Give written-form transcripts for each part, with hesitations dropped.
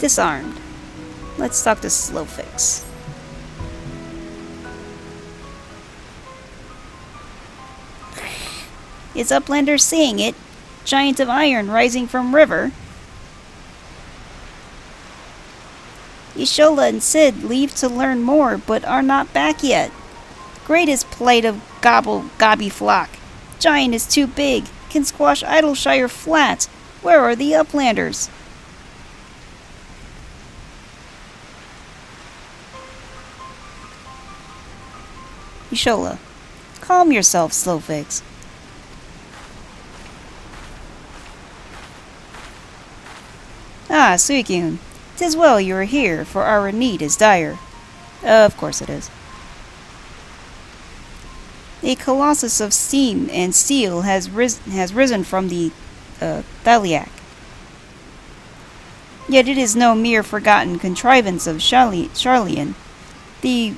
Disarmed. Let's talk to Slowfix. Is Uplander seeing it? Giant of iron rising from river. Yshola and Sid leave to learn more, but are not back yet. Greatest plight of Gobby flock. Giant is too big, can squash Idleshire flat. Where are the Uplanders? Yshola. Calm yourself, Slowfix. Ah, Suikyun. 'Tis well you are here, for our need is dire. Of course it is. A colossus of steam and steel has risen from the Thaliak. Yet it is no mere forgotten contrivance of Charlian. The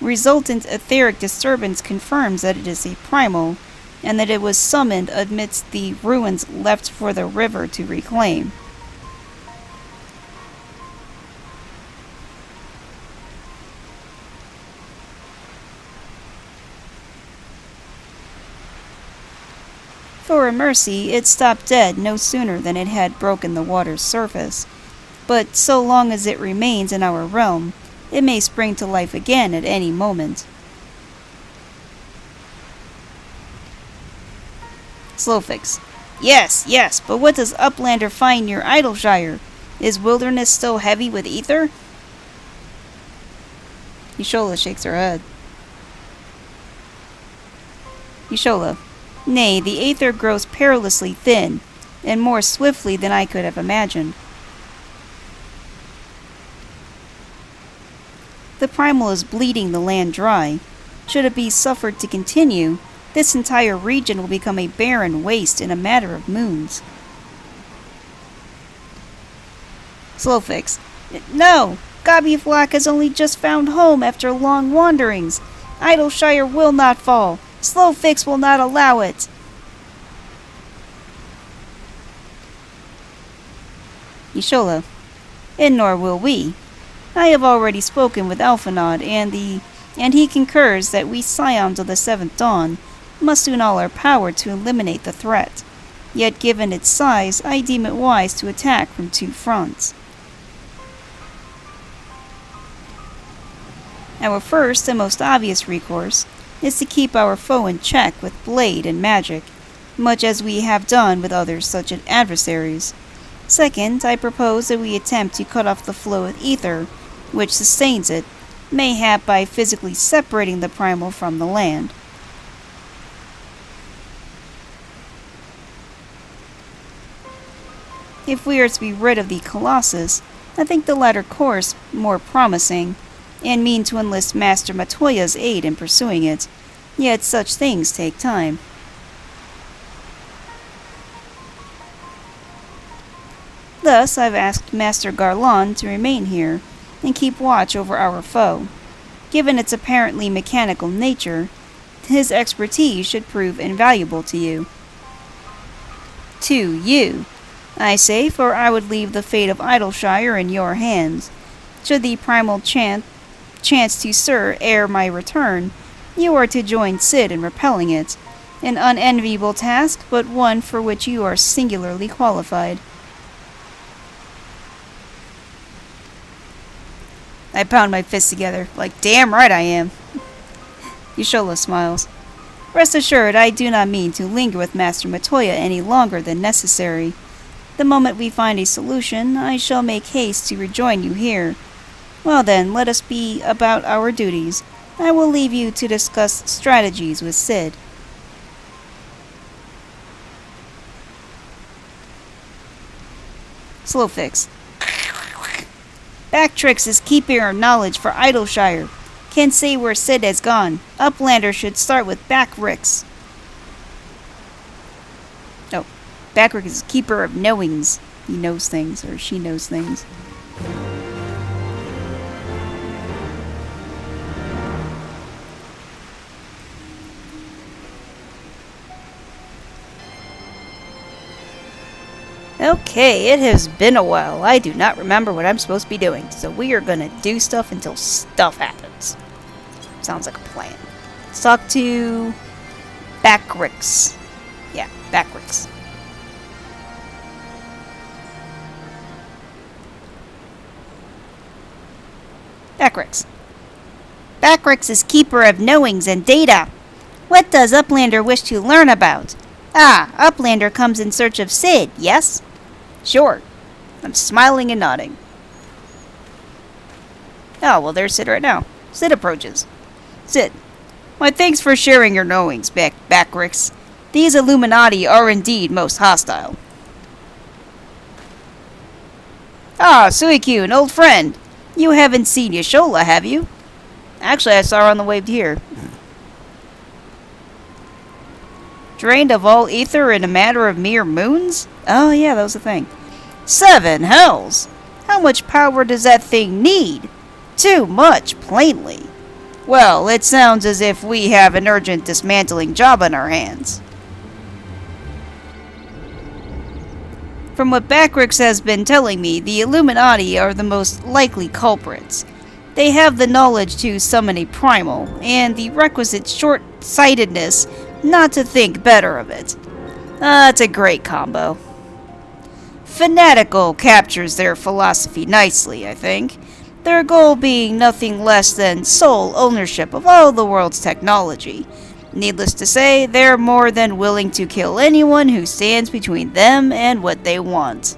resultant etheric disturbance confirms that it is a primal, and that it was summoned amidst the ruins left for the river to reclaim. For a mercy, it stopped dead no sooner than it had broken the water's surface. But so long as it remains in our realm, it may spring to life again at any moment. Slowfix. Yes, but what does Uplander find near Idleshire? Is wilderness still heavy with ether? Yshola shakes her head. Yshola. Nay, the aether grows perilously thin, and more swiftly than I could have imagined. The primal is bleeding the land dry. Should it be suffered to continue, this entire region will become a barren waste in a matter of moons. Slowfix. No! Gobbyflock has only just found home after long wanderings. Idleshire will not fall. Slowfix will not allow it. Yshola. And nor will we. I have already spoken with Alphanod, and he concurs that we scions of the Seventh Dawn must do all our power to eliminate the threat. Yet given its size, I deem it wise to attack from two fronts. Our first and most obvious recourse is to keep our foe in check with blade and magic, much as we have done with others such as adversaries. Second, I propose that we attempt to cut off the flow of ether, which sustains it, mayhap by physically separating the primal from the land. If we are to be rid of the Colossus, I think the latter course more promising, and mean to enlist Master Matoya's aid in pursuing it, yet such things take time. Thus, I've asked Master Garlon to remain here, and keep watch over our foe. Given its apparently mechanical nature, his expertise should prove invaluable to you. To you, I say, for I would leave the fate of Idleshire in your hands. Should the primal chance to stir ere my return, you are to join Sid in repelling it. An unenviable task, but one for which you are singularly qualified. I pound my fists together, like damn right I am. Yshola smiles. Rest assured, I do not mean to linger with Master Matoya any longer than necessary. The moment we find a solution, I shall make haste to rejoin you here. Well then, let us be about our duties. I will leave you to discuss strategies with Sid. Slowfix. Backtricks is keeping our knowledge for Idleshire. Can't say where Sid has gone. Uplander should start with Backricks. Oh, Backricks is keeper of knowings. He knows things, or she knows things. Okay, it has been a while. I do not remember what I'm supposed to be doing, so we are gonna do stuff until stuff happens. Sounds like a plan. Let's talk to Backrix. Yeah, Backrix. Backrix. Backrix is keeper of knowings and data. What does Uplander wish to learn about? Ah, Uplander comes in search of Cid, yes? Sure. I'm smiling and nodding. Oh, well, there's Cid right now. Cid approaches. Cid, my thanks for sharing your knowings, Backrix. These Illuminati are indeed most hostile. Ah, Suicune, an old friend. You haven't seen Y'shtola, have you? Actually, I saw her on the way here. Drained of all ether in a matter of mere moons? Oh yeah, that was the thing. 7 hells! How much power does that thing need? Too much, plainly. Well, it sounds as if we have an urgent dismantling job on our hands. From what Backrix has been telling me, the Illuminati are the most likely culprits. They have the knowledge to summon a primal, and the requisite short-sightedness not to think better of it. It's a great combo. Fanatical captures their philosophy nicely, I think. Their goal being nothing less than sole ownership of all the world's technology. Needless to say, they're more than willing to kill anyone who stands between them and what they want.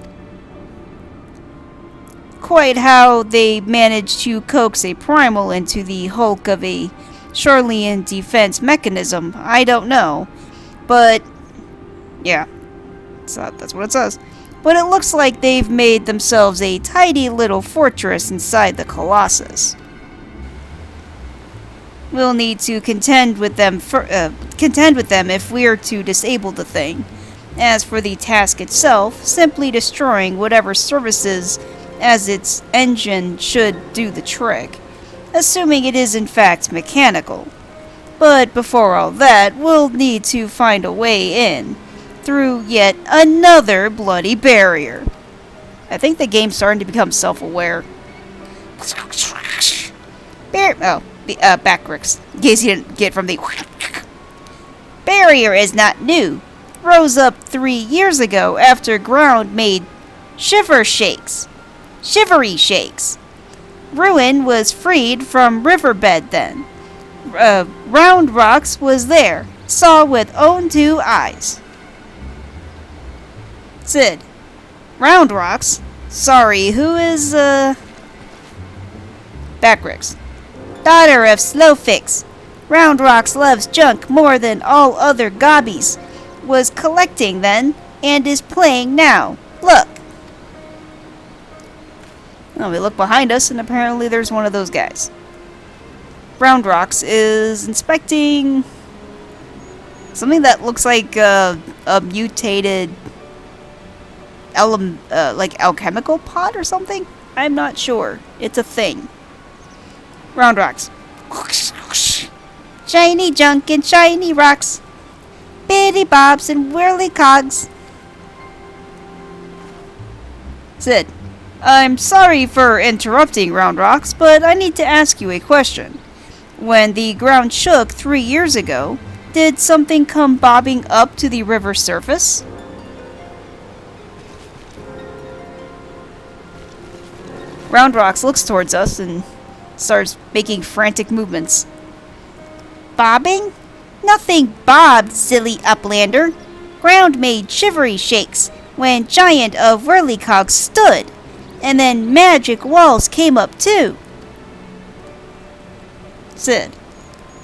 Quite how they managed to coax a primal into the hulk of a Charlian defense mechanism, I don't know. But, yeah, that's what it says. But it looks like they've made themselves a tidy little fortress inside the Colossus. We'll need to contend with them if we're to disable the thing. As for the task itself, simply destroying whatever services as its engine should do the trick, assuming it is in fact mechanical. But before all that, we'll need to find a way in, through yet another bloody barrier. I think the game's starting to become self-aware. Backrix. In case you didn't get from the... Barrier is not new. Rose up 3 years ago after ground made shivery shakes. Ruin was freed from Riverbed then. Round Rocks was there. Saw with own 2 eyes. Cid. Round Rocks? Sorry, who is, Backrix. Daughter of Slowfix. Round Rocks loves junk more than all other gobbies. Was collecting then, and is playing now. Look. Well, we look behind us, and apparently there's one of those guys. Round Rocks is inspecting something that looks like a mutated like alchemical pot or something? I'm not sure. It's a thing. Round Rocks. Shiny junk and shiny rocks. Bitty bobs and whirly cogs. Cid. I'm sorry for interrupting, Round Rocks, but I need to ask you a question. When the ground shook 3 years ago, did something come bobbing up to the river surface? Round Rocks looks towards us and starts making frantic movements. Bobbing? Nothing bobbed, silly Uplander. Ground made shivery shakes when Giant of Whirlycog stood, and then magic walls came up too. Cid.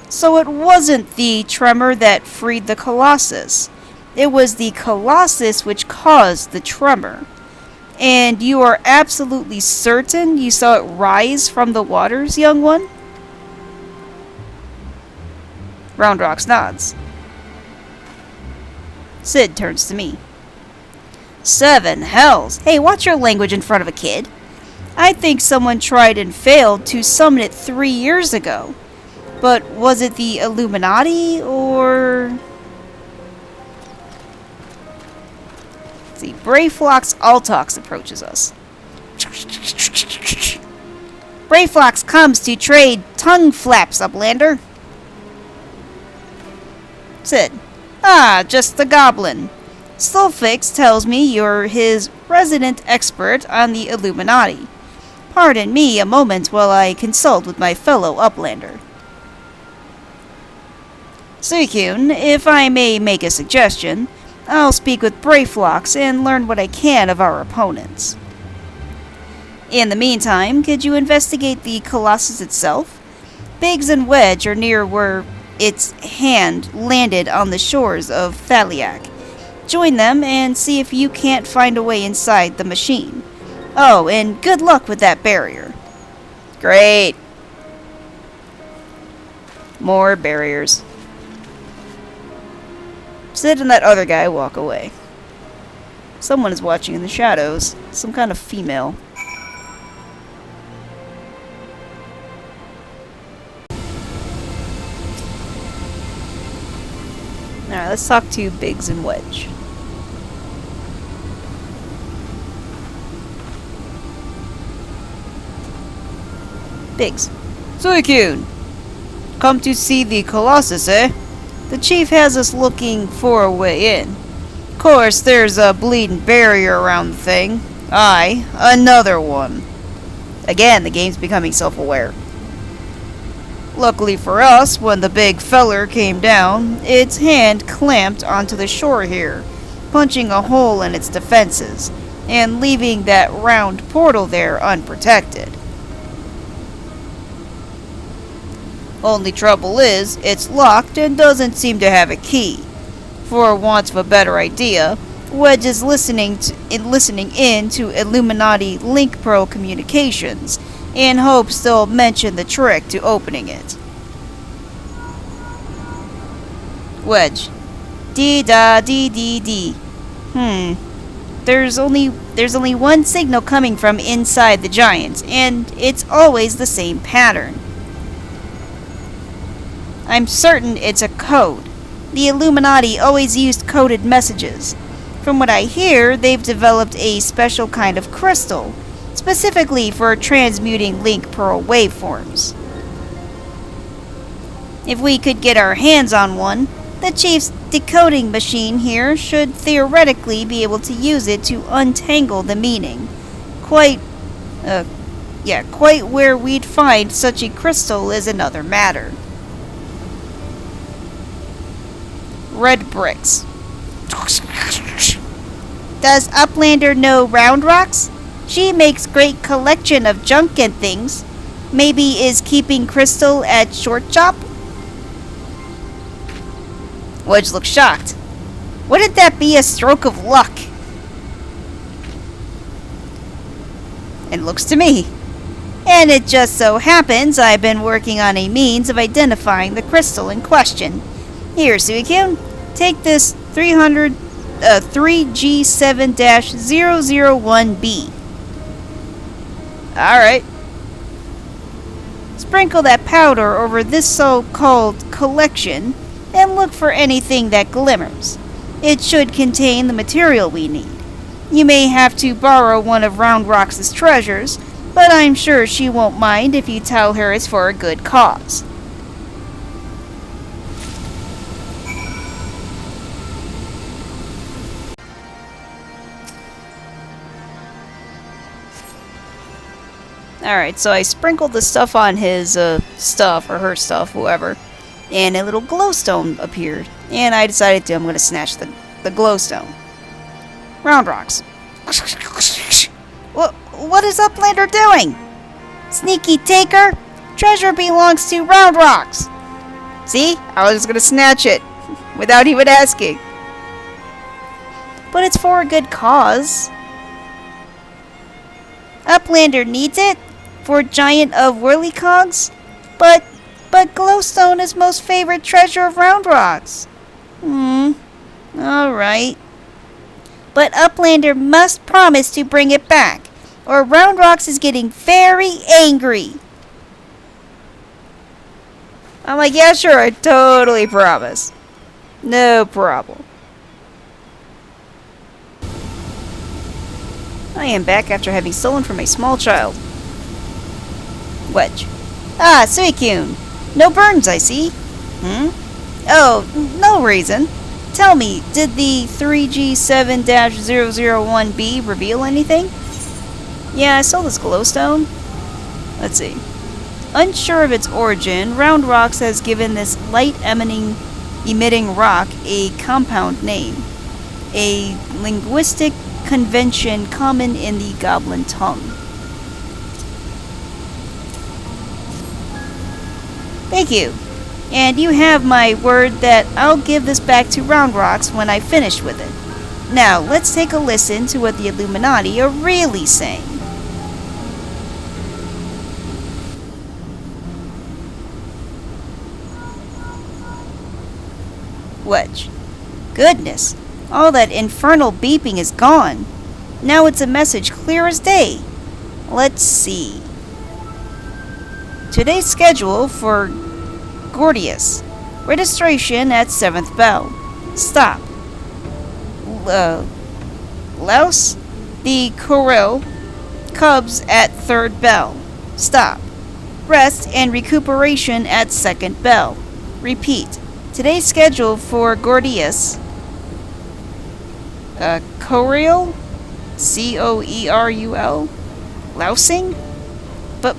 So it wasn't the tremor that freed the Colossus. It was the Colossus which caused the tremor. And you are absolutely certain you saw it rise from the waters, young one? Round Rocks nods. Cid turns to me. 7 hells! Hey, watch your language in front of a kid. I think someone tried and failed to summon it 3 years ago. But was it the Illuminati, or... See, Brayflox Altox approaches us. Brayflox comes to trade tongue flaps, Uplander. Sid. Ah, just the goblin. Sulfix tells me you're his resident expert on the Illuminati. Pardon me a moment while I consult with my fellow Uplander. Suicune, if I may make a suggestion, I'll speak with Brayflox and learn what I can of our opponents. In the meantime, could you investigate the Colossus itself? Biggs and Wedge are near where its hand landed on the shores of Thaliac. Join them and see if you can't find a way inside the machine. Oh, and good luck with that barrier. Great. More barriers. Sid and that other guy walk away. Someone is watching in the shadows. Some kind of female. Alright, let's talk to Biggs and Wedge. Biggs. Suicune! Come to see the Colossus, eh? The chief has us looking for a way in. Of course, there's a bleeding barrier around the thing. Aye, another one. Again, the game's becoming self-aware. Luckily for us, when the big feller came down, its hand clamped onto the shore here, punching a hole in its defenses, and leaving that round portal there unprotected. Only trouble is, it's locked and doesn't seem to have a key. For want of a better idea, Wedge is listening in to Illuminati Link Pro communications, in hopes they'll mention the trick to opening it. Wedge. Dee-da-dee-dee-dee. There's only one signal coming from inside the giant, and it's always the same pattern. I'm certain it's a code. The Illuminati always used coded messages. From what I hear, they've developed a special kind of crystal, specifically for transmuting Link Pearl waveforms. If we could get our hands on one, the Chief's decoding machine here should theoretically be able to use it to untangle the meaning. Quite where we'd find such a crystal is another matter. Red bricks. Does Uplander know Round Rocks? She makes great collection of junk and things. Maybe is keeping crystal at Short Chop? Wedge looks shocked. Wouldn't that be a stroke of luck? It looks to me. And it just so happens I've been working on a means of identifying the crystal in question. Here, Suicune, take this 3G7-001B. Alright. Sprinkle that powder over this so-called collection and look for anything that glimmers. It should contain the material we need. You may have to borrow one of Round Rock's treasures, but I'm sure she won't mind if you tell her it's for a good cause. Alright, so I sprinkled the stuff on his stuff, or her stuff, whoever, and a little glowstone appeared. And I decided I'm going to snatch the glowstone. Round Rocks. What is Uplander doing? Sneaky taker! Treasure belongs to Round Rocks! See? I was just going to snatch it, without even asking. But it's for a good cause. Uplander needs it for Giant of Whirlycogs, but glowstone is most favorite treasure of Round Rocks. Alright. But Uplander must promise to bring it back, or Round Rocks is getting very angry. I'm like, yeah, sure, I totally promise. No problem. I am back after having stolen from a small child. Wedge. Ah, Suicune! No burns, I see. Oh, no reason. Tell me, did the 3G7-001B reveal anything? Yeah, I saw this glowstone. Let's see. Unsure of its origin, Round Rocks has given this light-emitting rock a compound name. A linguistic convention common in the goblin tongue. Thank you. And you have my word that I'll give this back to Round Rocks when I finish with it. Now, let's take a listen to what the Illuminati are really saying. Wedge. Goodness, all that infernal beeping is gone. Now it's a message clear as day. Let's see. Today's schedule for Gordius. Registration at 7th bell. Stop. Louse? The Corel. Cubs at 3rd bell. Stop. Rest and recuperation at 2nd bell. Repeat. Today's schedule for Gordius. Corel? Coerul? Lousing? But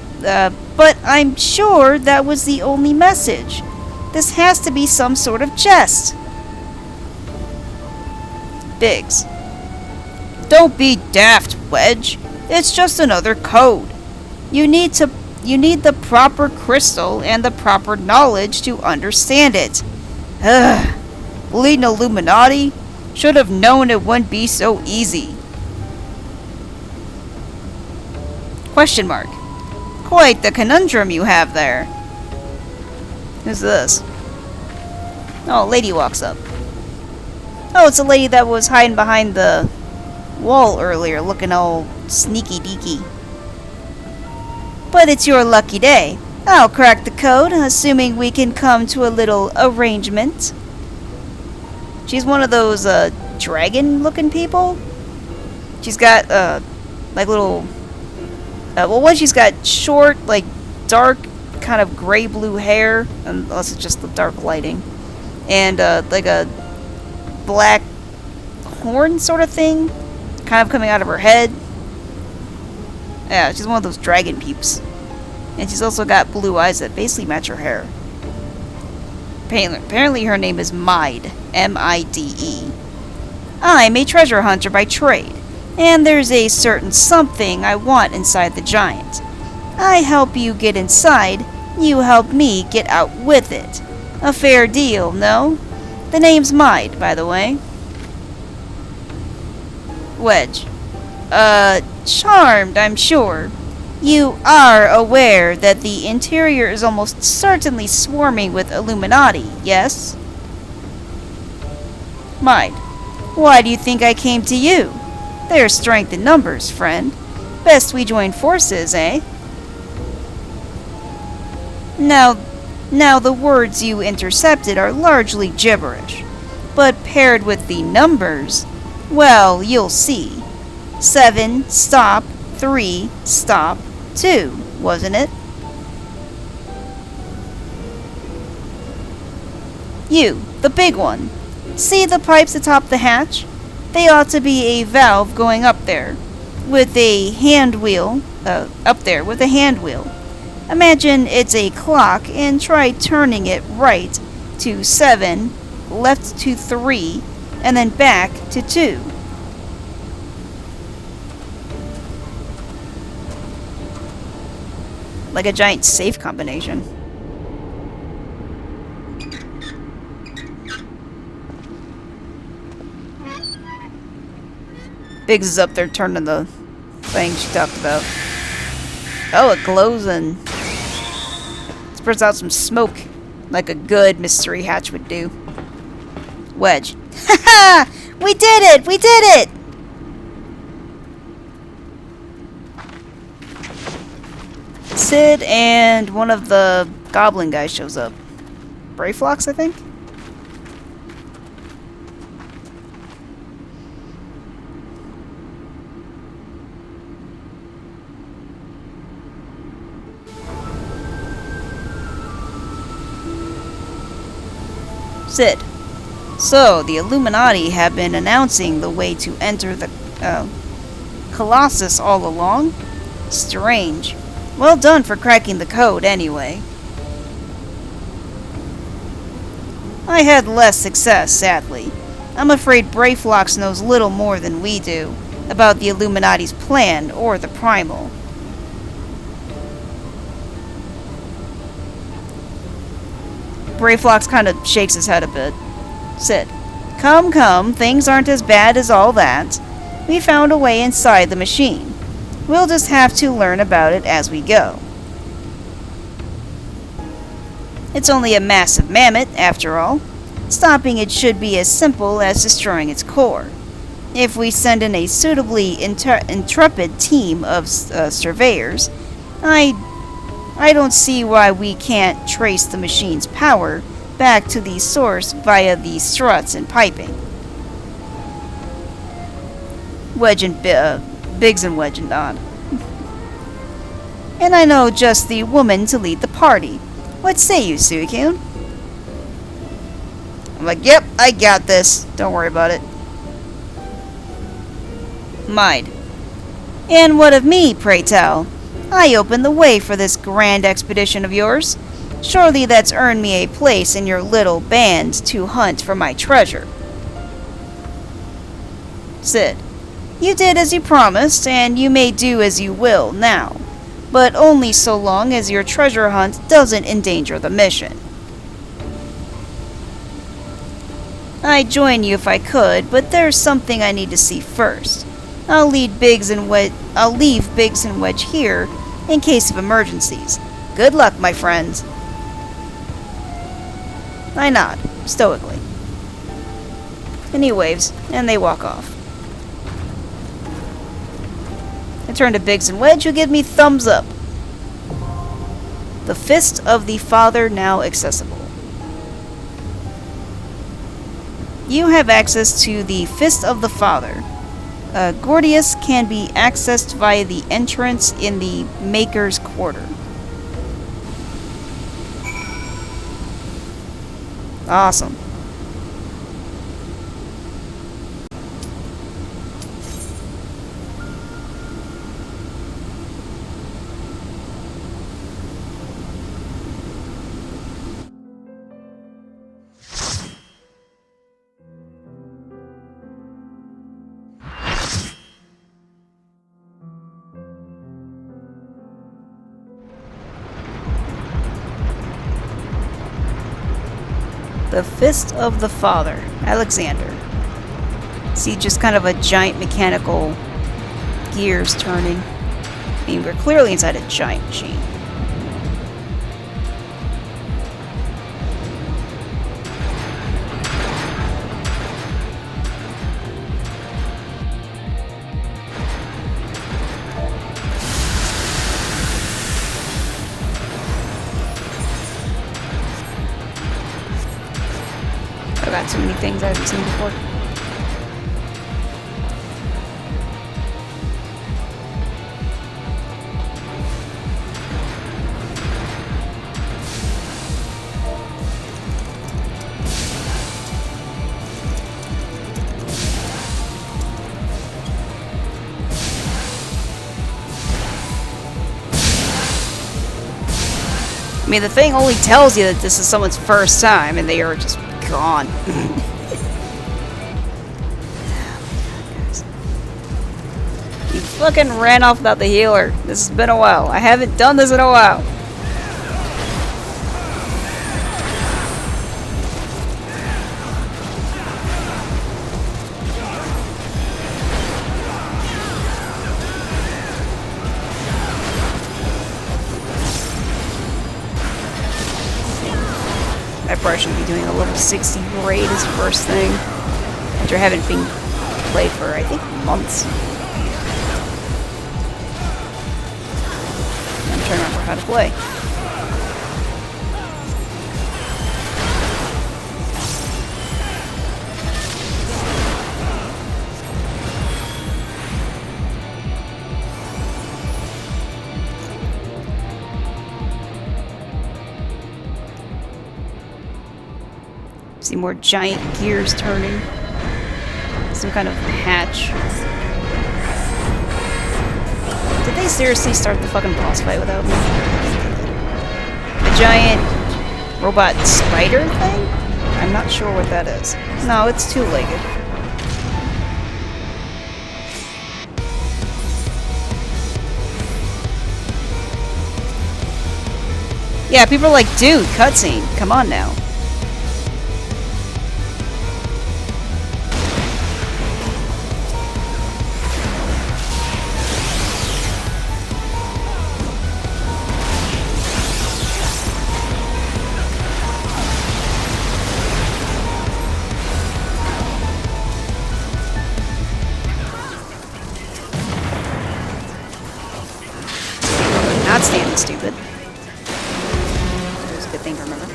I'm sure that was the only message. This has to be some sort of jest. Biggs. Don't be daft, Wedge. It's just another code. You need the proper crystal and the proper knowledge to understand it. Ugh. Bleeding Illuminati? Should have known it wouldn't be so easy. Question mark. Quite the conundrum you have there. Who's this? Oh, a lady walks up. Oh, it's a lady that was hiding behind the wall earlier, looking all sneaky deaky. But it's your lucky day. I'll crack the code, assuming we can come to a little arrangement. She's one of those, dragon-looking people. She's got, like little... one, she's got short, like, dark, kind of gray-blue hair, unless it's just the dark lighting. And, like a black horn sort of thing, kind of coming out of her head. Yeah, she's one of those dragon peeps. And she's also got blue eyes that basically match her hair. Apparently her name is Mide. M-I-D-E. I'm a treasure hunter by trade, and there's a certain something I want inside the giant. I help you get inside, you help me get out with it. A fair deal, no? The name's Mide, by the way. Wedge. Charmed, I'm sure. You are aware that the interior is almost certainly swarming with Illuminati, yes? Mide. Why do you think I came to you? There's strength in numbers, friend. Best we join forces, eh? Now the words you intercepted are largely gibberish. But paired with the numbers, well, you'll see. 7, stop, 3, stop, 2, wasn't it? You, the big one. See the pipes atop the hatch? They ought to be a valve going up there. With a hand wheel. Imagine it's a clock and try turning it right to 7, left to 3, and then back to 2. Like a giant safe combination. Biggs is up there turning the thing she talked about. Oh, it glows and spurts out some smoke, like a good mystery hatch would do. Wedge. Ha ha! We did it! We did it! Sid and one of the goblin guys shows up. Brayflox, I think? Sid. So, the Illuminati have been announcing the way to enter the Colossus all along? Strange. Well done for cracking the code, anyway. I had less success, sadly. I'm afraid Brayflox knows little more than we do about the Illuminati's plan or the Primal. Brayflox kind of shakes his head a bit. Sid. Come, things aren't as bad as all that. We found a way inside the machine. We'll just have to learn about it as we go. It's only a massive mammoth, after all. Stopping it should be as simple as destroying its core. If we send in a suitably intrepid team of surveyors, I don't see why we can't trace the machine's power back to the source via the struts and piping. Biggs and Wedge nod. And I know just the woman to lead the party. What say you, Suicune? I'm like, yep, I got this. Don't worry about it. Mind. And what of me, pray tell? I opened the way for this grand expedition of yours. Surely that's earned me a place in your little band to hunt for my treasure. Sid. You did as you promised, and you may do as you will now, but only so long as your treasure hunt doesn't endanger the mission. I'd join you if I could, but there's something I need to see first. I'll leave Biggs and Wedge here in case of emergencies. Good luck, my friends. I nod, stoically. And he waves, and they walk off. I turn to Biggs and Wedge, who give me thumbs up. The Fist of the Father now accessible. You have access to the Fist of the Father. Gordius can be accessed via the entrance in the Maker's Quarter. Awesome. The Fist of the Father, Alexander. See, just kind of a giant mechanical gears turning. I mean, we're clearly inside a giant machine. I've got too many things I haven't seen before. I mean, the thing only tells you that this is someone's first time, and they are just gone. You fucking ran off without the healer. This has been a while. I haven't done this in a while. I probably should be doing a level 60 raid as first thing. After having been played for, I think, months. I'm trying to remember how to play. See more giant gears turning. Some kind of hatch. Did they seriously start the fucking boss fight without me? A giant robot spider thing? I'm not sure what that is. No, it's two-legged. Yeah, people are like, dude, cutscene. Come on now. Not standing stupid. It's a good thing to remember. Can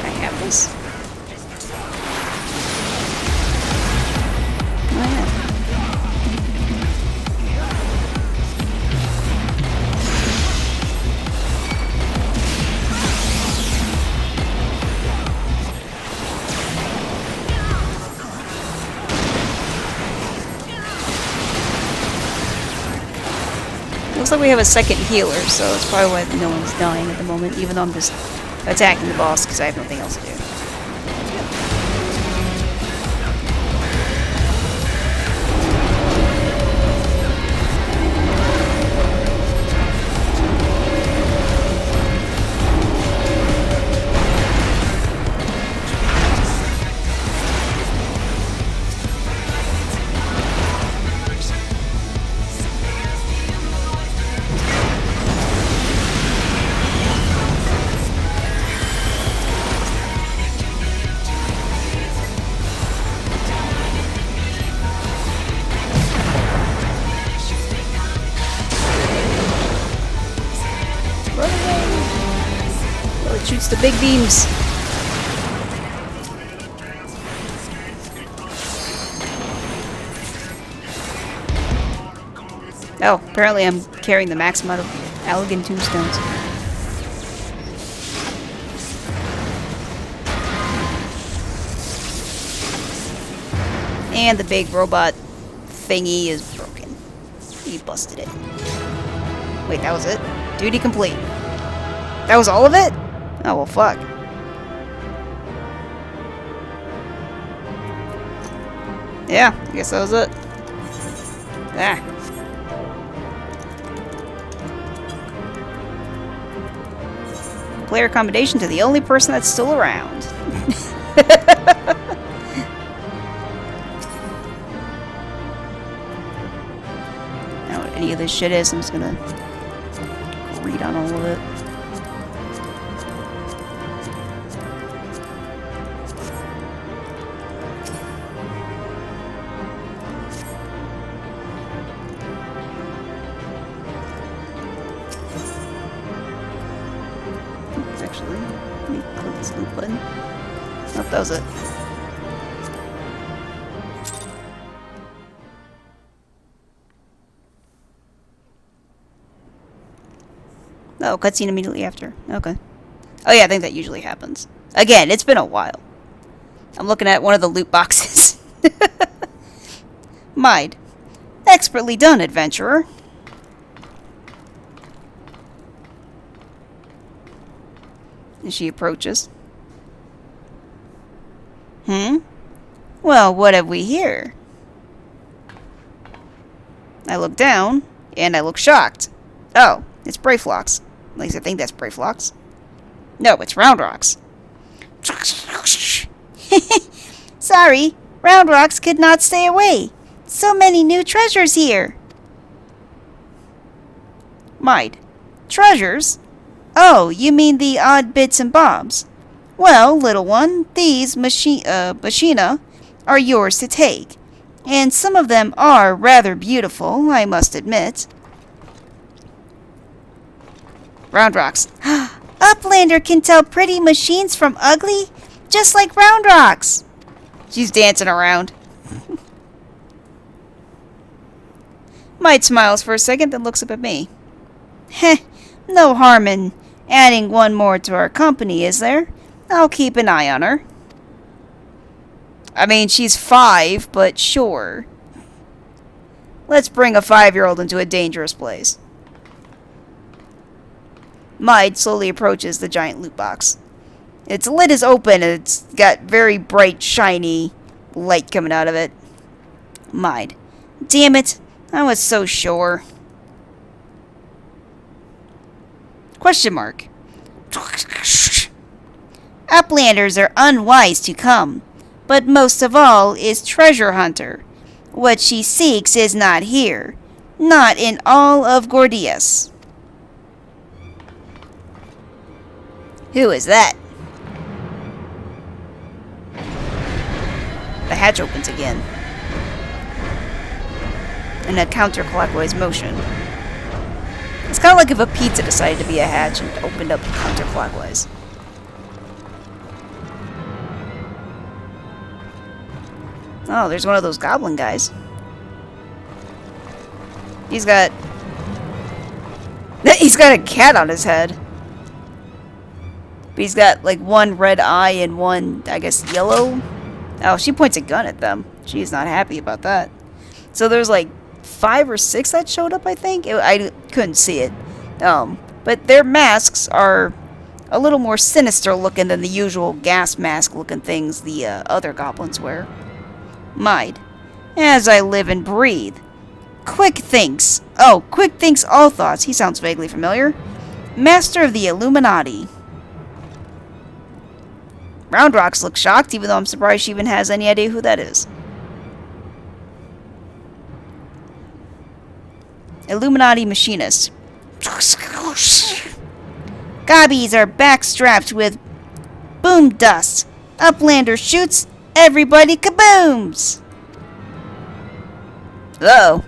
I have this? Oh yeah. Looks like we have a second healer, so it's probably why no one's dying at the moment, even though I'm just attacking the boss because I have nothing else to do. Well, it shoots the big beams. Oh, apparently I'm carrying the max amount of Allegan tombstones. And the big robot thingy is broken. He busted it. Wait, that was it? Duty complete. That was all of it? Oh, well, fuck. Yeah, I guess that was it. Ah. Player accommodation to the only person that's still around. I don't know what any of this shit is. I'm just gonna read on all of it. Actually, let me click this loop button. Oh, that was it. Oh, cutscene immediately after. Okay. Oh yeah, I think that usually happens. Again, it's been a while. I'm looking at one of the loot boxes. Mind. Expertly done, adventurer. And she approaches. Well, what have we here? I look down, and I look shocked. Oh, it's Brayflox. At least I think that's Brayflox. No, it's Roundrox. Sorry, Roundrox could not stay away. So many new treasures here. Might. Treasures? Oh, you mean the odd bits and bobs. Well, little one, these machina are yours to take. And some of them are rather beautiful, I must admit. Roundrox. Uplander can tell pretty machines from ugly, just like Roundrox. She's dancing around. Might smiles for a second, then looks up at me. Heh, no harm in adding one more to our company, is there? I'll keep an eye on her. I mean, she's 5, but sure. Let's bring a 5-year-old into a dangerous place. Maid slowly approaches the giant loot box. Its lid is open and it's got very bright, shiny light coming out of it. Maid. Damn it. I was so sure. Question mark. Uplanders are unwise to come, but most of all is Treasure Hunter. What she seeks is not here, not in all of Gordias. Who is that? The hatch opens again. In a counterclockwise motion. It's kind of like if a pizza decided to be a hatch and opened up counterclockwise. Oh, there's one of those goblin guys. He's got a cat on his head. But he's got like one red eye and one, I guess, yellow. Oh, she points a gun at them. She's not happy about that. So there's like 5 or 6 that showed up, I think. I couldn't see it. But their masks are a little more sinister looking than the usual gas mask looking things the other goblins wear. Maid. As I live and breathe. Quick thinks. Oh, Quick thinks all thoughts. He sounds vaguely familiar. Master of the Illuminati. Roundrocks looks shocked, even though I'm surprised she even has any idea who that is. Illuminati machinist. Gobbies are backstrapped with boom dust. Uplander shoots, everybody kabooms! Uh-oh.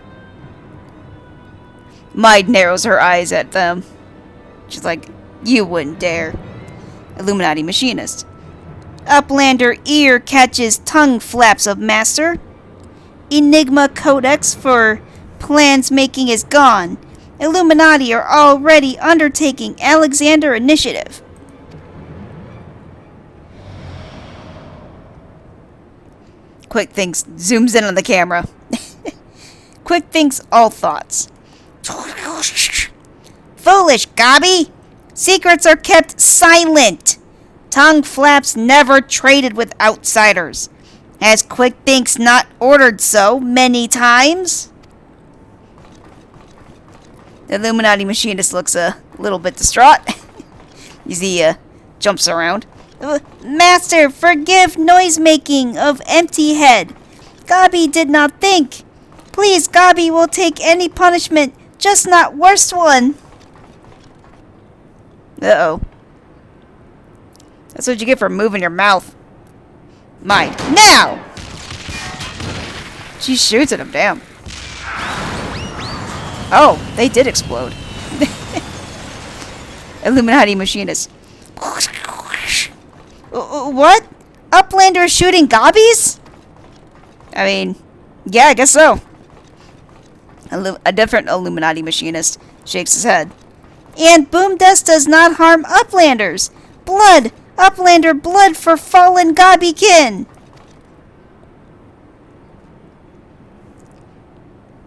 Maid narrows her eyes at them. She's like, you wouldn't dare. Illuminati machinist. Uplander ear catches tongue flaps of master. Enigma Codex for plans making is gone. Illuminati are already undertaking Alexander Initiative. Quick thinks zooms in on the camera. Quick thinks all thoughts. Foolish Gobby! Secrets are kept silent. Tongue flaps never traded with outsiders. Has Quick thinks not ordered so many times? The Illuminati machinist looks a little bit distraught. He jumps around. Master, forgive noise-making of Empty Head. Gobby did not think. Please, Gobby will take any punishment, just not worst one. Uh-oh. That's what you get for moving your mouth. Maid. Now! She shoots at him, damn. Oh, they did explode. Illuminati machinist. What? Uplander shooting gobbies? I mean, yeah, I guess so. A different Illuminati machinist shakes his head. And boom dust does not harm Uplanders. Blood! Uplander blood for fallen Gobbykin!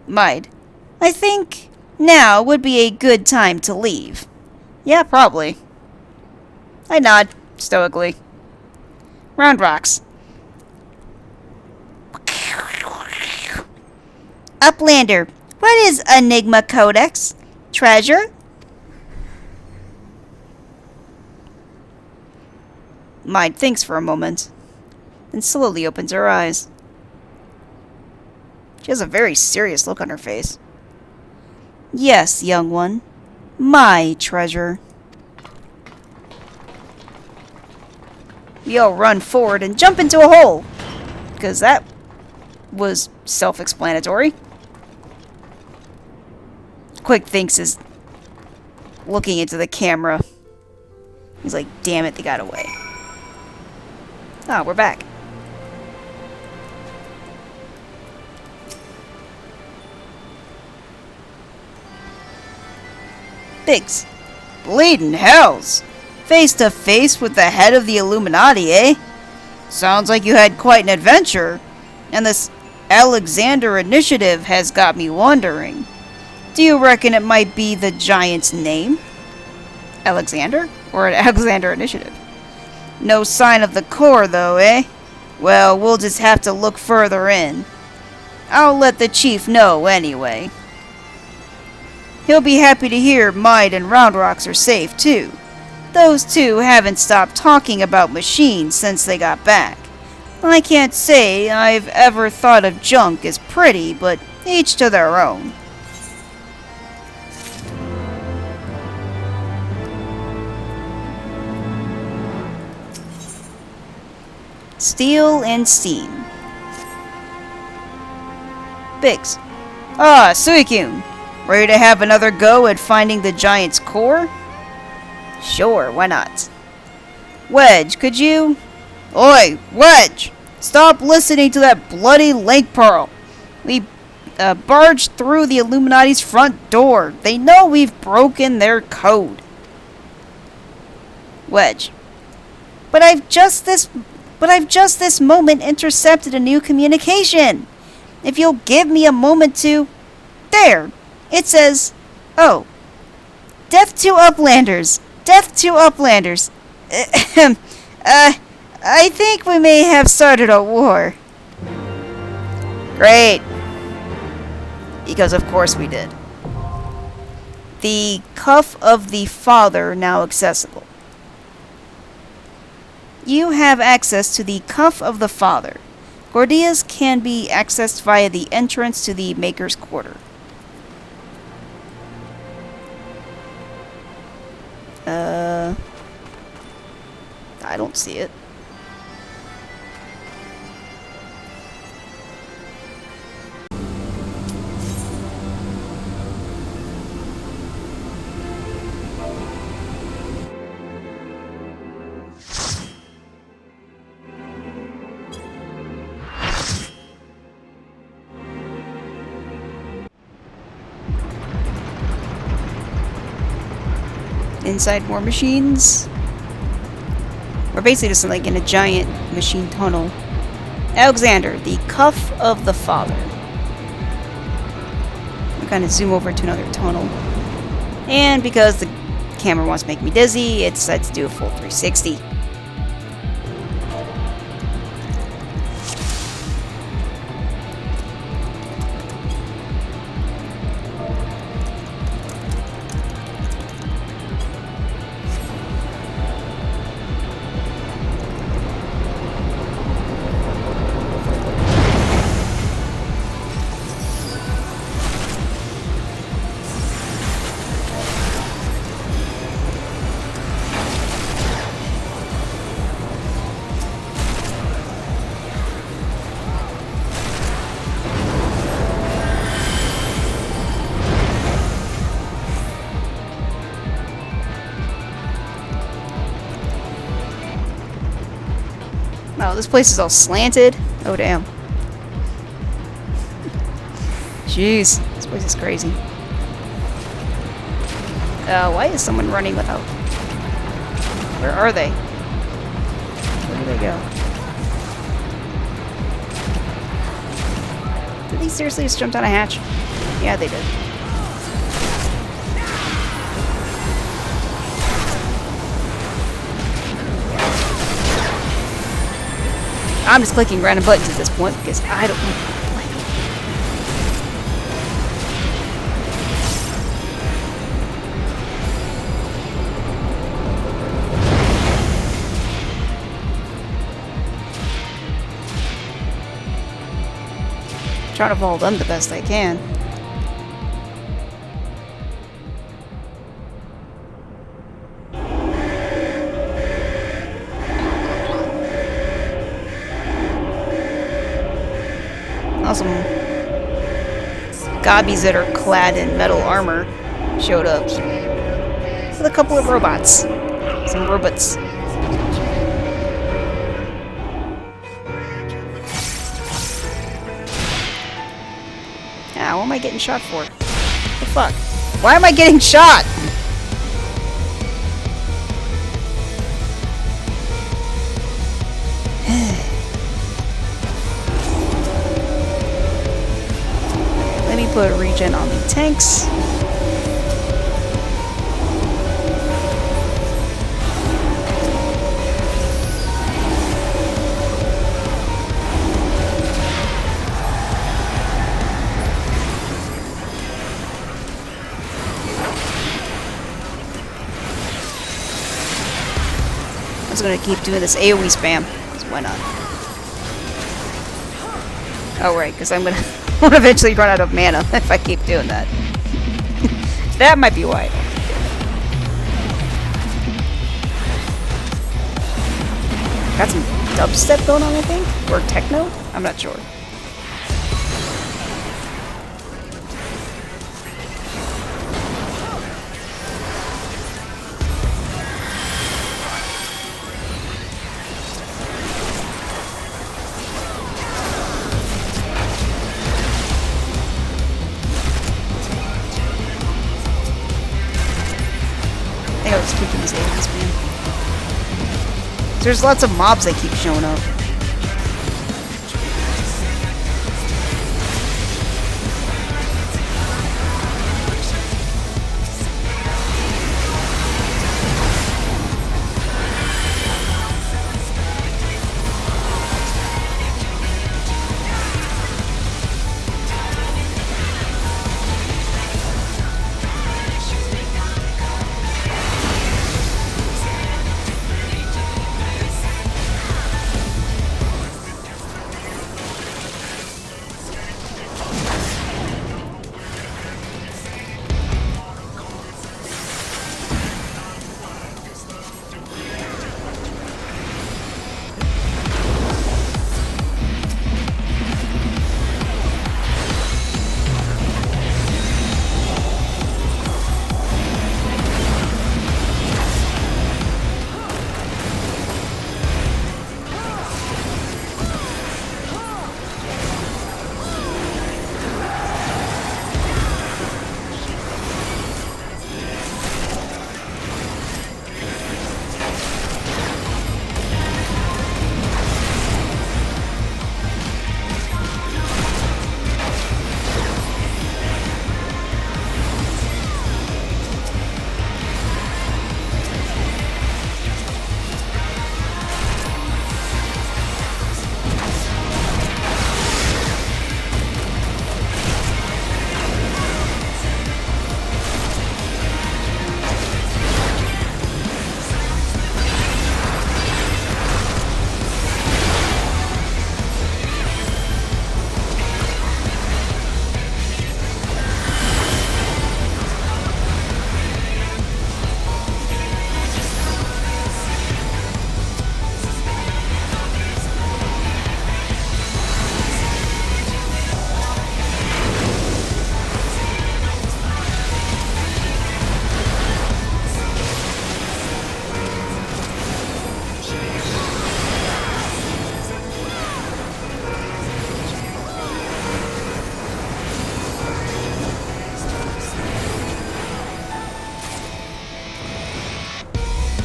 Maid. I think now would be a good time to leave. Yeah, probably. I nod, stoically. Roundrocks. Uplander, what is Enigma Codex? Treasure? Maid thinks for a moment, then slowly opens her eyes. She has a very serious look on her face. Yes, young one. My treasure. We all run forward and jump into a hole. Because that was self-explanatory. Quick thinks is looking into the camera. He's like, damn it, they got away. Oh, we're back. Biggs. Bleeding hells. Face to face with the head of the Illuminati, eh? Sounds like you had quite an adventure. And this Alexander Initiative has got me wondering. Do you reckon it might be the giant's name? Alexander? Or an Alexander Initiative? No sign of the core, though, eh? Well, we'll just have to look further in. I'll let the chief know, anyway. He'll be happy to hear Might and Round Rocks are safe, too. Those two haven't stopped talking about machines since they got back. I can't say I've ever thought of junk as pretty, but each to their own. Steel and Steam. Biggs. Ah, Suicune! Ready to have another go at finding the giant's core? Sure, why not? Wedge, could you... Oi, Wedge! Stop listening to that bloody Link Pearl! We barged through the Illuminati's front door. They know we've broken their code. Wedge. But I've just this moment intercepted a new communication. If you'll give me a moment to... There! It says... Oh. Death to Uplanders. Death to Uplanders. I think we may have started a war. Great. Because of course we did. The Cuff of the Father now accessible. You have access to the Cuff of the Father. Gordias can be accessed via the entrance to the Maker's Quarter. I don't see it. Inside more machines. We're basically just like in a giant machine tunnel. Alexander, the Cuff of the Father. We kind of zoom over to another tunnel. And because the camera wants to make me dizzy, it decides to do a full 360. Oh, this place is all slanted. Oh, damn. Jeez, this place is crazy. Why is someone running without... Where are they? Where do they go? Did they seriously just jump down a hatch? Yeah, they did. I'm just clicking random buttons at this point because I don't want to play. Trying to follow them the best I can. Some gobbies that are clad in metal armor showed up with a couple of robots. Some robots. Ah, what am I getting shot for? What the fuck? Why am I getting shot? put regen on the tanks. I'm just gonna keep doing this AoE spam. Why not? Oh right, because I'm gonna eventually run out of mana if I keep doing that. That might be why. Got some dubstep going on, I think? Or techno? I'm not sure. I think I was keeping these aliens, man. There's lots of mobs that keep showing up.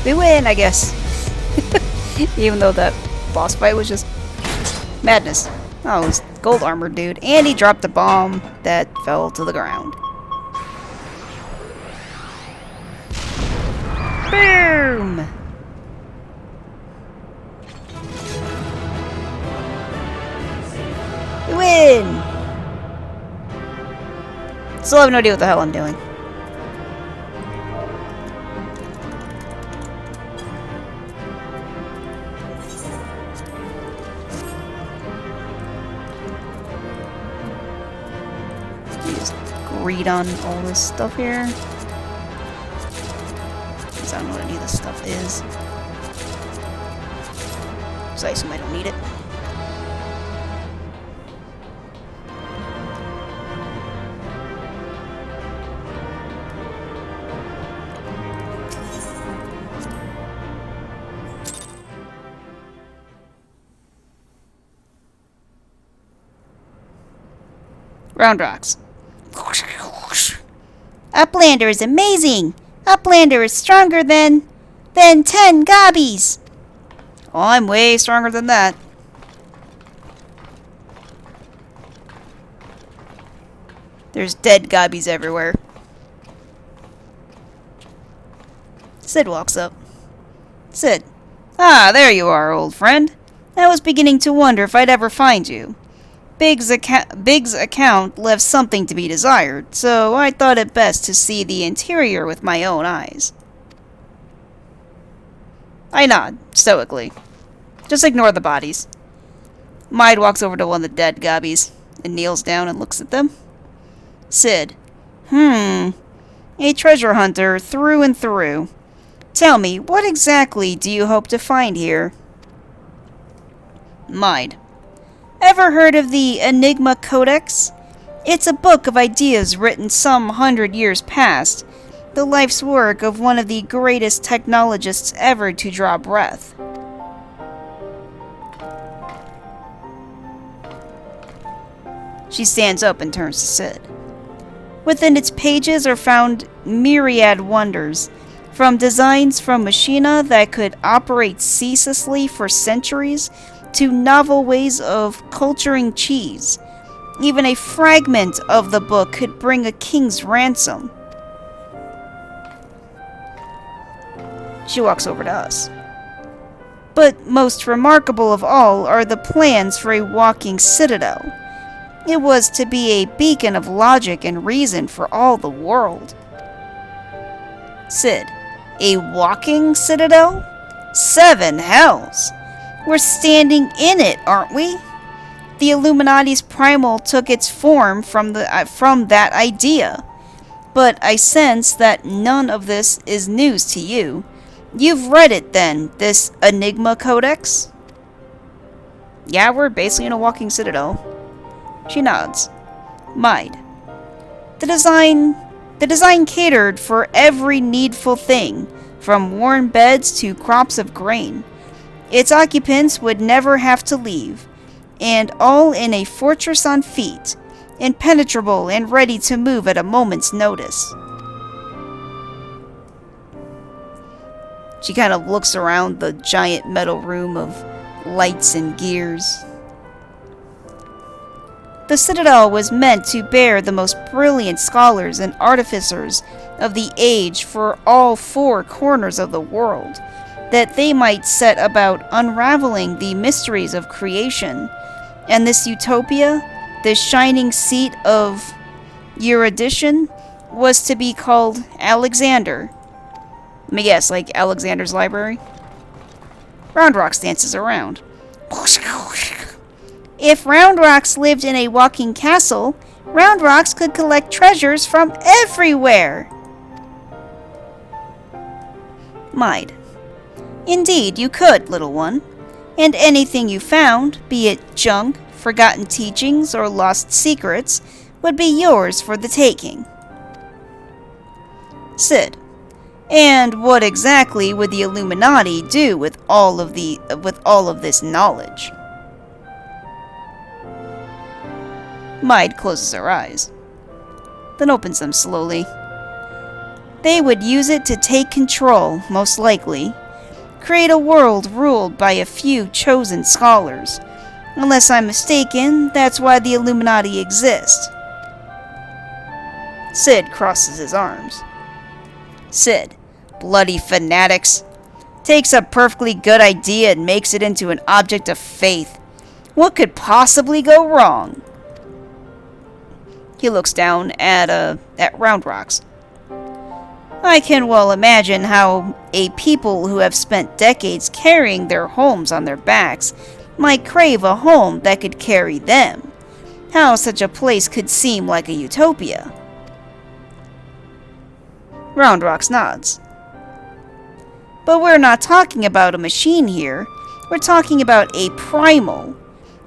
We win, I guess. Even though that boss fight was just madness. Oh, it was gold armor dude. And he dropped a bomb that fell to the ground. Boom! We win! Still have no idea what the hell I'm doing. Read on all this stuff here. Because I don't know what any of this stuff is. So I assume I don't need it. Round rocks. Uplander is amazing! Uplander is stronger than 10 gobbies! Oh, I'm way stronger than that. There's dead gobbies everywhere. Sid walks up. Sid. Ah, there you are, old friend. I was beginning to wonder if I'd ever find you. Big's account left something to be desired, so I thought it best to see the interior with my own eyes. I nod, stoically. Just ignore the bodies. Maid walks over to one of the dead gobbies and kneels down and looks at them. Sid. A treasure hunter through and through. Tell me, what exactly do you hope to find here? Maid. Ever heard of the Enigma Codex? It's a book of ideas written some 100 years past, the life's work of one of the greatest technologists ever to draw breath. She stands up and turns to Sid. Within its pages are found myriad wonders, from designs from machina that could operate ceaselessly for centuries to novel ways of culturing cheese. Even a fragment of the book could bring a king's ransom. She walks over to us. But most remarkable of all are the plans for a walking citadel. It was to be a beacon of logic and reason for all the world. Sid. A walking citadel? 7 hells! We're standing in it, aren't we? The Illuminati's primal took its form from that idea. But I sense that none of this is news to you. You've read it then, this Enigma Codex? Yeah, we're basically in a walking citadel. She nods. Maid. The design catered for every needful thing, from worn beds to crops of grain. Its occupants would never have to leave, and all in a fortress on feet, impenetrable and ready to move at a moment's notice. She kind of looks around the giant metal room of lights and gears. The Citadel was meant to bear the most brilliant scholars and artificers of the age for all 4 corners of the world, that they might set about unraveling the mysteries of creation. And this utopia, this shining seat of erudition, was to be called Alexander. Let me guess, like Alexander's Library? Roundrox dances around. If Roundrox lived in a walking castle, Roundrox could collect treasures from everywhere. Maid. Indeed, you could, little one. And anything you found, be it junk, forgotten teachings, or lost secrets, would be yours for the taking. Sid. And what exactly would the Illuminati do with all of this knowledge? Maid closes her eyes, then opens them slowly. They would use it to take control, most likely. Create a world ruled by a few chosen scholars. Unless I'm mistaken, that's why the Illuminati exist. Sid crosses his arms. Sid. Bloody fanatics. Takes a perfectly good idea and makes it into an object of faith. What could possibly go wrong? He looks down at Roundrox. I can well imagine how a people who have spent decades carrying their homes on their backs might crave a home that could carry them. How such a place could seem like a utopia. Roundrox nods. But we're not talking about a machine here. We're talking about a primal.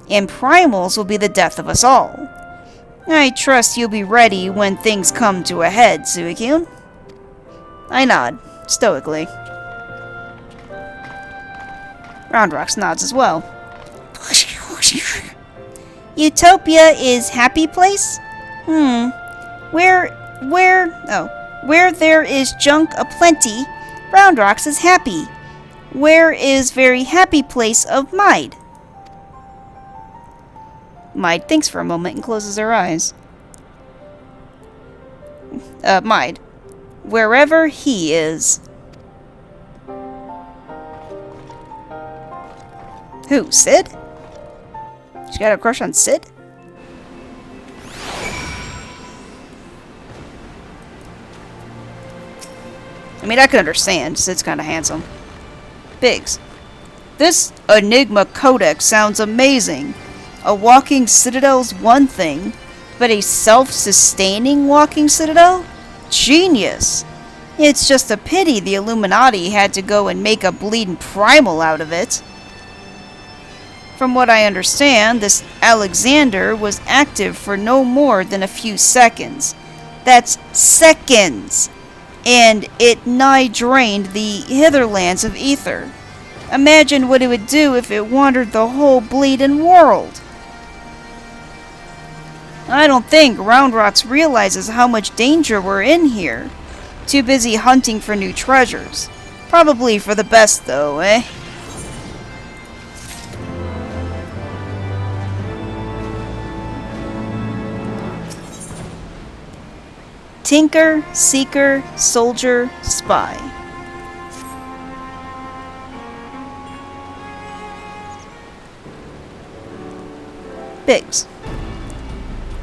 And primals will be the death of us all. I trust you'll be ready when things come to a head, Suicune. I nod, stoically. Roundrox nods as well. Utopia is happy place? Where there is junk aplenty, Roundrox is happy. Where is very happy place of Maid? Maid thinks for a moment and closes her eyes. mind. Wherever he is. Who, Sid? She got a crush on Sid? I mean, I can understand. Sid's kind of handsome. Biggs. This Enigma Codex sounds amazing. A walking citadel's one thing, but a self-sustaining walking citadel? Genius! It's just a pity the Illuminati had to go and make a bleeding primal out of it. From what I understand, this Alexander was active for no more than a few seconds. That's seconds! And it nigh drained the hitherlands of ether. Imagine what it would do if it wandered the whole bleeding world. I don't think Round Rocks realizes how much danger we're in here. Too busy hunting for new treasures. Probably for the best though, eh? Tinker, Seeker, Soldier, Spy. Biggs.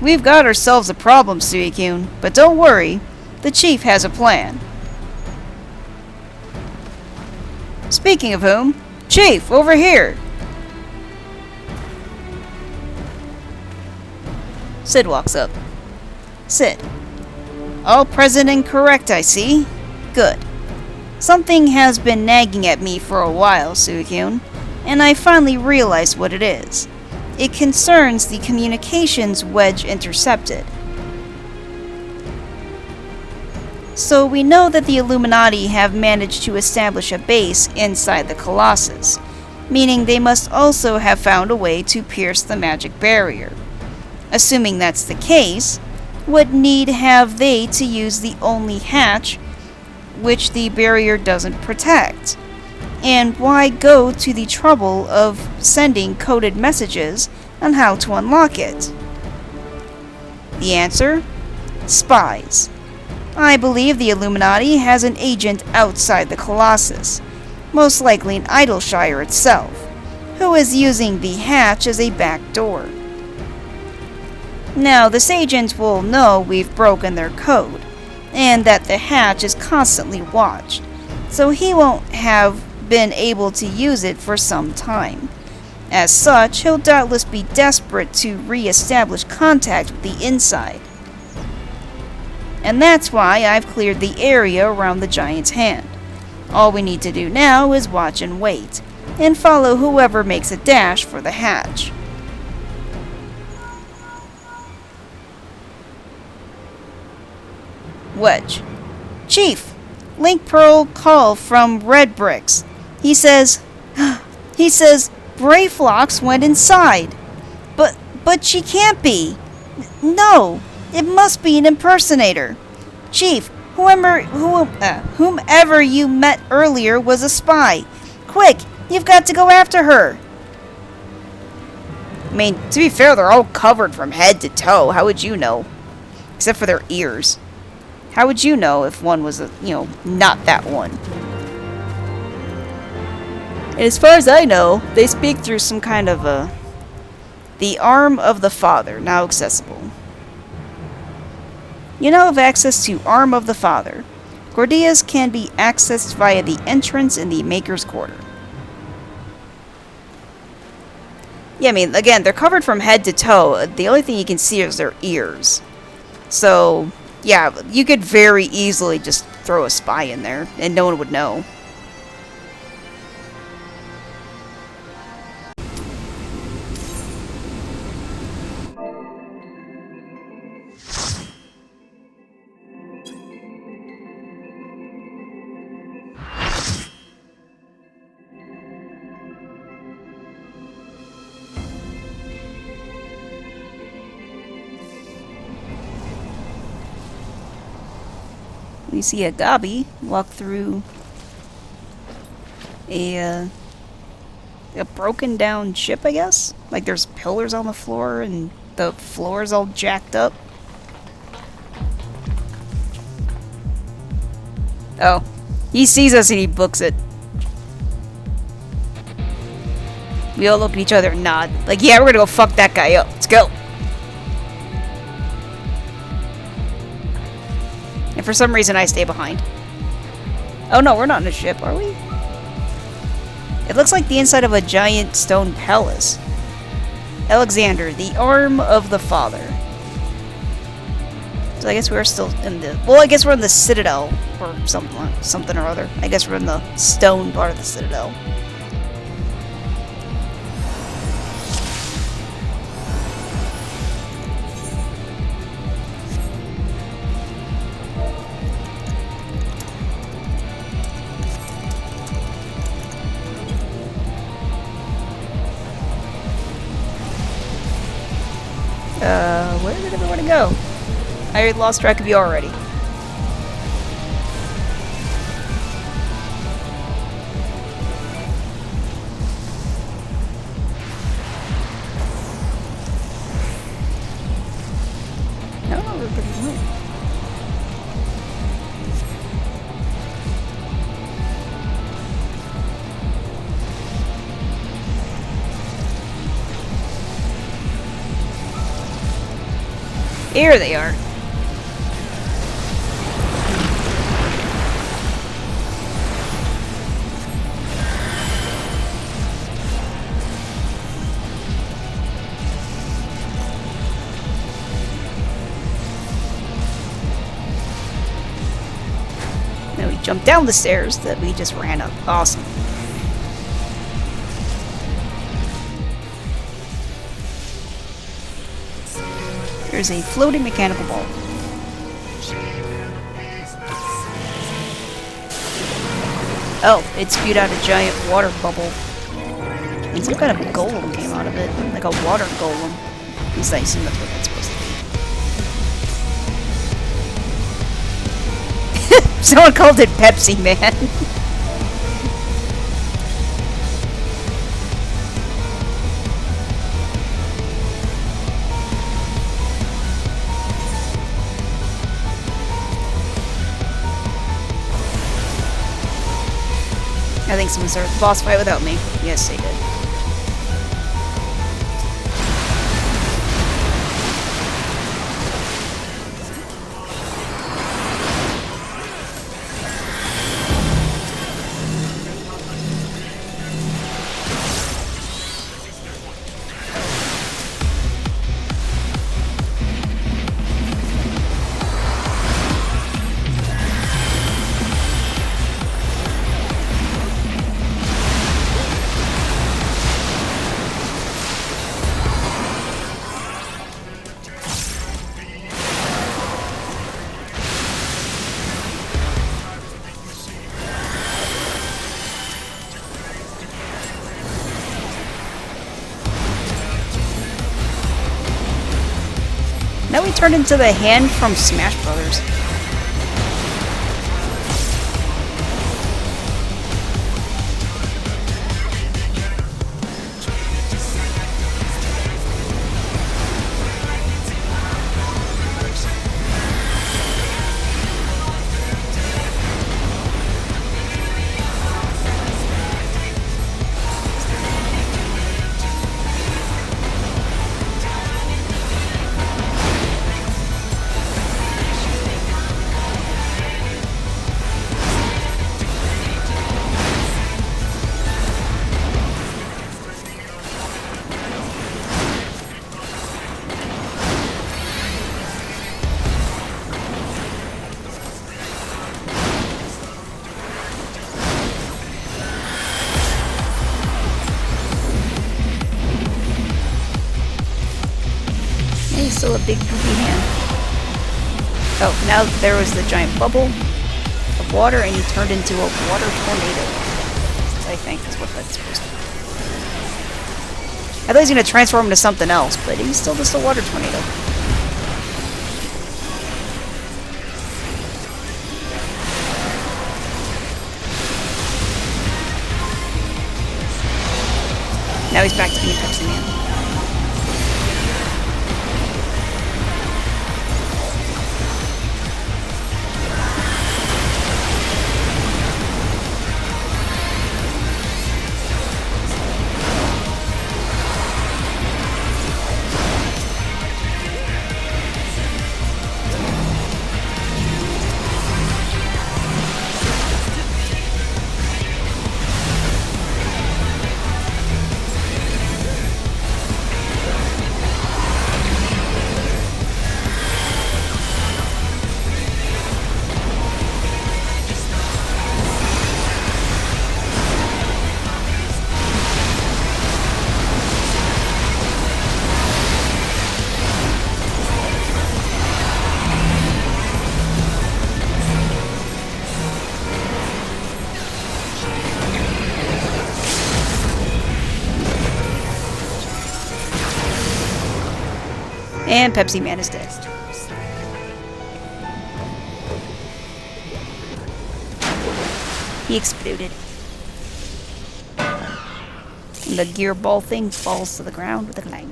We've got ourselves a problem, Suicune, but don't worry, the Chief has a plan. Speaking of whom, Chief, over here! Sid walks up. Sid. All present and correct, I see. Good. Something has been nagging at me for a while, Suicune, and I finally realized what it is. It concerns the communications Wedge intercepted. So we know that the Illuminati have managed to establish a base inside the Colossus, meaning they must also have found a way to pierce the magic barrier. Assuming that's the case, what need have they to use the only hatch which the barrier doesn't protect? And why go to the trouble of sending coded messages on how to unlock it? The answer? Spies. I believe the Illuminati has an agent outside the Colossus, most likely in Idleshire itself, who is using the hatch as a back door. Now, this agent will know we've broken their code, and that the hatch is constantly watched, so he won't have been able to use it for some time. As such, he'll doubtless be desperate to re-establish contact with the inside. And that's why I've cleared the area around the giant's hand. All we need to do now is watch and wait, and follow whoever makes a dash for the hatch. Wedge. Chief, Link Pearl call from Red Bricks. He says Brayflox went inside. But she can't be. No, it must be an impersonator. Chief, whomever you met earlier was a spy. Quick, you've got to go after her. I mean, to be fair, they're all covered from head to toe. How would you know? Except for their ears. How would you know if one was, not that one? And as far as I know, they speak through some kind of the arm of the Father, now accessible. You now have access to Arm of the Father. Gordias can be accessed via the entrance in the Maker's Quarter. Yeah, I mean, again, they're covered from head to toe. The only thing you can see is their ears. So, yeah, you could very easily just throw a spy in there, and no one would know. We see a Gabi walk through a broken down ship, I guess? Like there's pillars on the floor and the floor is all jacked up. Oh. He sees us and he books it. We all look at each other and nod. Like, yeah, we're gonna go fuck that guy up. Let's go. And for some reason, I stay behind. Oh no, we're not in a ship, are we? It looks like the inside of a giant stone palace. Alexander, the arm of the father. So I guess we're still in the... Well, I guess we're in the Citadel, or something or other. I guess we're in the stone part of the Citadel. Where did everyone go? I lost track of you already. I don't know where everybody went. Here they are. Now we jump down the stairs that we just ran up. Awesome. There's a floating mechanical ball. Oh, it spewed out a giant water bubble. And some kind of golem came out of it. Like a water golem. At least I assume that's what that's supposed to be. Someone called it Pepsi Man. I think someone started the boss fight without me. Yes, they did. Now we turn into the hand from Smash Brothers. He's still a big goofy hand. Oh, now there was the giant bubble of water and he turned into a water tornado. I think that's what that's supposed to be. I thought he was going to transform into something else, but he's still just a water tornado. Now he's back to being Pepsi Man. And Pepsi Man is dead. He exploded. And the gear ball thing falls to the ground with a clang.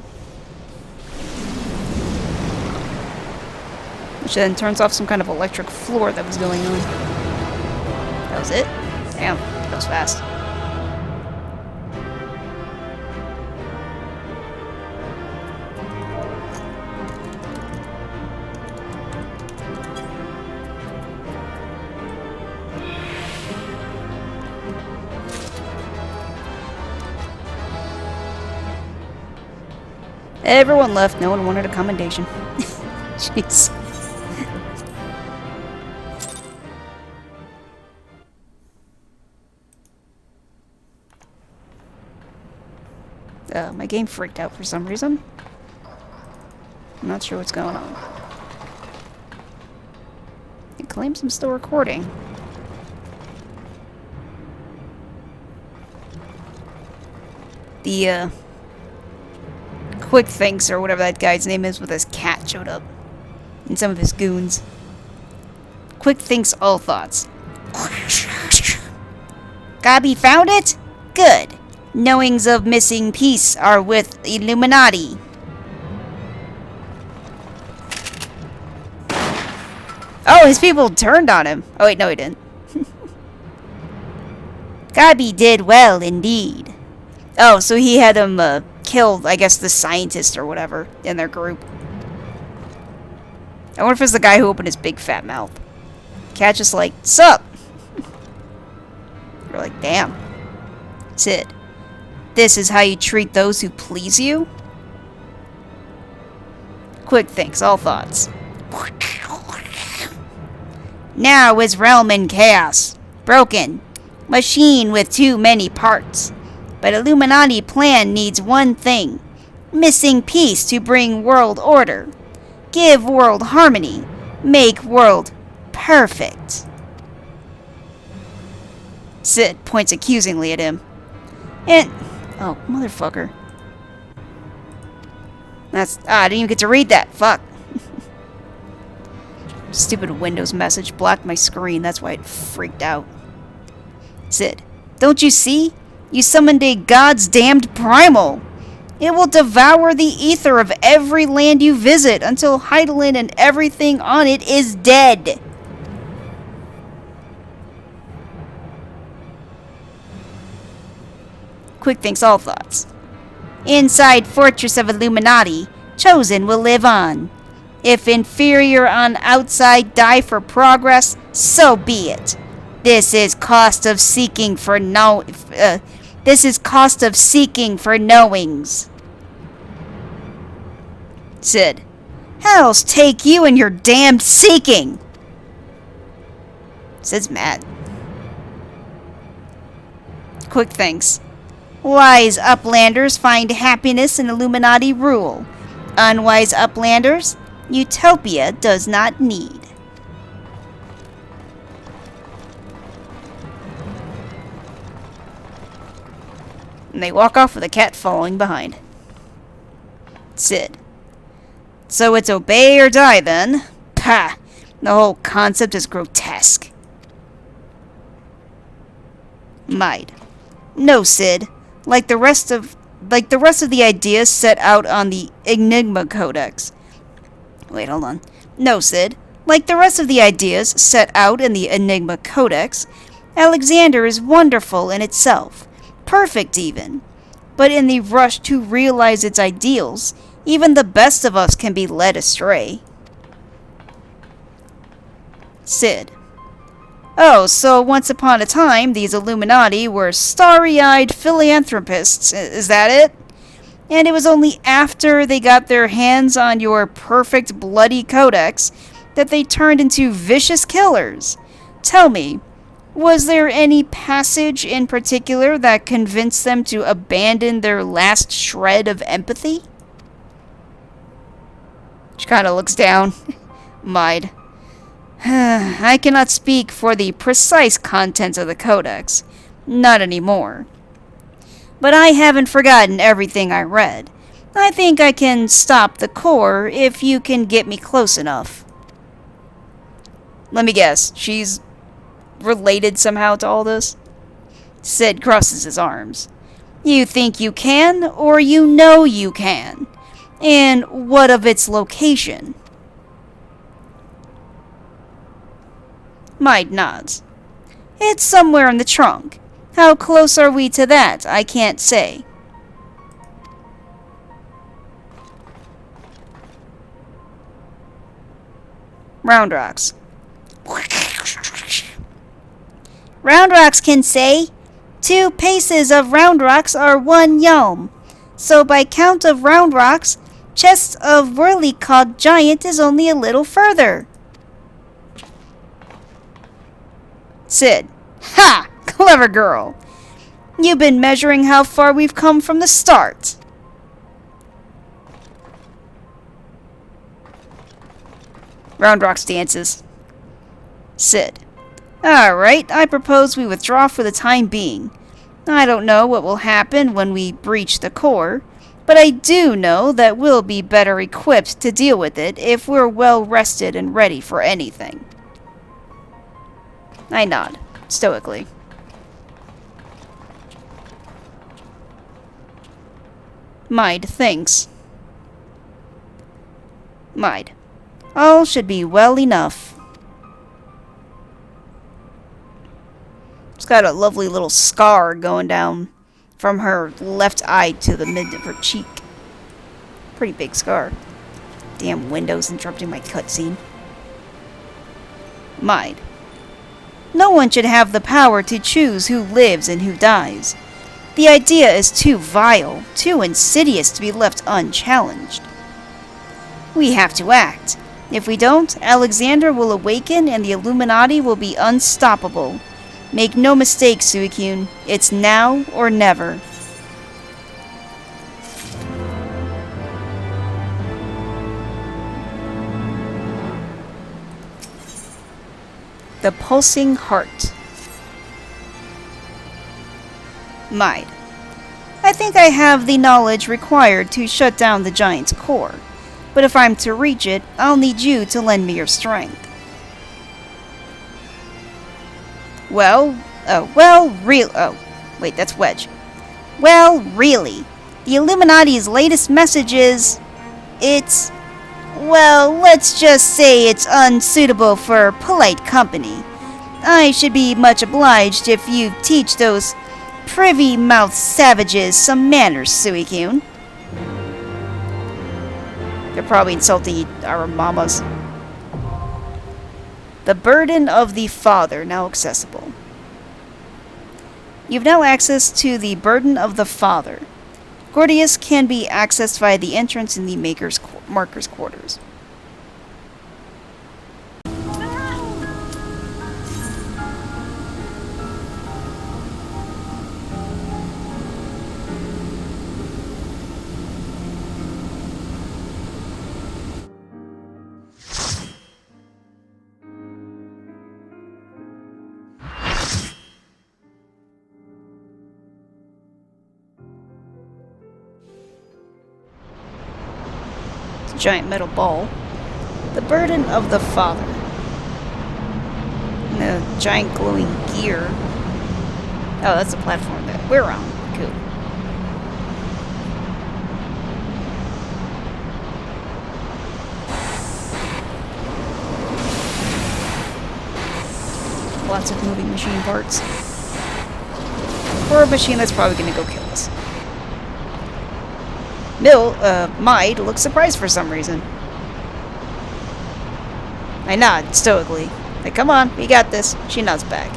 Which then turns off some kind of electric floor that was going on. That was it? Damn, that was fast. Everyone left. No one wanted a commendation. Jeez. My game freaked out for some reason. I'm not sure what's going on. It claims I'm still recording. The, Quick Thinks, or whatever that guy's name is, with his cat showed up. And some of his goons. Quick Thinks all thoughts. Gabi found it? Good. Knowings of missing piece are with Illuminati. Oh, his people turned on him. Oh wait, no he didn't. Gabi did well indeed. Oh, so he had them killed, I guess, the scientist or whatever in their group. I wonder if it's the guy who opened his big fat mouth. Cat just like, sup? You're like, damn. Sid. This is how you treat those who please you? Quick Thinks, all thoughts. Now is realm in chaos. Broken. Machine with too many parts. But Illuminati plan needs one thing. Missing piece to bring world order. Give world harmony. Make world perfect. Sid points accusingly at him. And... oh, motherfucker. I didn't even get to read that. Fuck. Stupid Windows message blocked my screen. That's why it freaked out. Sid, don't you see? You summoned a god's damned primal. It will devour the ether of every land you visit until Hydaelyn and everything on it is dead. Quick Thinks all thoughts. Inside Fortress of Illuminati, Chosen will live on. If inferior on outside die for progress, so be it. This is cost of seeking for knowings. Sid. Hells take you and your damned seeking. Sid's mad. Quick Thinks. Wise uplanders find happiness in Illuminati rule. Unwise uplanders, Utopia does not need. And they walk off with a cat following behind. Sid. So it's obey or die then? Pah! The whole concept is grotesque. Might. No, Sid. Like the rest of the ideas set out on the Enigma Codex. Wait, hold on. No, Sid. Like the rest of the ideas set out in the Enigma Codex, Alexander is wonderful in itself. Perfect, even. But in the rush to realize its ideals, even the best of us can be led astray. Sid. Oh, so once upon a time, these Illuminati were starry-eyed philanthropists, is that it? And it was only after they got their hands on your perfect bloody codex that they turned into vicious killers. Tell me, was there any passage in particular that convinced them to abandon their last shred of empathy? She kind of looks down. Might. I cannot speak for the precise contents of the codex. Not anymore. But I haven't forgotten everything I read. I think I can stop the core if you can get me close enough. Let me guess, she's related somehow to all this? Sid crosses his arms. You think you can, or you know you can? And what of its location? Maid nods. It's somewhere in the trunk. How close are we to that? I can't say. Round Rocks. Round Rocks can say, 2 paces of Round Rocks are 1 yalm. So by count of Round Rocks, chest of Whirlicog Giant is only a little further. Sid. Ha! Clever girl. You've been measuring how far we've come from the start. Round Rocks dances. Sid. Alright, I propose we withdraw for the time being. I don't know what will happen when we breach the core, but I do know that we'll be better equipped to deal with it if we're well rested and ready for anything. I nod, stoically. Maid thinks. Maid. All should be well enough. She's got a lovely little scar going down from her left eye to the mid of her cheek. Pretty big scar. Damn windows interrupting my cutscene. Maid. No one should have the power to choose who lives and who dies. The idea is too vile, too insidious to be left unchallenged. We have to act. If we don't, Alexander will awaken and the Illuminati will be unstoppable. Make no mistake, Suicune. It's now or never. The Pulsing Heart. Maid. I think I have the knowledge required to shut down the giant's core, but if I'm to reach it, I'll need you to lend me your strength. Well, wait, that's Wedge. Well, really, the Illuminati's latest message is, let's just say it's unsuitable for polite company. I should be much obliged if you teach those privy-mouthed savages some manners, Suicune. They're probably insulting our mamas. The Burden of the Father, now accessible. You've now access to the Burden of the Father. Gordius can be accessed via the entrance in the Marker's Quarters. Giant metal ball. The Burden of the Father. And the giant glowing gear. Oh, that's the platform that we're on. Cool. Lots of moving machine parts. Or a machine that's probably gonna go kill us. Maid looks surprised for some reason. I nod, stoically. Like, come on, we got this. She nods back.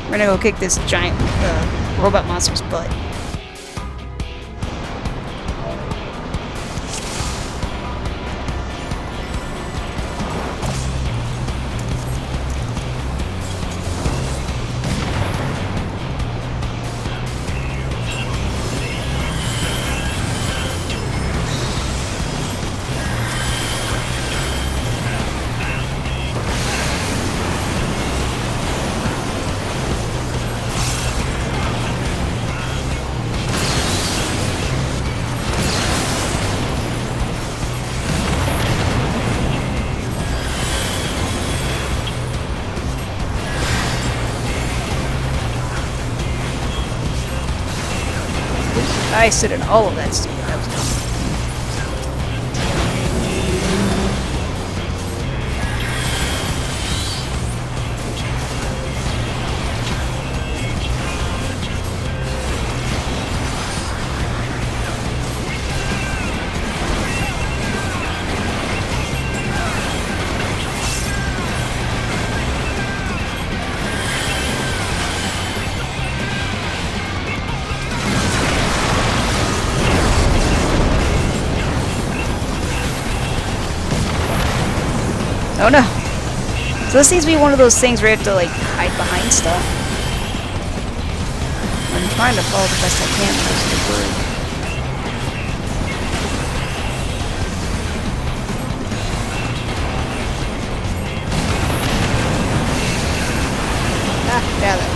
We're gonna go kick this giant robot monster's butt. I stood in all of that stupid. That was dumb. Oh no. So this seems to be one of those things where you have to like hide behind stuff. I'm trying to follow the best I can with this debris. Ah, got it.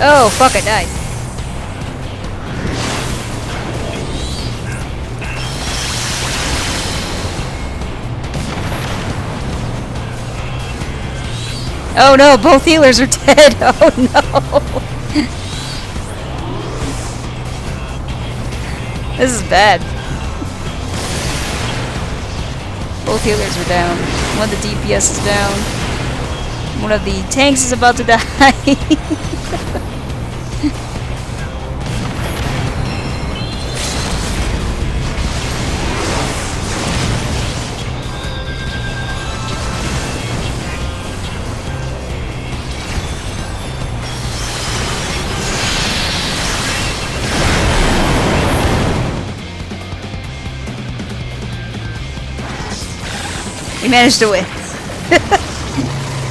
Oh, fuck, I died. Oh no, both healers are dead. Oh no. This is bad. Both healers are down. One of the DPS is down. One of the tanks is about to die. We managed to win.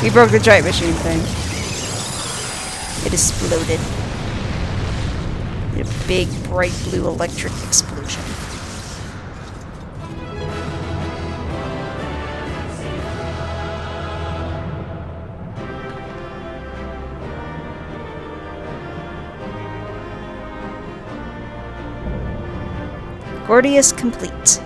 We broke the giant machine thing. It exploded. A big, bright blue electric explosion. Gordius complete.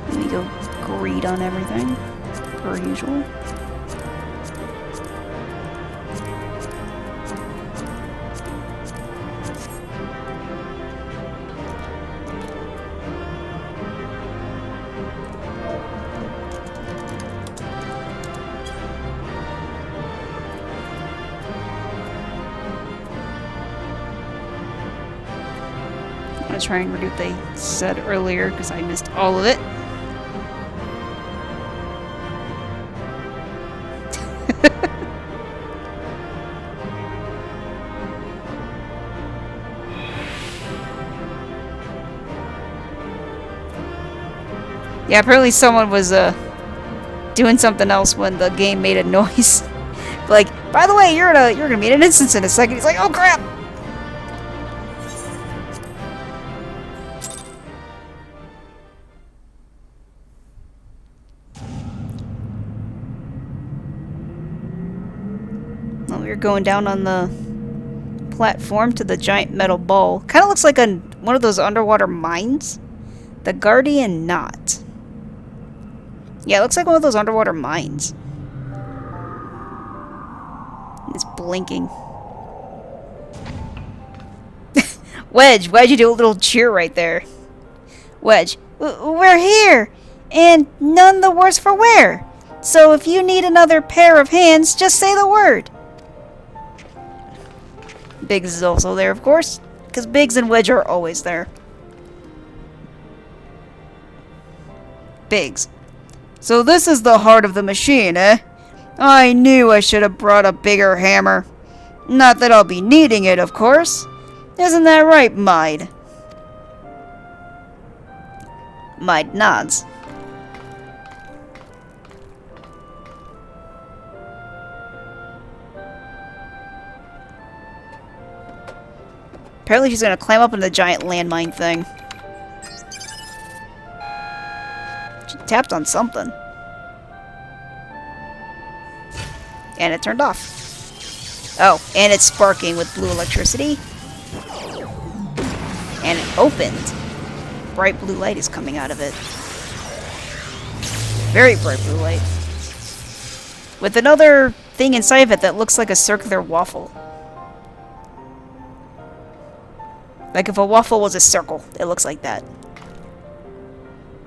Let me go greed on everything, per usual. I'm gonna try and read what they said earlier because I missed all of it. Yeah, apparently someone was doing something else when the game made a noise. Like, by the way, you're gonna meet an instance in a second. He's like, oh crap! Well, we're going down on the platform to the giant metal ball. Kind of looks like one of those underwater mines. The Guardian Knot. Yeah, it looks like one of those underwater mines. It's blinking. Wedge, why'd you do a little cheer right there? Wedge, we're here! And none the worse for wear. So if you need another pair of hands, just say the word. Biggs is also there, of course, because Biggs and Wedge are always there. Biggs. So this is the heart of the machine, eh? I knew I should have brought a bigger hammer. Not that I'll be needing it, of course. Isn't that right, Mide? Mide nods. Apparently she's gonna climb up into the giant landmine thing. She tapped on something. And it turned off. Oh, and it's sparking with blue electricity. And it opened. Bright blue light is coming out of it. Very bright blue light. With another thing inside of it that looks like a circular waffle. Like if a waffle was a circle, it looks like that.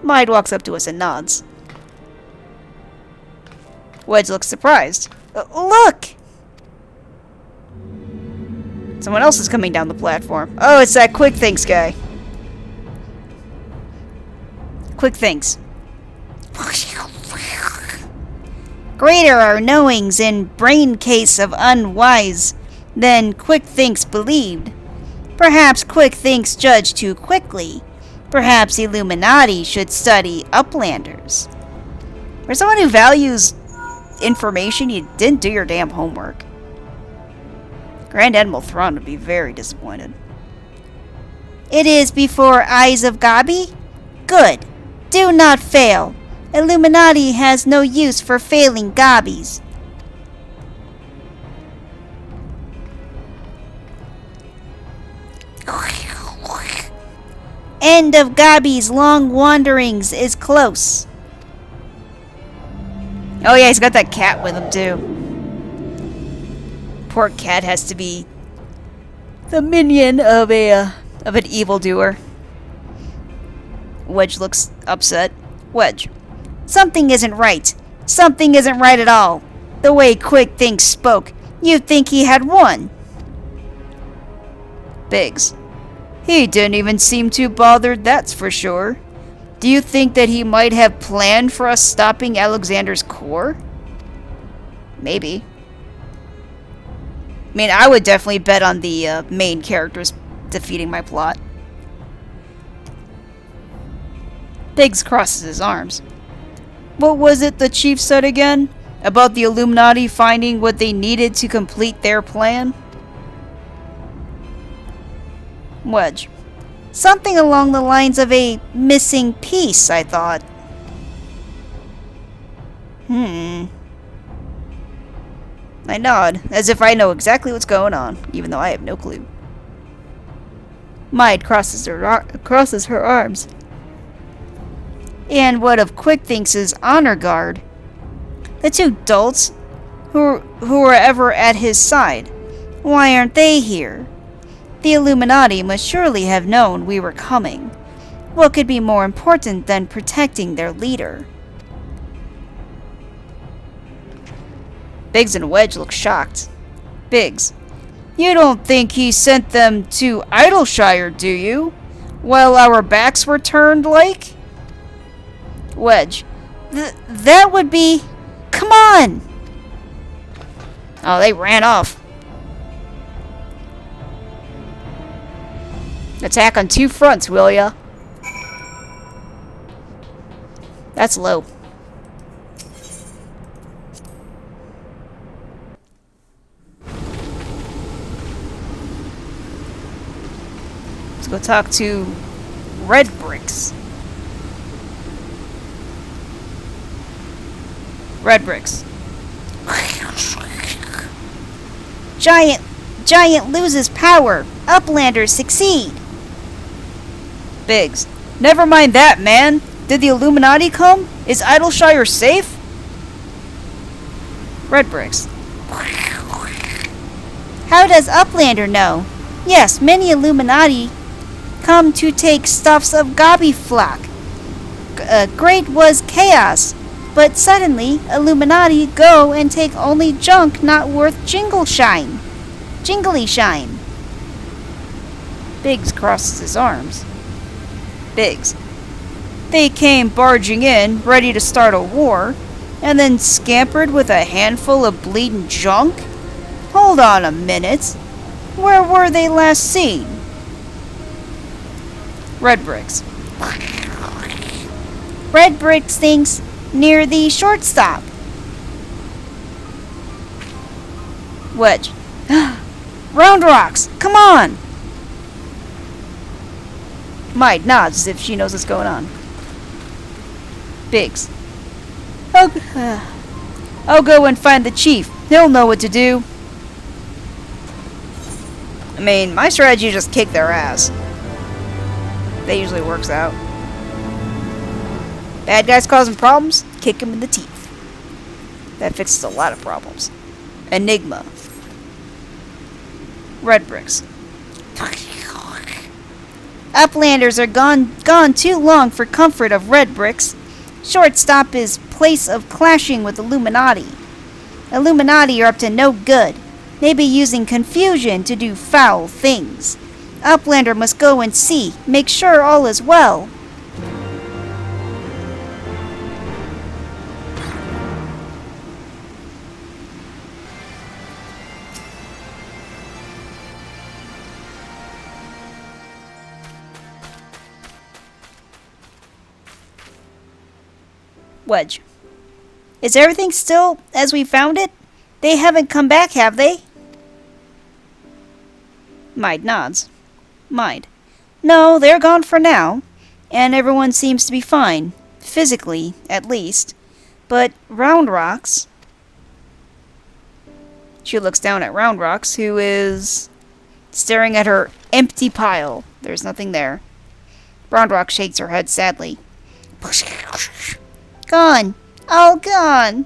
Mide walks up to us and nods. Wedge looks surprised. Look! Someone else is coming down the platform. Oh, it's that Quick Thinks guy. Quick Thinks. Greater are knowings in brain case of unwise than Quick Thinks believed. Perhaps Quick Thinks judge too quickly. Perhaps Illuminati should study Uplanders. For someone who values information, you didn't do your damn homework. Grand Admiral Thrawn would be very disappointed. It is before eyes of Gabi? Good. Do not fail. Illuminati has no use for failing Gabis. End of Gabi's long wanderings is close. Oh yeah, he's got that cat with him too. Poor cat has to be the minion of an evildoer. Wedge looks upset. Wedge. Something isn't right. Something isn't right at all. The way Quick Thinks spoke, you'd think he had won. Biggs. He didn't even seem too bothered, that's for sure. Do you think that he might have planned for us stopping Alexander's core? Maybe. I mean, I would definitely bet on the main characters defeating my plot. Biggs crosses his arms. What was it the chief said again? About the Illuminati finding what they needed to complete their plan? Wedge. Something along the lines of a missing piece, I thought. I nod, as if I know exactly what's going on, even though I have no clue. Mide crosses her arms. And what of Quick Thinks' honor guard? The two dolts who were ever at his side. Why aren't they here? The Illuminati must surely have known we were coming. What could be more important than protecting their leader? Biggs and Wedge look shocked. Biggs. You don't think he sent them to Idleshire, do you? While our backs were turned, like? Wedge. That would be... Come on! Oh, they ran off. Attack on two fronts, will ya? That's low. Let's go talk to Red Bricks. Red Bricks. Giant loses power. Uplanders succeed. Biggs. Never mind that, man. Did the Illuminati come? Is Idleshire safe? Red bricks. How does Uplander know? Yes, many Illuminati come to take stuffs of Gobbyflock. Great was chaos, but suddenly Illuminati go and take only junk not worth Jingly shine. Biggs crosses his arms. Biggs. They came barging in, ready to start a war, and then scampered with a handful of bleeding junk? Hold on a minute. Where were they last seen? Red bricks. Red bricks thinks near the shortstop. Wedge. Round rocks! Come on! Maid nods as if she knows what's going on. Biggs. I'll go and find the chief. He'll know what to do. I mean, my strategy is just kick their ass. That usually works out. Bad guys causing problems? Kick them in the teeth. That fixes a lot of problems. Enigma. Red bricks. Uplanders are gone too long for comfort of red bricks. Shortstop is place of clashing with Illuminati. Illuminati are up to no good. Maybe using confusion to do foul things. Uplander must go and see, make sure all is well. Wedge. Is everything still as we found it? They haven't come back, have they? Maid nods. Maid. No, they're gone for now, and everyone seems to be fine. Physically, at least. But Round Rocks... She looks down at Round Rocks, who is staring at her empty pile. There's nothing there. Round Rocks shakes her head sadly. Gone. All gone.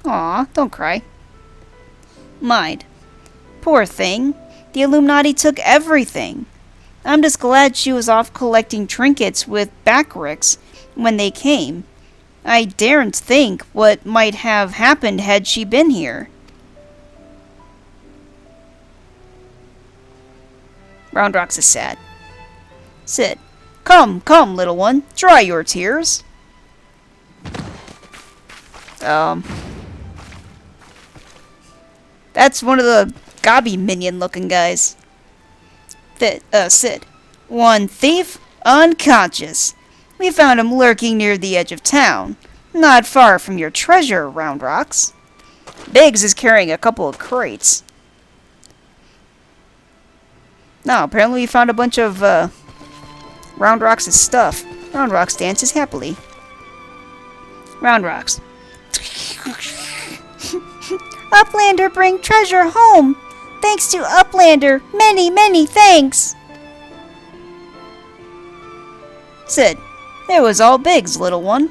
Aw, don't cry. Maid. Poor thing. The Illuminati took everything. I'm just glad she was off collecting trinkets with Backricks when they came. I daren't think what might have happened had she been here. Round Rocks is sad. Sid. Come, come, little one. Dry your tears. That's one of the Gobby minion looking guys. Sid. One thief, unconscious. We found him lurking near the edge of town. Not far from your treasure, Round Rocks. Biggs is carrying a couple of crates. No, apparently we found a bunch of, Round Rocks' stuff. Round Rocks dances happily. Round Rocks. Uplander bring treasure home. Thanks to Uplander. Many, many thanks. Sid. It was all Biggs, little one.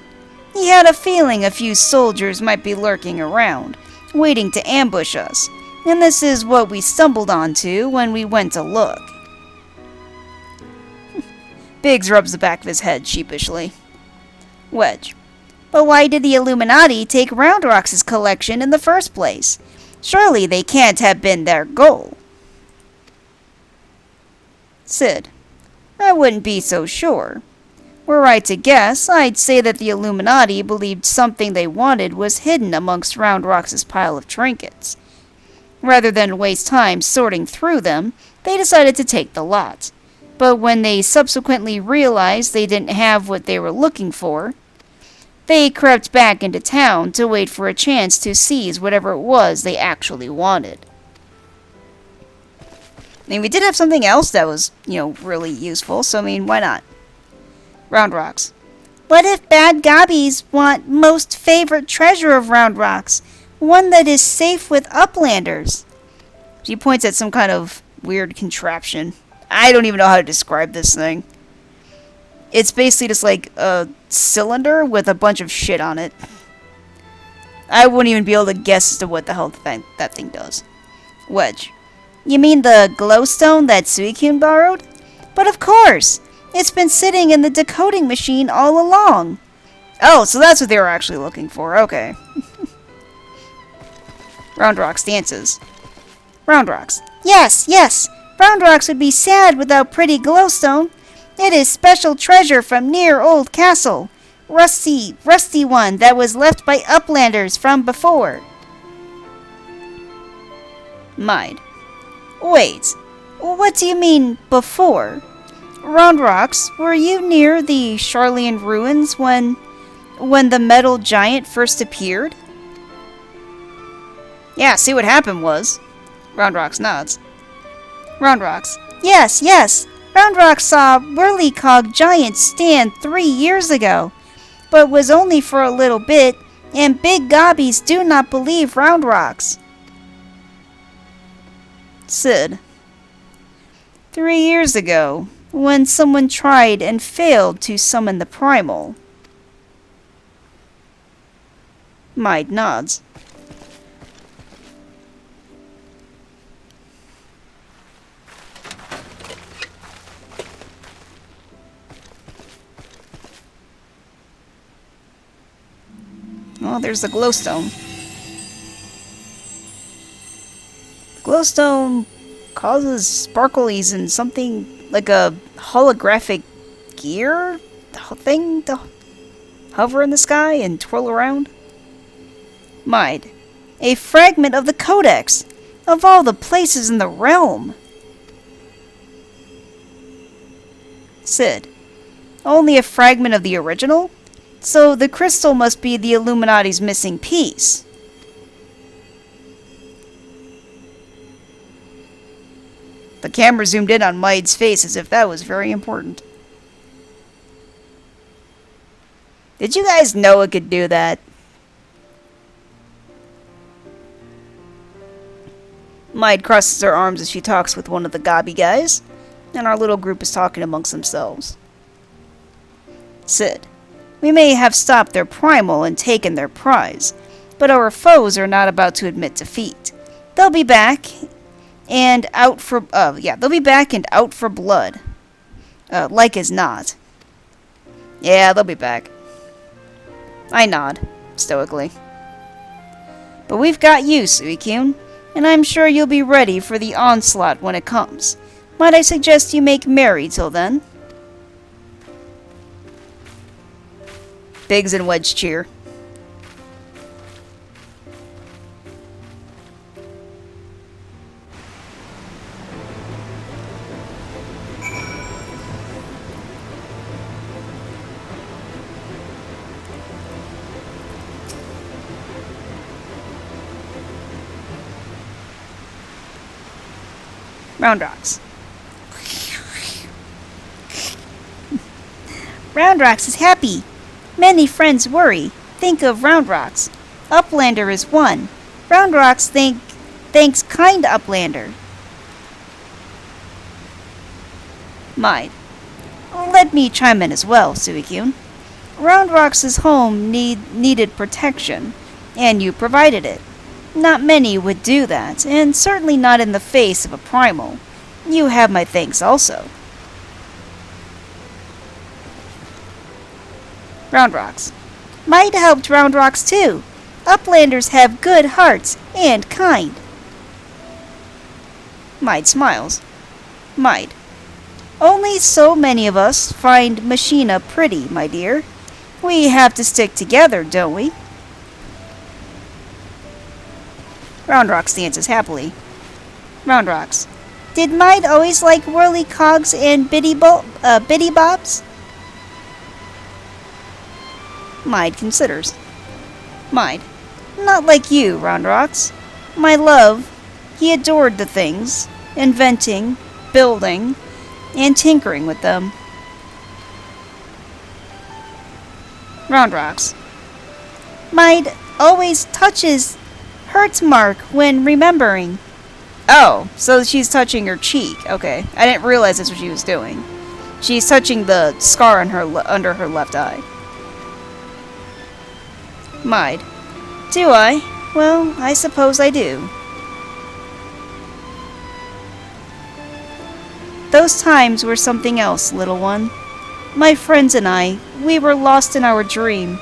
He had a feeling a few soldiers might be lurking around, waiting to ambush us, and this is what we stumbled onto when we went to look. Biggs rubs the back of his head sheepishly. Wedge. But why did the Illuminati take Round Rocks' collection in the first place? Surely they can't have been their goal. Sid. I wouldn't be so sure. Were I to guess, I'd say that the Illuminati believed something they wanted was hidden amongst Round Rocks' pile of trinkets. Rather than waste time sorting through them, they decided to take the lot. But when they subsequently realized they didn't have what they were looking for, they crept back into town to wait for a chance to seize whatever it was they actually wanted. I mean, we did have something else that was, really useful, so I mean, why not? Round Rocks. What if bad gobbies want most favorite treasure of Round Rocks? One that is safe with Uplanders. She points at some kind of weird contraption. I don't even know how to describe this thing. It's basically just like a cylinder with a bunch of shit on it. I wouldn't even be able to guess as to what the hell that thing does. Wedge. You mean the glowstone that Suicune borrowed? But of course! It's been sitting in the decoding machine all along. Oh, so that's what they were actually looking for. Okay. Roundrox dances. Roundrox. Yes, yes! Roundrox would be sad without pretty glowstone. It is special treasure from near old castle. Rusty one that was left by uplanders from before. Mide. Wait, what do you mean, before? Roundrox, were you near the Charlian ruins when the metal giant first appeared? Yeah, see what happened was. Roundrox nods. Roundrox. Yes, yes. Roundrox saw Whirlycog Giant stand 3 years ago, but was only for a little bit, and big gobbies do not believe Roundrox. Sid. 3 years ago, when someone tried and failed to summon the Primal. Mide nods. Oh, there's the glowstone. The glowstone causes sparklies and something like a holographic gear thing to hover in the sky and twirl around. Mide. A fragment of the Codex! Of all the places in the realm! Sid. Only a fragment of the original? So the crystal must be the Illuminati's missing piece. The camera zoomed in on Mide's face as if that was very important. Did you guys know it could do that? Mide crosses her arms as she talks with one of the gobby guys, and our little group is talking amongst themselves. Sid. We may have stopped their primal and taken their prize, but our foes are not about to admit defeat. They'll be back and out for blood. Like as not. Yeah, they'll be back. I nod stoically. But we've got you, Suicune, and I'm sure you'll be ready for the onslaught when it comes. Might I suggest you make merry till then? Biggs and Wedge cheer. Roundrox. Roundrox is happy. Many friends worry. Think of Roundrox. Uplander is one. Roundrox thanks kind Uplander. Mide. Let me chime in as well, Suicune. Roundrox's home needed protection, and you provided it. Not many would do that, and certainly not in the face of a primal. You have my thanks also. Roundrox. Mide helped Roundrox too. Uplanders have good hearts and kind. Mide smiles. Mide. Only so many of us find Machina pretty, my dear. We have to stick together, don't we? Roundrox dances happily. Roundrox. Did Mide always like Whirlycogs and Biddy Bobs? Mide considers. Mide. Not like you, Roundrox. My love, he adored the things, inventing, building, and tinkering with them. Roundrox. Mide always touches Hertzmark when remembering. Oh, so she's touching her cheek. Okay, I didn't realize that's what she was doing. She's touching the scar on her under her left eye. Mide. Do I? Well, I suppose I do. Those times were something else, little one. My friends and I, we were lost in our dream.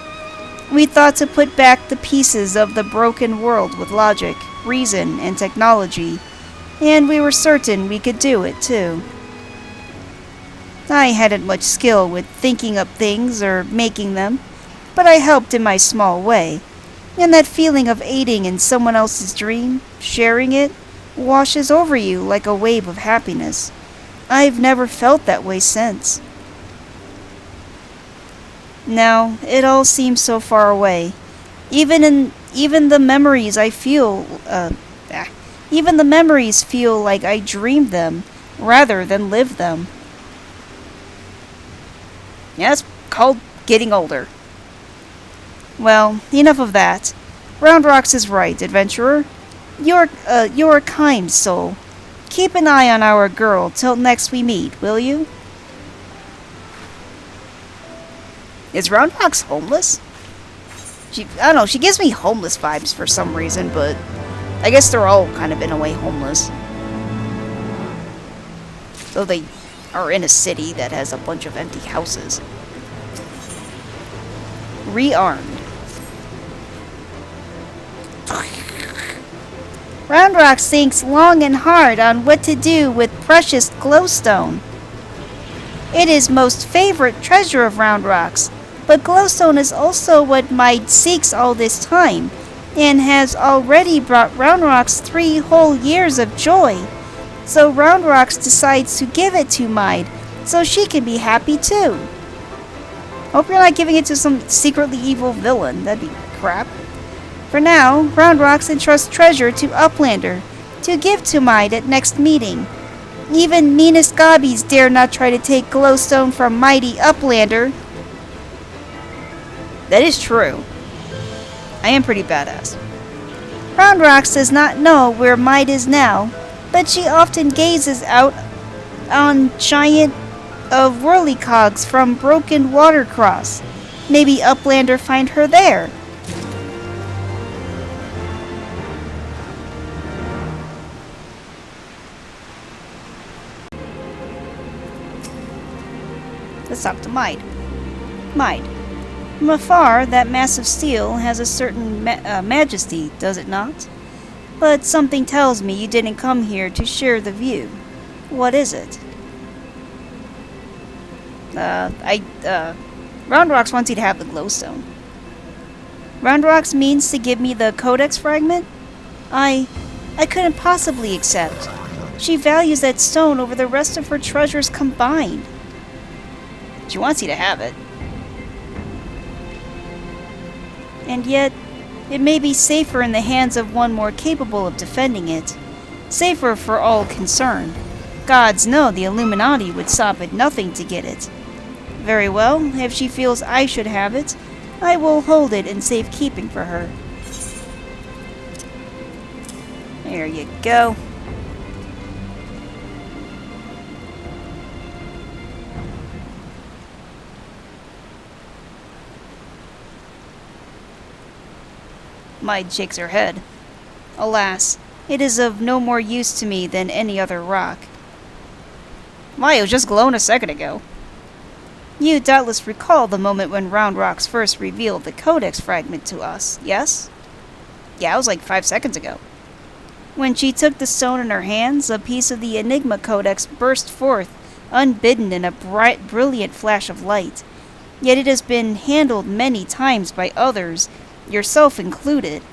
We thought to put back the pieces of the broken world with logic, reason, and technology, and we were certain we could do it, too. I hadn't much skill with thinking up things or making them, but I helped in my small way, and that feeling of aiding in someone else's dream, sharing it, washes over you like a wave of happiness. I've never felt that way since. Now, it all seems so far away. Even the memories even the memories feel like I dreamed them, rather than lived them. Yeah, it's called getting older. Well, enough of that. Roundrox is right, adventurer. You're a kind soul. Keep an eye on our girl till next we meet, will you? Is Roundrox homeless? I don't know, she gives me homeless vibes for some reason, but I guess they're all kind of in a way homeless. So they are in a city that has a bunch of empty houses. Rearmed. Roundrox thinks long and hard on what to do with precious glowstone. It is most favorite treasure of Roundrox, but glowstone is also what Mide seeks all this time, and has already brought Roundrox 3 whole years of joy. So Roundrox decides to give it to Mide, so she can be happy too. Hope you're not giving it to some secretly evil villain. That'd be crap. For now, Roundrox entrusts treasure to Uplander, to give to Mide at next meeting. Even meanest gobbies dare not try to take glowstone from mighty Uplander. That is true. I am pretty badass. Roundrox does not know where Mide is now, but she often gazes out on giant of whirlycogs from Broken Watercross. Maybe Uplander find her there. Let's talk to Mide. Mide. From afar, that mass of steel has a certain majesty, does it not? But something tells me you didn't come here to share the view. What is it? Roundrox wants you to have the glowstone. Roundrox means to give me the codex fragment? I couldn't possibly accept. She values that stone over the rest of her treasures combined. She wants you to have it. And yet, it may be safer in the hands of one more capable of defending it. Safer for all concerned. Gods know the Illuminati would stop at nothing to get it. Very well, if she feels I should have it, I will hold it in safekeeping for her. There you go. Mide shakes her head. Alas, it is of no more use to me than any other rock. Why, it was just glowing a second ago. You doubtless recall the moment when Roundrox first revealed the codex fragment to us, yes? Yeah, it was like 5 seconds ago. When she took the stone in her hands, a piece of the Enigma Codex burst forth, unbidden in a bright, brilliant flash of light. Yet it has been handled many times by others, yourself included,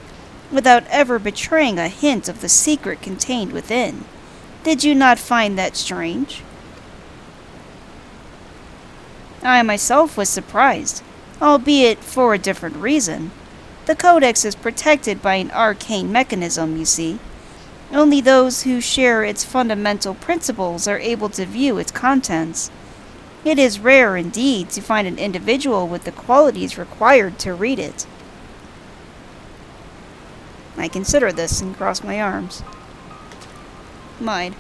without ever betraying a hint of the secret contained within. Did you not find that strange? I myself was surprised, albeit for a different reason. The Codex is protected by an arcane mechanism, you see. Only those who share its fundamental principles are able to view its contents. It is rare indeed to find an individual with the qualities required to read it. I consider this and cross my arms. Mide.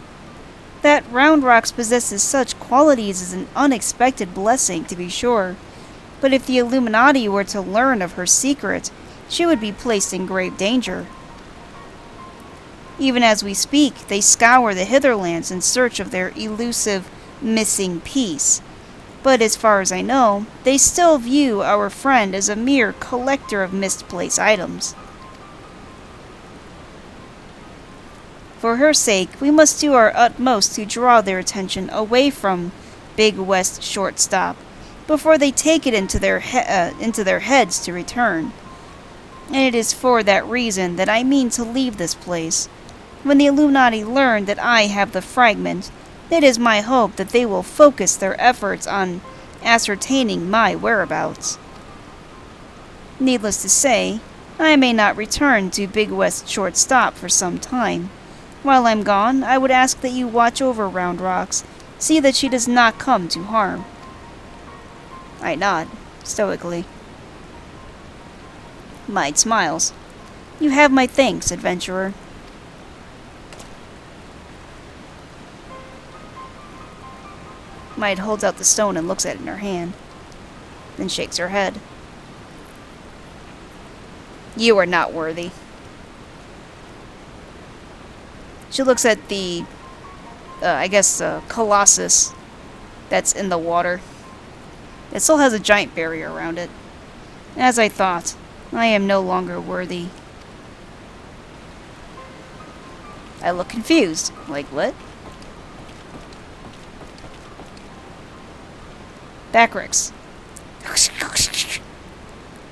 That Round Rocks possesses such qualities is an unexpected blessing, to be sure. But if the Illuminati were to learn of her secret, she would be placed in grave danger. Even as we speak, they scour the Hitherlands in search of their elusive missing piece. But as far as I know, they still view our friend as a mere collector of misplaced items. For her sake, we must do our utmost to draw their attention away from Big West Shortstop before they take it into their heads to return. And it is for that reason that I mean to leave this place. When the Illuminati learn that I have the fragment, it is my hope that they will focus their efforts on ascertaining my whereabouts. Needless to say, I may not return to Big West Shortstop for some time. While I'm gone, I would ask that you watch over Round Rocks, see that she does not come to harm. I nod, stoically. Mide smiles. You have my thanks, adventurer. Mide holds out the stone and looks at it in her hand, then shakes her head. You are not worthy. She looks at the, Colossus that's in the water. It still has a giant barrier around it. As I thought, I am no longer worthy. I look confused. Like, what? Backrix.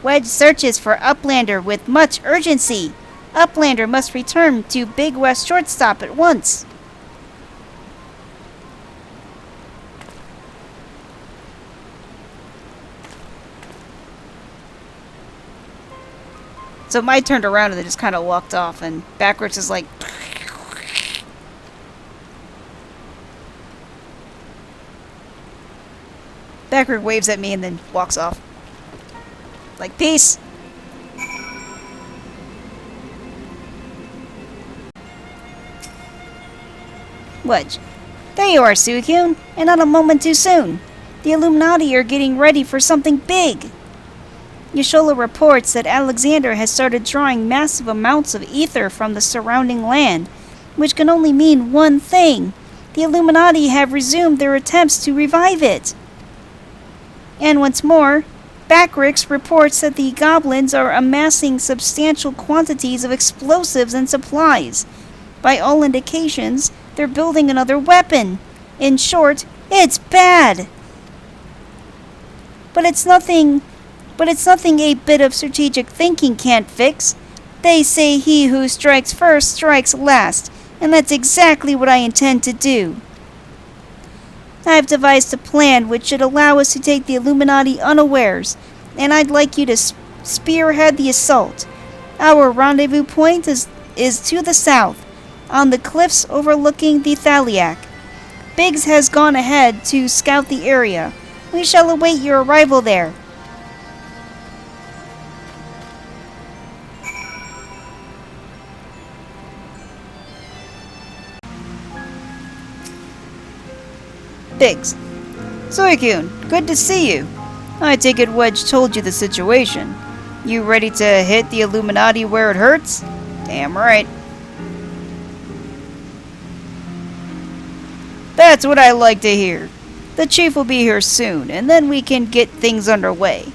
Wedge searches for Uplander with much urgency. Uplander must return to Big West Shortstop at once. So Mide turned around and they just kind of walked off, and Backrix is like... Backrix waves at me and then walks off. Like, peace! Wedge. There you are, Suicune, and not a moment too soon. The Illuminati are getting ready for something big. Y'shtola reports that Alexander has started drawing massive amounts of ether from the surrounding land, which can only mean one thing. The Illuminati have resumed their attempts to revive it. And once more, Backrix reports that the goblins are amassing substantial quantities of explosives and supplies. By all indications, they're building another weapon. In short, it's bad. But it's nothing a bit of strategic thinking can't fix. They say he who strikes first strikes last, and that's exactly what I intend to do. I've devised a plan which should allow us to take the Illuminati unawares, and I'd like you to spearhead the assault. Our rendezvous point is to the south, on the cliffs overlooking the Thaliac. Biggs has gone ahead to scout the area. We shall await your arrival there. Biggs. Suicune, good to see you. I take it Wedge told you the situation. You ready to hit the Illuminati where it hurts? Damn right. That's what I like to hear. The chief will be here soon, and then we can get things underway.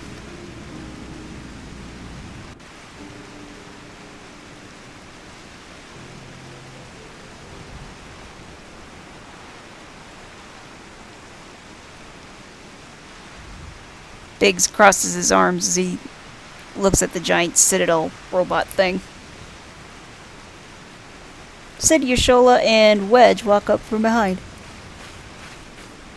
Biggs crosses his arms as he looks at the giant Citadel robot thing. Sid, Y'shtola, and Wedge walk up from behind.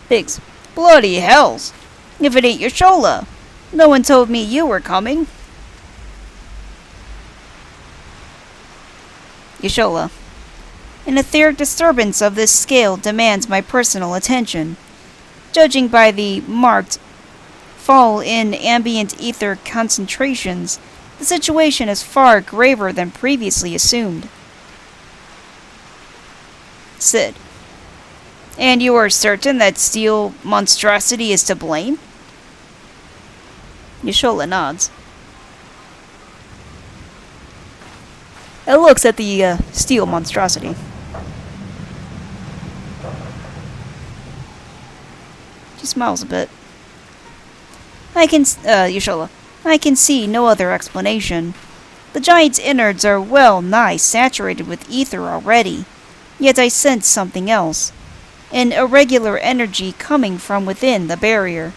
Biggs. Bloody hells! If it ain't Y'shtola! No one told me you were coming. Y'shtola. An etheric disturbance of this scale demands my personal attention. Judging by the marked fall in ambient ether concentrations, the situation is far graver than previously assumed. Sid. And you are certain that steel monstrosity is to blame? Y'shtola nods. It looks at the steel monstrosity. She smiles a bit. Y'shtola, I can see no other explanation. The giant's innards are well nigh saturated with ether already, yet I sense something else. An irregular energy coming from within the barrier.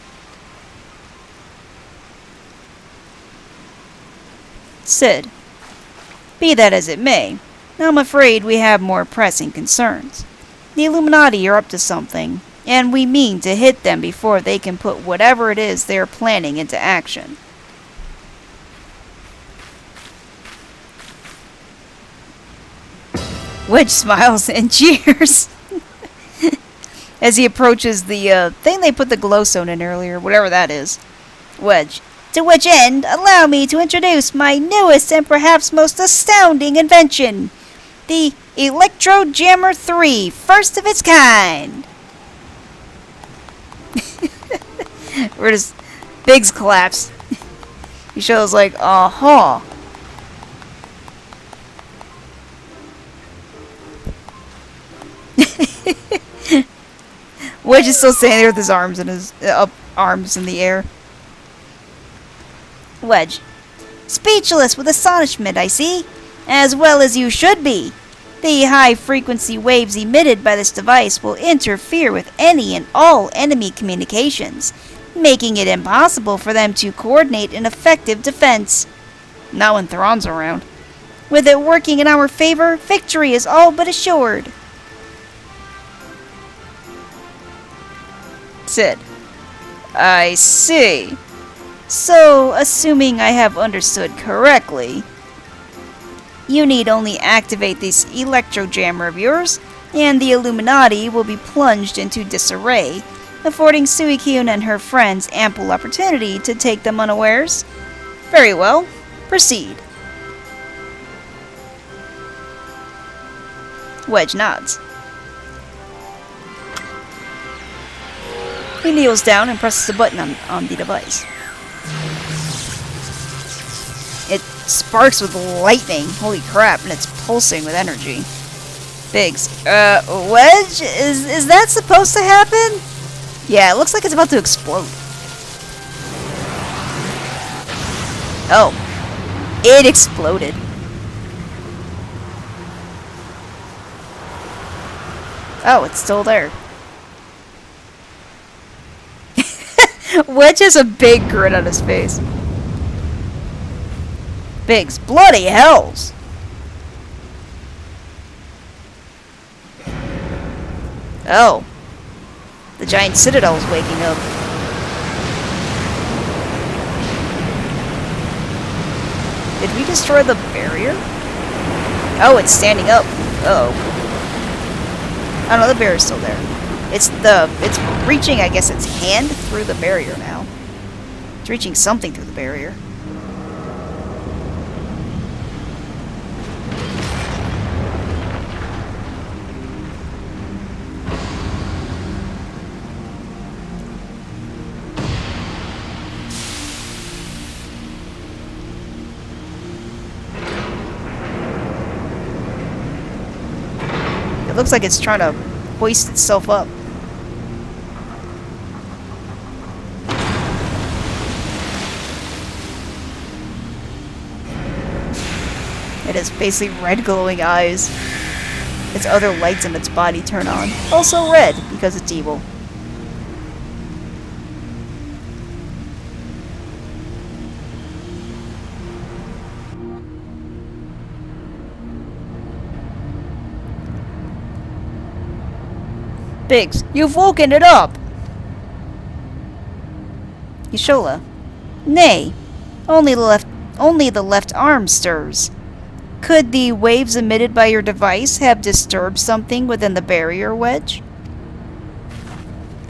Cid. Be that as it may, I'm afraid we have more pressing concerns. The Illuminati are up to something, and we mean to hit them before they can put whatever it is they're planning into action. Wedge smiles and cheers as he approaches the thing they put the glowstone in earlier, whatever that is. Wedge. To which end, allow me to introduce my newest and perhaps most astounding invention, the Electro Jammer 3, first of its kind. We're just... Biggs collapse. He shows like, aha. Wedge is still standing there with his arms in his arms in the air. Wedge. Speechless with astonishment, I see. As well as you should be. The high-frequency waves emitted by this device will interfere with any and all enemy communications, making it impossible for them to coordinate an effective defense. Not when Thrawn's around. With it working in our favor, victory is all but assured. Cid. I see. So, assuming I have understood correctly, you need only activate this electro jammer of yours, and the Illuminati will be plunged into disarray, affording Suicune and her friends ample opportunity to take them unawares. Very well. Proceed. Wedge nods. He kneels down and presses a button on the device. It sparks with lightning, holy crap, and it's pulsing with energy. Biggs, Wedge, is that supposed to happen? Yeah, it looks like it's about to explode. Oh, it exploded. Oh, it's still there. Wedge has a big grin on his face. Biggs, bloody hells! Oh. The giant citadel is waking up. Did we destroy the barrier? Oh, it's standing up. Uh-oh. Oh no, the barrier's still there. It's reaching, I guess, its hand through the barrier now. It's reaching something through the barrier. It looks like it's trying to hoist itself up. It has basically red glowing eyes. Its other lights in its body turn on. Also red, because it's evil. Biggs, you've woken it up! Y'shtola. Nay, only the left arm stirs. Could the waves emitted by your device have disturbed something within the barrier, Wedge?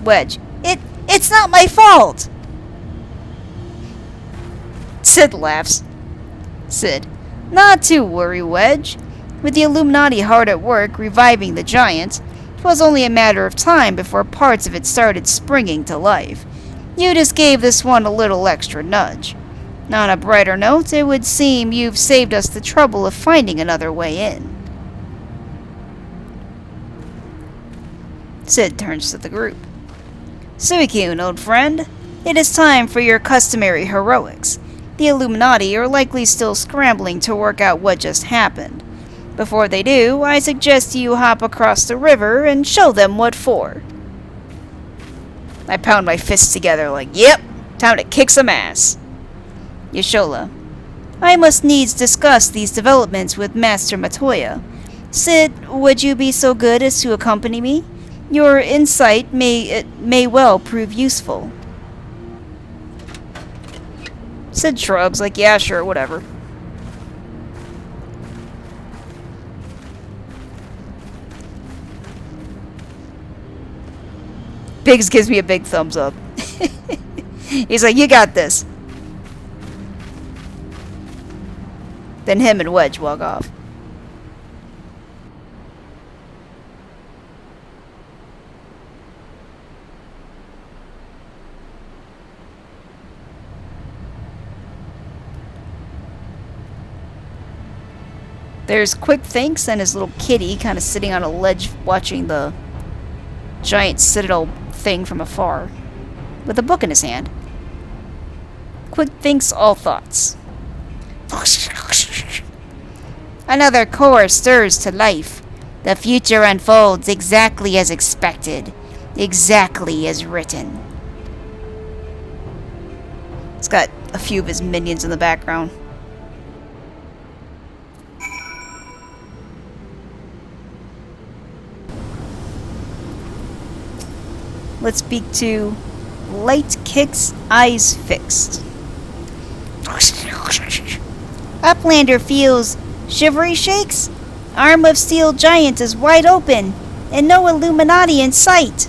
Wedge. It's not my fault! Cid laughs. Cid. Not to worry, Wedge. With the Illuminati hard at work reviving the giant, 'Twas only a matter of time before parts of it started springing to life. You just gave this one a little extra nudge. On a brighter note, it would seem you've saved us the trouble of finding another way in. Sid turns to the group. Suicune, old friend, it is time for your customary heroics. The Illuminati are likely still scrambling to work out what just happened. Before they do, I suggest you hop across the river and show them what for. I pound my fists together like, yep, time to kick some ass. Yashola. I must needs discuss these developments with Master Matoya. Sid, would you be so good as to accompany me? Your insight may well prove useful. Sid shrugs like, yeah, sure, whatever. Biggs gives me a big thumbs up. He's like, you got this. Then him and Wedge walk off. There's Quick Thinks and his little kitty kind of sitting on a ledge watching the giant citadel thing from afar, with a book in his hand. Quick thinks all thoughts. Another core stirs to life. The future unfolds exactly as expected, exactly as written. It's got a few of his minions in the background. Let's speak to Light Kicks, Eyes Fixed. Uplander feels shivery shakes. Arm of Steel Giant is wide open, and no Illuminati in sight.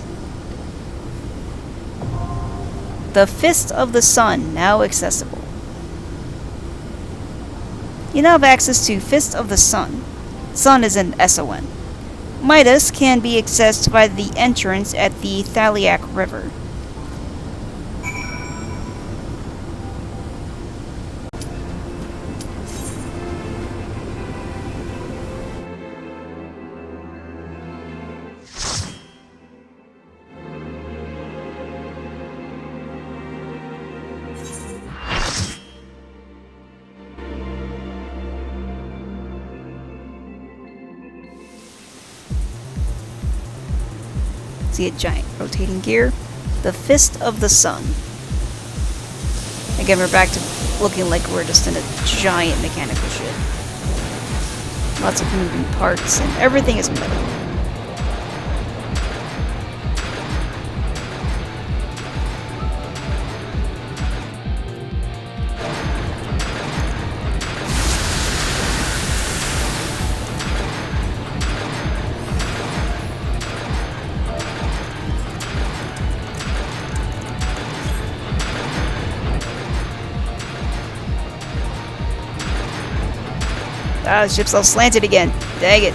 The Fist of the Sun, now accessible. You now have access to Fist of the Sun. Sun is an SON. Midas can be accessed by the entrance at the Thaliac River. See a giant rotating gear. The Fist of the Sun. Again, we're back to looking like we're just in a giant mechanical ship. Lots of moving parts, and everything is metal. Ah, the ship's all slanted again. Dang it.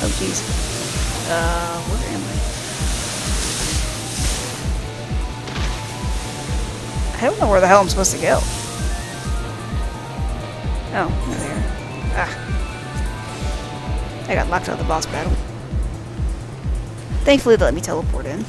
Oh, jeez. Where am I? I don't know where the hell I'm supposed to go. Oh, there. Ah. I got locked out of the boss battle. Thankfully, they let me teleport in.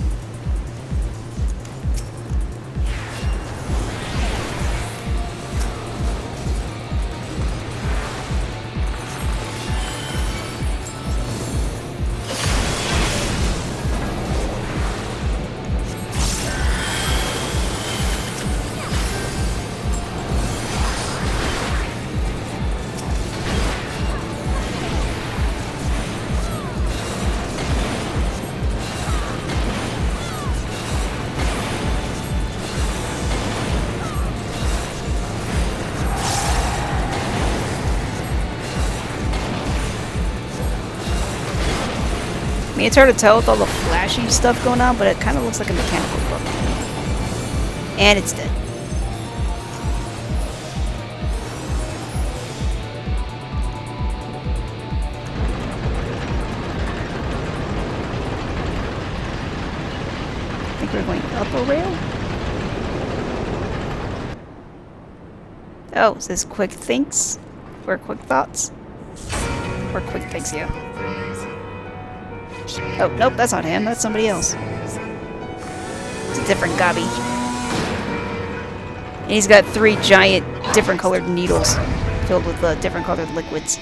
I mean, it's hard to tell with all the flashy stuff going on, but it kind of looks like a mechanical book. And it's dead. For real? Oh, is this quick thinks? Or quick thoughts? Or quick thinks, yeah. Oh, nope, that's not him. That's somebody else. It's a different Gabi. And he's got 3 giant, different colored needles filled with different colored liquids.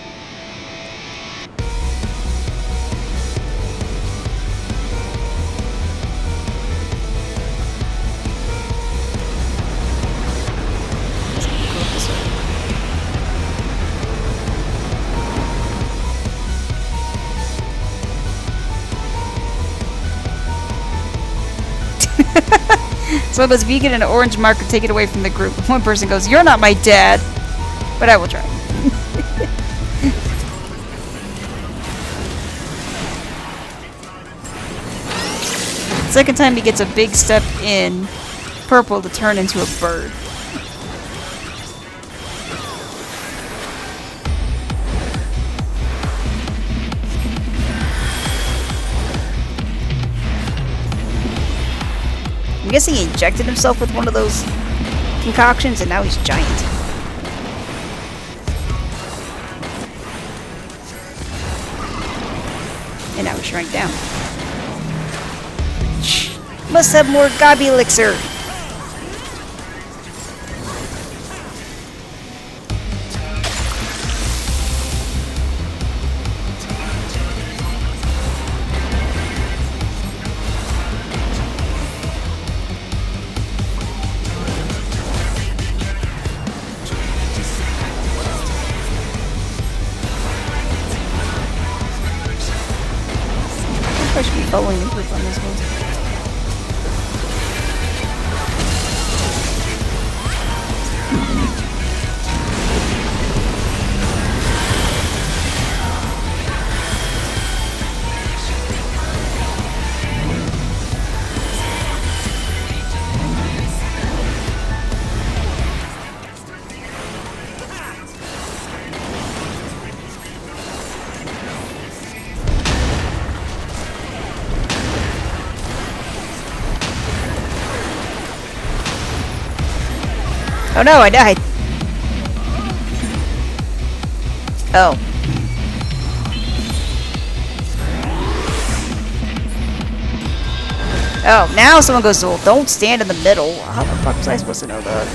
So if you get an orange marker, take it away from the group. One person goes, "You're not my dad," but I will try. Second time he gets a big step in purple to turn into a bird. I'm guessing he injected himself with one of those concoctions and now he's giant. And now he shrank down. Shh. Must have more Gabi elixir. I should be following the group on this one. Oh no, I died. Oh. Oh, now someone goes, "Well, don't stand in the middle." How the fuck was I supposed to know that?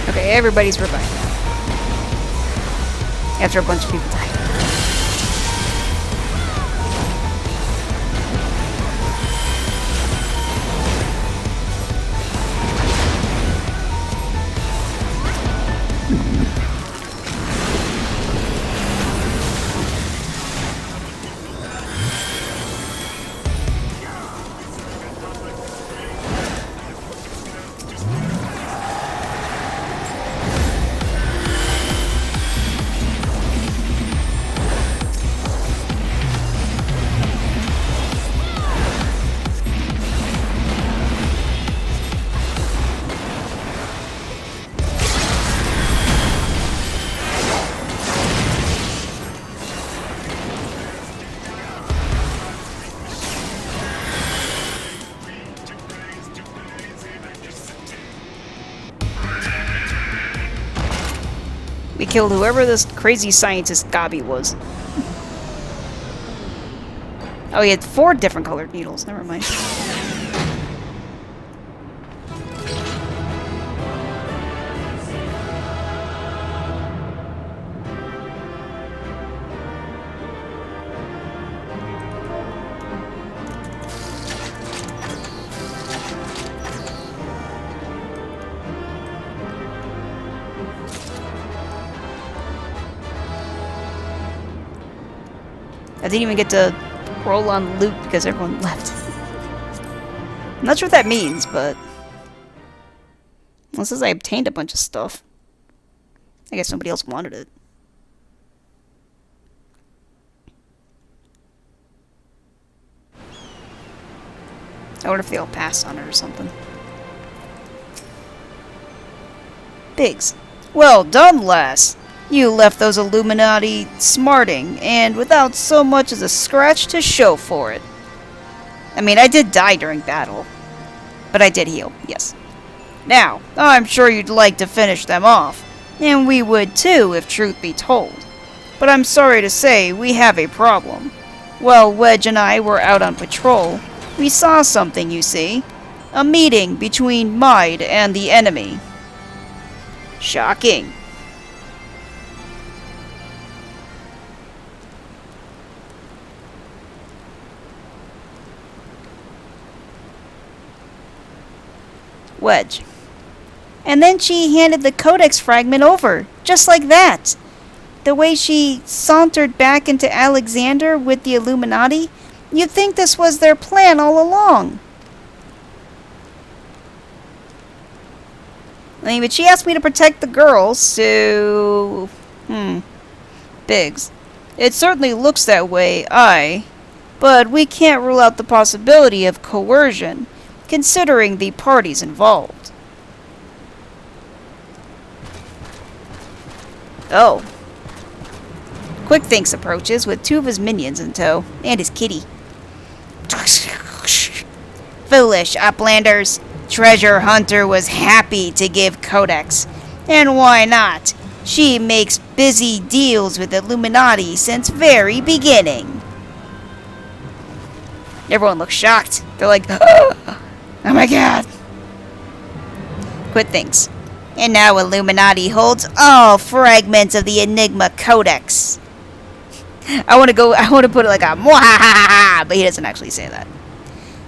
Okay, everybody's revived now. After a bunch of people died. killed whoever this crazy scientist Gabi was. Oh, he had 4 different colored needles. Never mind. I didn't even get to roll on loot because everyone left. I'm not sure what that means, but... Well, it says I obtained a bunch of stuff. I guess nobody else wanted it. I wonder if they all passed on it or something. Biggs. Well done, lass! You left those Illuminati smarting, and without so much as a scratch to show for it. I mean, I did die during battle. But I did heal, yes. Now, I'm sure you'd like to finish them off. And we would too, if truth be told. But I'm sorry to say, we have a problem. While Wedge and I were out on patrol, we saw something, you see. A meeting between Maid and the enemy. Shocking. Wedge. And then she handed the Codex fragment over, just like that. The way she sauntered back into Alexander with the Illuminati, you'd think this was their plan all along. I mean, but she asked me to protect the girls, so... Biggs. It certainly looks that way, but we can't rule out the possibility of coercion, considering the parties involved. Oh. Quick Thinks approaches with 2 of his minions in tow, and his kitty. Foolish Uplanders! Treasure Hunter was happy to give Codex. And why not? She makes busy deals with Illuminati since very beginning. Everyone looks shocked. They're like, oh my god. Quit Thinks. And now Illuminati holds all fragments of the Enigma Codex. I want to put it like a mwahaha, but he doesn't actually say that.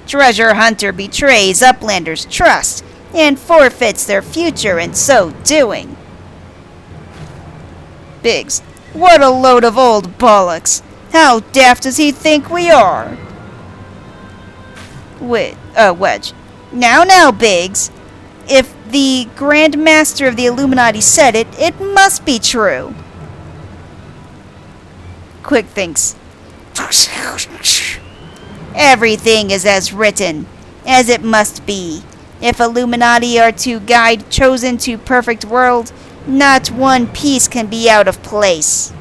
Treasure Hunter betrays Uplanders' trust and forfeits their future in so doing. Biggs. What a load of old bollocks. How daft does he think we are? Wedge. Now, Biggs. If the Grand Master of the Illuminati said it, it must be true. Quick Thinks. Everything is as written, as it must be. If Illuminati are to guide chosen to perfect world, not one piece can be out of place.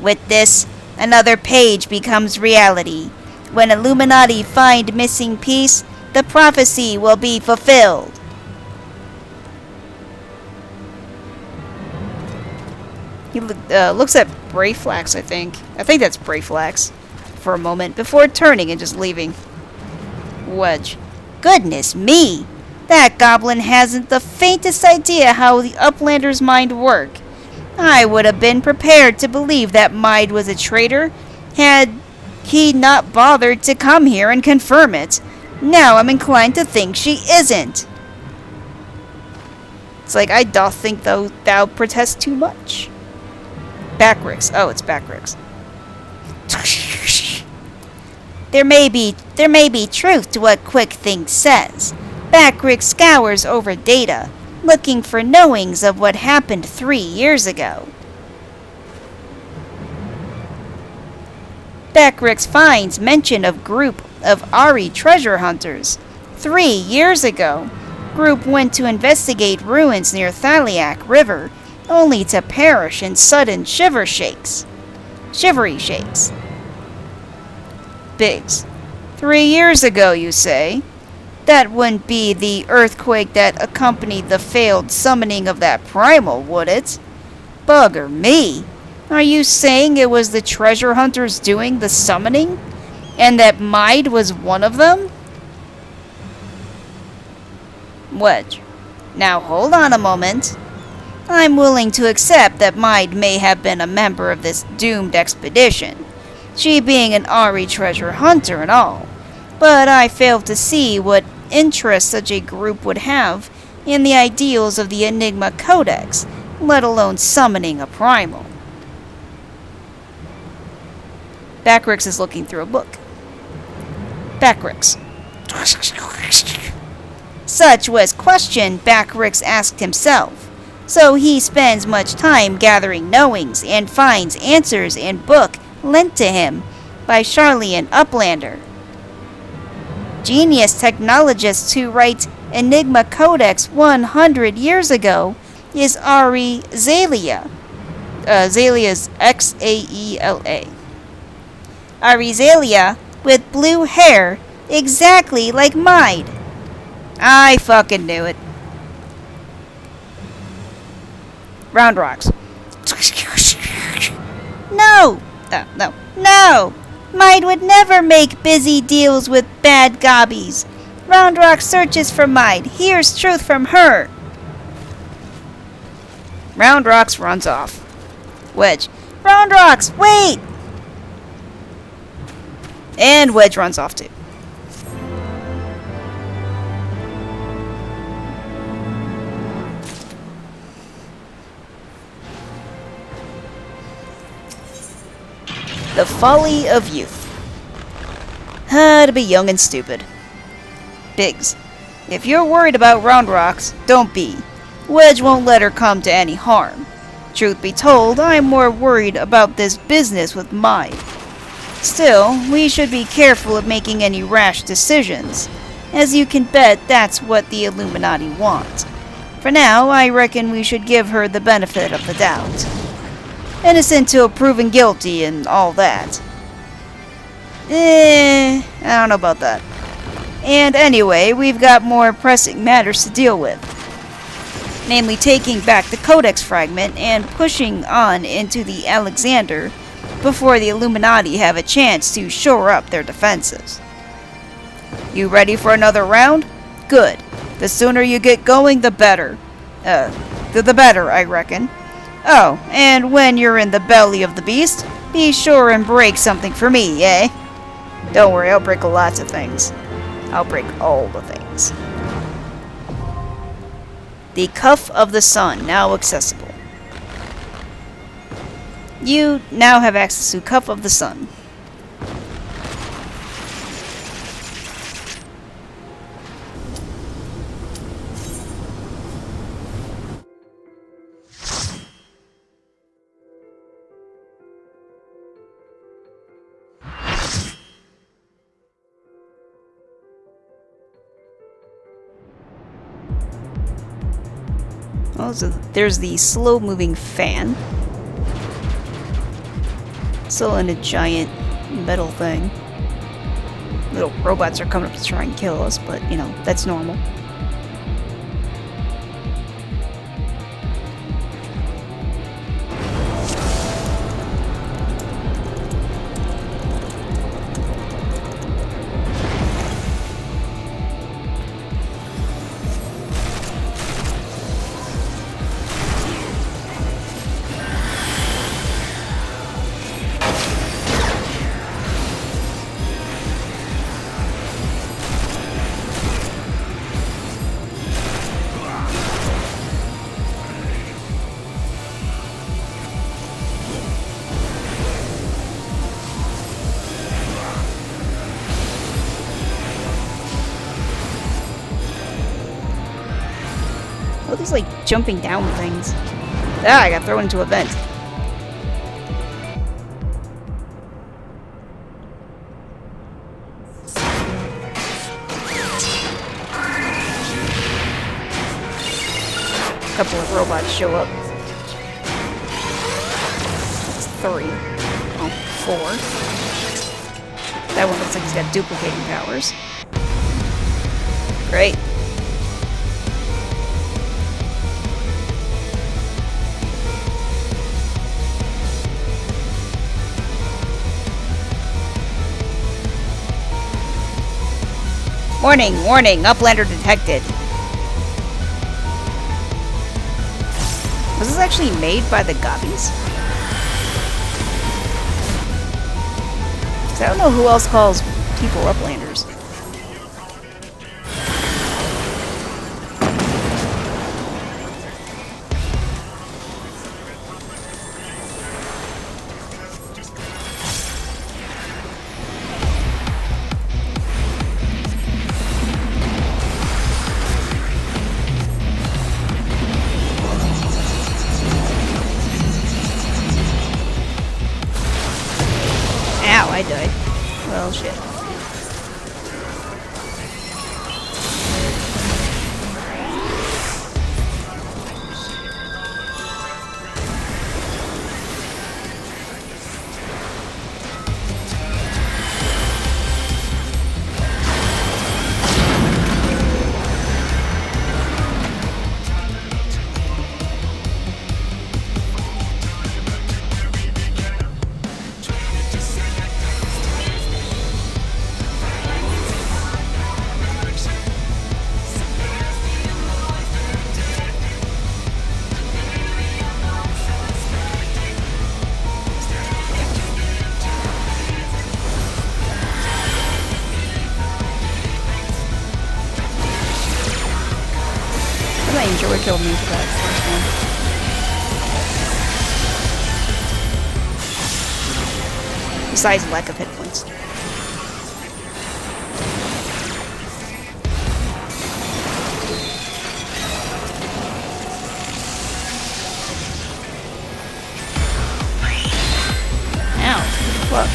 With this, another page becomes reality. When Illuminati find missing piece, the prophecy will be fulfilled. He looks at Brayflax, I think. I think that's Brayflax. For a moment, before turning and just leaving. Wedge. Goodness me! That goblin hasn't the faintest idea how the Uplander's mind work. I would have been prepared to believe that Maid was a traitor had he not bothered to come here and confirm it. Now I'm inclined to think she isn't. It's like, I doth think thou protest too much. Backrix. Oh, it's Backrix. There may be truth to what Quick Thinks says. Backrix scours over data, looking for knowings of what happened 3 years ago. Backrix finds mention of group of Ari treasure hunters. 3 years ago, group went to investigate ruins near Thaliak River, only to perish in sudden shivery shakes. Biggs. 3 years ago, you say? That wouldn't be the earthquake that accompanied the failed summoning of that primal, would it? Bugger me! Are you saying it was the treasure hunters doing the summoning? And that Maid was one of them? Wedge. Now hold on a moment. I'm willing to accept that Maid may have been a member of this doomed expedition, she being an Ari treasure hunter and all, but I fail to see what interest such a group would have in the ideals of the Enigma Codex, let alone summoning a primal. Backrix is looking through a book. Backrix. Such was question Backrix asked himself, so he spends much time gathering knowings and finds answers in book lent to him by Sharlayan Uplander. Genius technologist who writes Enigma Codex 100 years ago is Ari Xaela. Xaelia's Xaela. Ari Xaela with blue hair, exactly like Maid. I fucking knew it. Round rocks. No! No! Maid would never make busy deals with bad gobbies. Roundrock searches for Maid, hears truth from her. Roundrocks runs off. Wedge. Roundrocks, wait! And Wedge runs off too. The folly of youth. To be young and stupid. Biggs. If you're worried about Roundrocks, don't be. Wedge won't let her come to any harm. Truth be told, I'm more worried about this business with Maid. Still, we should be careful of making any rash decisions. As you can bet, that's what the Illuminati want. For now, I reckon we should give her the benefit of the doubt. Innocent till proven guilty and all that. I don't know about that. And anyway, we've got more pressing matters to deal with. Namely, taking back the Codex fragment and pushing on into the Alexander before the Illuminati have a chance to shore up their defenses. You ready for another round? Good. The sooner you get going, the better. The better, I reckon. Oh, and when you're in the belly of the beast, be sure and break something for me, eh? Don't worry, I'll break lots of things. I'll break all the things. The Cuff of the Sun, now accessible. You now have access to Cuff of the Sun. So there's the slow-moving fan. Still in a giant metal thing. Little robots are coming up to try and kill us, but, you know, that's normal. Oh, these like jumping down things. Ah, I got thrown into a vent. A couple of robots show up. That's 3. Oh, 4. That one looks like he's got duplicating powers. Great. Warning, warning, Uplander detected. Was this actually made by the Gobbies? 'Cause I don't know who else calls people Uplanders. Ow, I died. Well, shit. The Angel would kill me for that first one. Besides lack of hit points. Ow. What?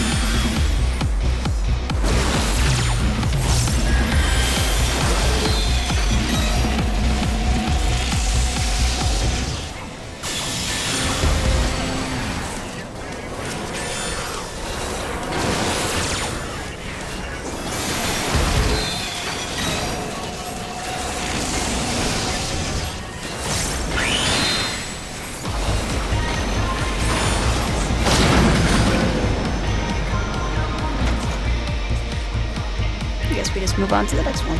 I guess we just move on to the next one.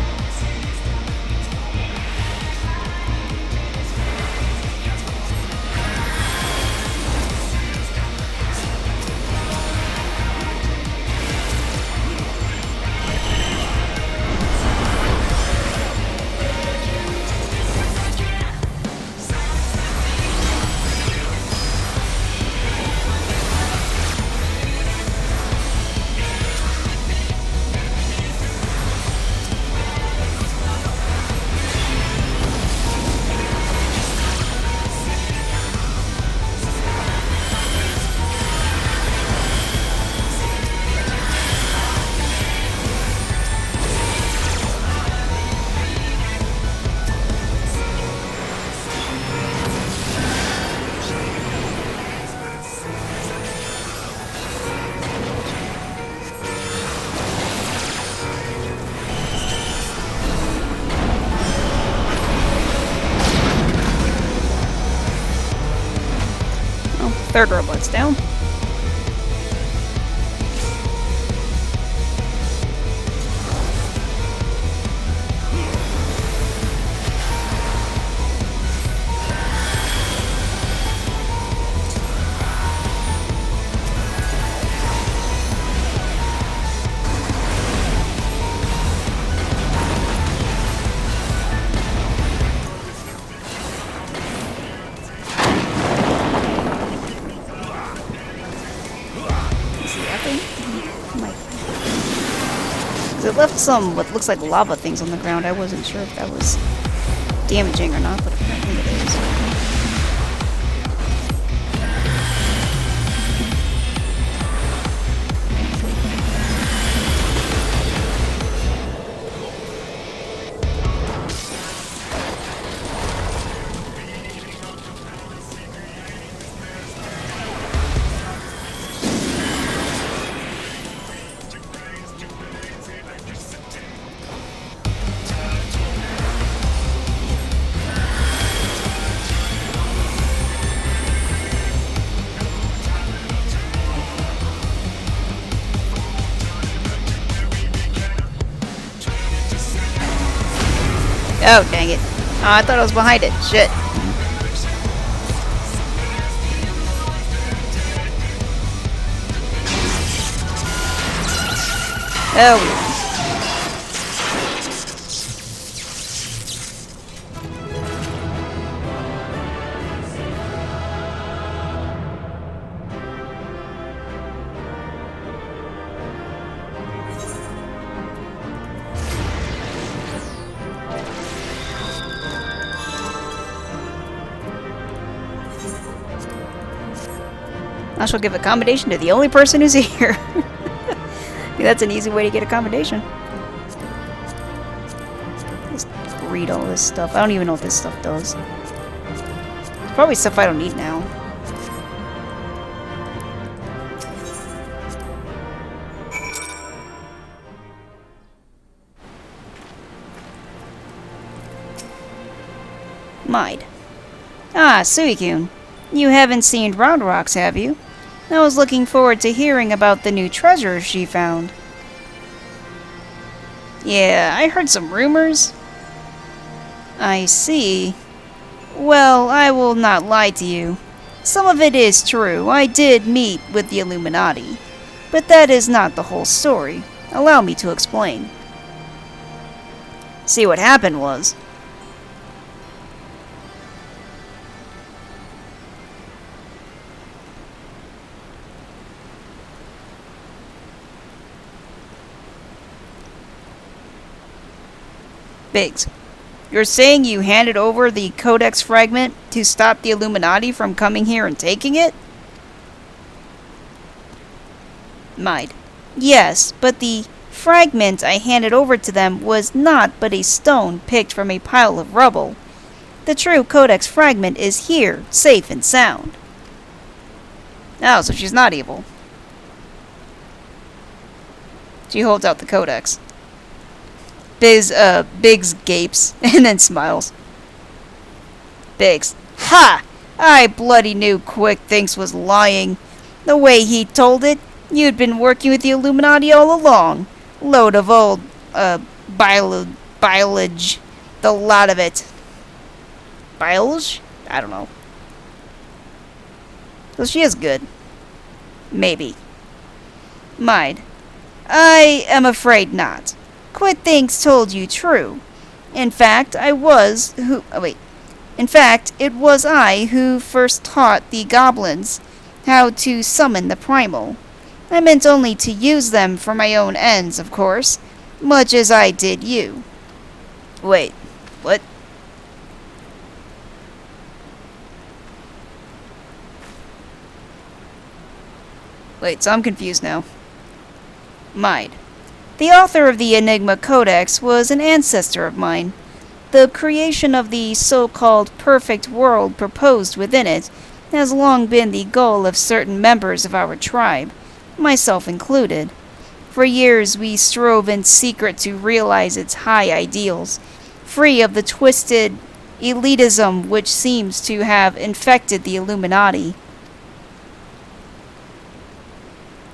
Third robot's down. It left some what looks like lava things on the ground. I wasn't sure if that was damaging or not, but apparently it is. Oh, dang it. Oh, I thought I was behind it. Shit. Oh. I shall give accommodation to the only person who's here. That's an easy way to get accommodation. Just read all this stuff. I don't even know what this stuff does. It's probably stuff I don't need now. Mide. Ah, Suicune. You haven't seen Round Rocks, have you? I was looking forward to hearing about the new treasure she found. Yeah, I heard some rumors. I see. Well, I will not lie to you. Some of it is true. I did meet with the Illuminati. But that is not the whole story. Allow me to explain. See, what happened was... Biggs, you're saying you handed over the Codex fragment to stop the Illuminati from coming here and taking it? Mide. Yes, but the fragment I handed over to them was not but a stone picked from a pile of rubble. The true Codex fragment is here, safe and sound. Oh, so she's not evil. She holds out the Codex. Biggs gapes, and then smiles. Biggs. Ha! I bloody knew Quick Thinks was lying. The way he told it, you'd been working with the Illuminati all along. Load of old, bilage. The lot of it. Bilge? I don't know. So she is good. Maybe. Mide. I am afraid not. Quit Thinks told you true. In fact, it was I who first taught the goblins how to summon the primal. I meant only to use them for my own ends, of course, much as I did you. Wait, what? Wait, so I'm confused now. Mide. The author of the Enigma Codex was an ancestor of mine. The creation of the so-called perfect world proposed within it has long been the goal of certain members of our tribe, myself included. For years we strove in secret to realize its high ideals, free of the twisted elitism which seems to have infected the Illuminati.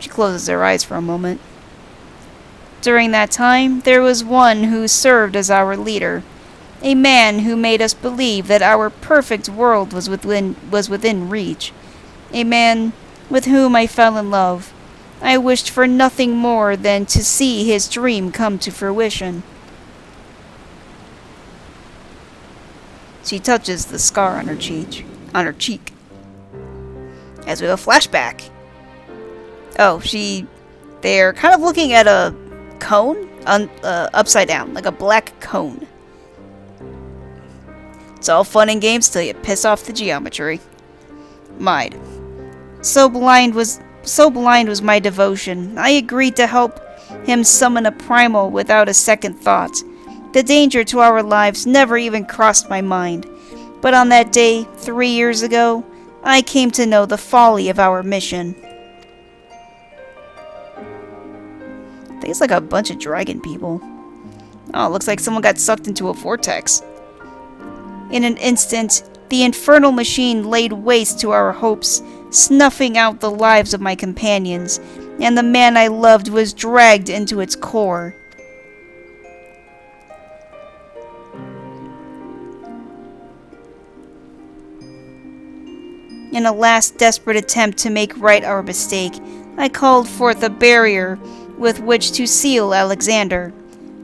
She closes her eyes for a moment. During that time, there was one who served as our leader, a man who made us believe that our perfect world was within reach, a man with whom I fell in love. I wished for nothing more than to see his dream come to fruition. She touches the scar on her cheek. As we have a flashback. Oh, they're kind of looking at a cone upside down, like a black cone. It's all fun and games till you piss off the geometry. Mide. So blind was my devotion. I agreed to help him summon a primal without a second thought. The danger to our lives never even crossed my mind. But on that day, 3 years ago, I came to know the folly of our mission. I think it's like a bunch of dragon people. Oh, it looks like someone got sucked into a vortex. In an instant, the infernal machine laid waste to our hopes, snuffing out the lives of my companions, and the man I loved was dragged into its core. In a last desperate attempt to make right our mistake, I called forth a barrier with which to seal Alexander.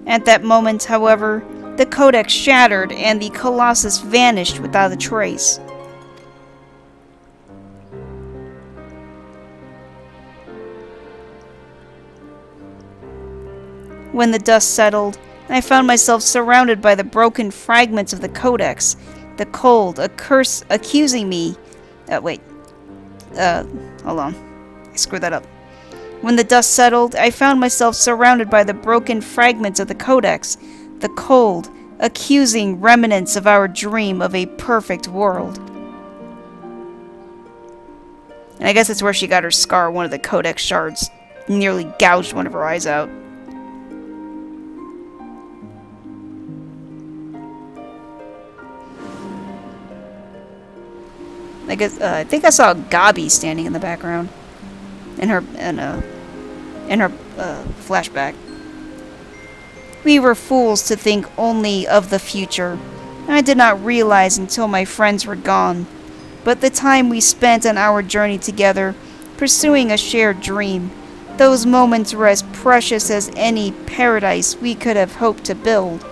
At that moment, however, the codex shattered and the Colossus vanished without a trace. When the dust settled, I found myself surrounded by the broken fragments of the codex, the cold, accusing me. Hold on. I screwed that up. When the dust settled, I found myself surrounded by the broken fragments of the codex, the cold, accusing remnants of our dream of a perfect world. And I guess that's where she got her scar. One of the codex shards nearly gouged one of her eyes out. I think I saw Gabi standing in the background in her flashback. We were fools to think only of the future. I did not realize until my friends were gone. But the time we spent on our journey together, pursuing a shared dream, those moments were as precious as any paradise we could have hoped to build.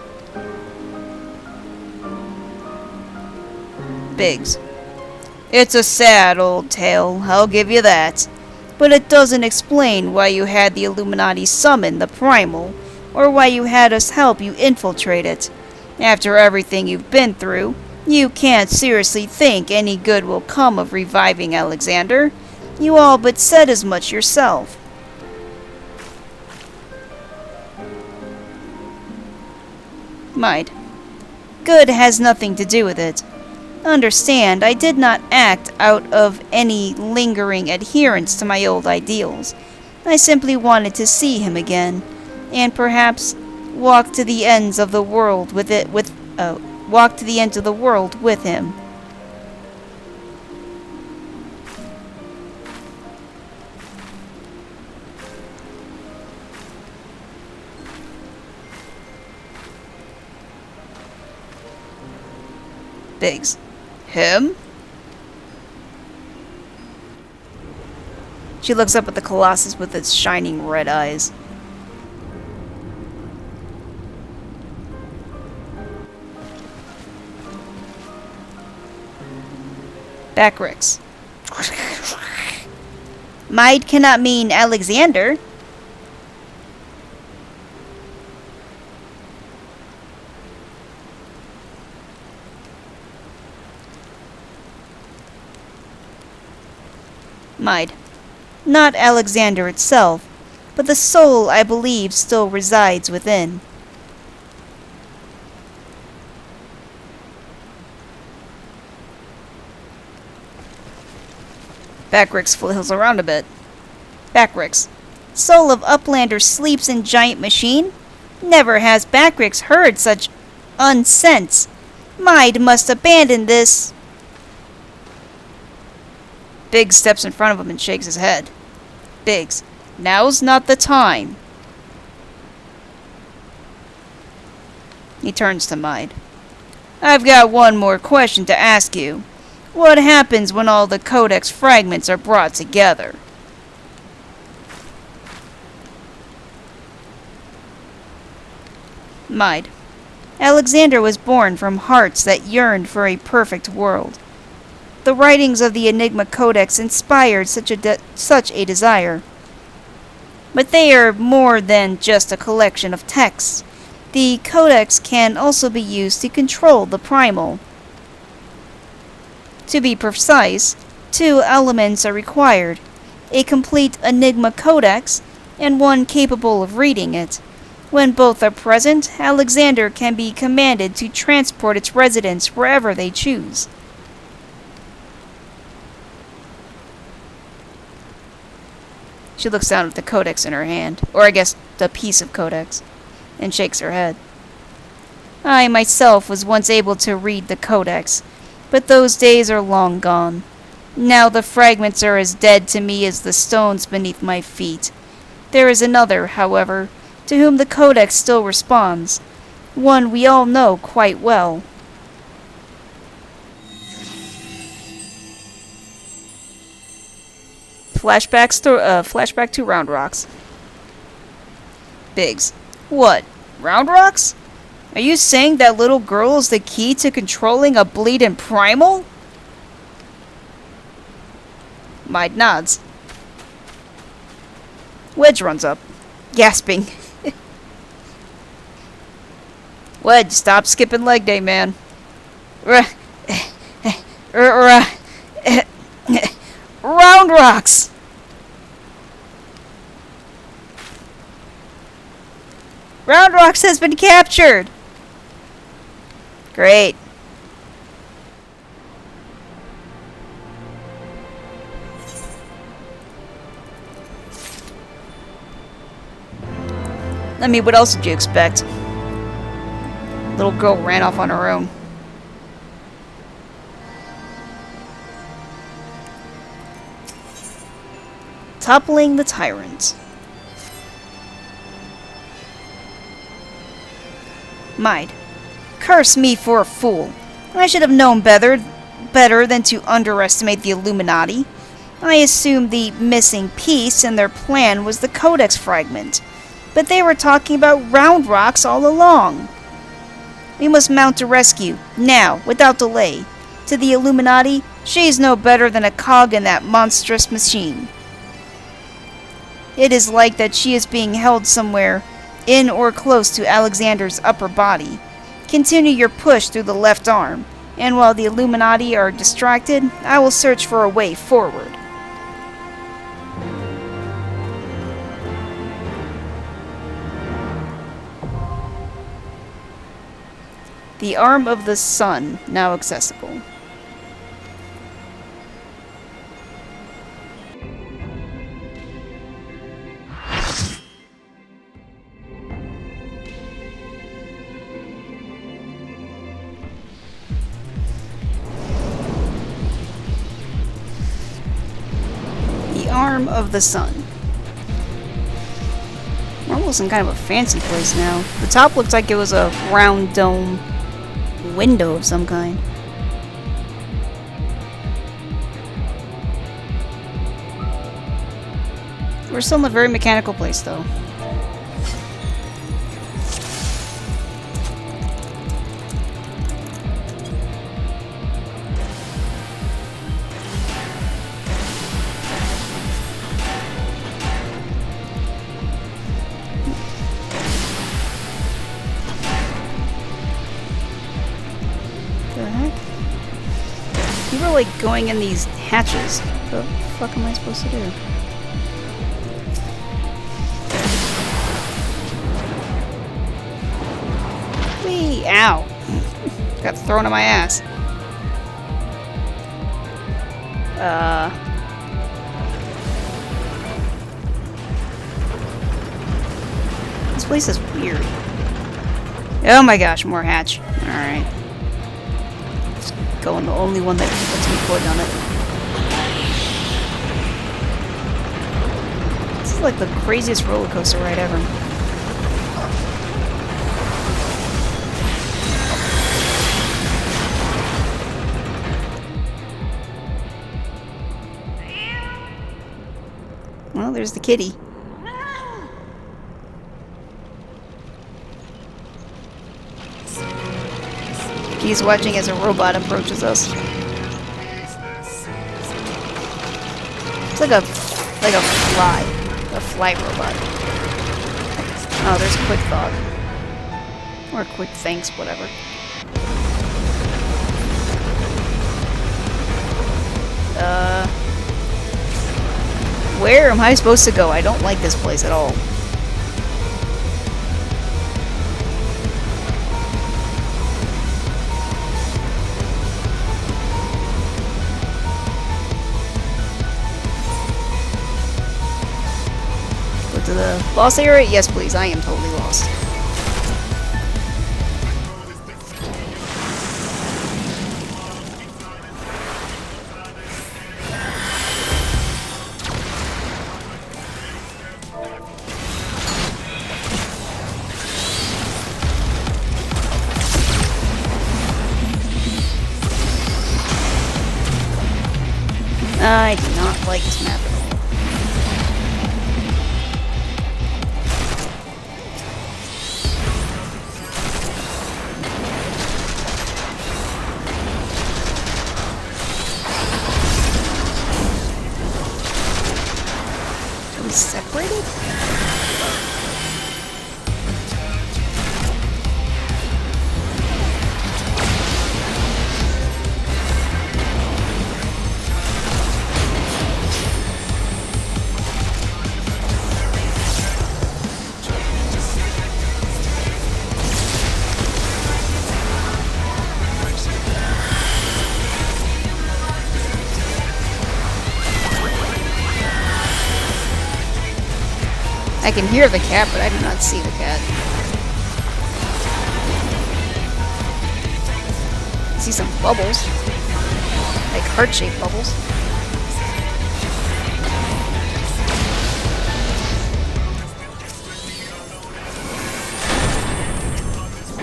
Biggs. It's a sad old tale, I'll give you that. But it doesn't explain why you had the Illuminati summon the Primal, or why you had us help you infiltrate it. After everything you've been through, you can't seriously think any good will come of reviving Alexander. You all but said as much yourself. Mind. Good has nothing to do with it. Understand, I did not act out of any lingering adherence to my old ideals. I simply wanted to see him again, and perhaps walk to the ends of the world with him. Biggs. Him? She looks up at the Colossus with its shining red eyes. Backrix. Might cannot mean Alexander. Mide. Not Alexander itself, but the soul I believe still resides within. Backrix flails around a bit. Backrix. Soul of Uplander sleeps in giant machine? Never has Backrix heard such unsense. Mide must abandon this. Biggs steps in front of him and shakes his head. Biggs. Now's not the time. He turns to Mide. I've got one more question to ask you. What happens when all the codex fragments are brought together? Mide. Alexander was born from hearts that yearned for a perfect world. The writings of the Enigma Codex inspired such a desire. But they are more than just a collection of texts. The Codex can also be used to control the Primal. To be precise, 2 elements are required: a complete Enigma Codex, and one capable of reading it. When both are present, Alexander can be commanded to transport its residents wherever they choose. She looks down at the codex in her hand, or I guess the piece of codex, and shakes her head. I myself was once able to read the codex, but those days are long gone. Now the fragments are as dead to me as the stones beneath my feet. There is another, however, to whom the codex still responds, one we all know quite well. Flashback to Round Rocks. Biggs. What? Round Rocks? Are you saying that little girl is the key to controlling a bleeding primal? Mide nods. Wedge runs up, gasping. Wedge, stop skipping leg day, man. Round Rocks! Round Rocks has been captured! Great. I mean, what else did you expect? Little girl ran off on her own. Toppling the tyrant. Mide. Curse me for a fool. I should have known better than to underestimate the Illuminati. I assumed the missing piece in their plan was the Codex fragment, but they were talking about Round Rocks all along. We must mount a rescue, now, without delay. To the Illuminati, she's no better than a cog in that monstrous machine. It is like that she is being held somewhere, in or close to Alexander's upper body. Continue your push through the left arm, and while the Illuminati are distracted, I will search for a way forward. The arm of the sun, now accessible. The arm of the sun. We're almost in kind of a fancy place now. The top looks like it was a round dome window of some kind. We're still in a very mechanical place, though. You were like going in these hatches. What the fuck am I supposed to do? Whee! Ow! Got thrown on my ass. This place is weird. Oh my gosh, more hatch. Alright. Going the only one that lets me put on it. This is like the craziest roller coaster ride ever. Well, there's the kitty. He's watching as a robot approaches us. It's like a fly robot. Oh, there's Quick Thought. Or Quick Thanks, whatever. Where am I supposed to go? I don't like this place at all. To the boss area? Yes, please. I am totally lost. I do not like this map at all. I can hear the cat, but I do not see the cat. I see some bubbles. Like heart-shaped bubbles.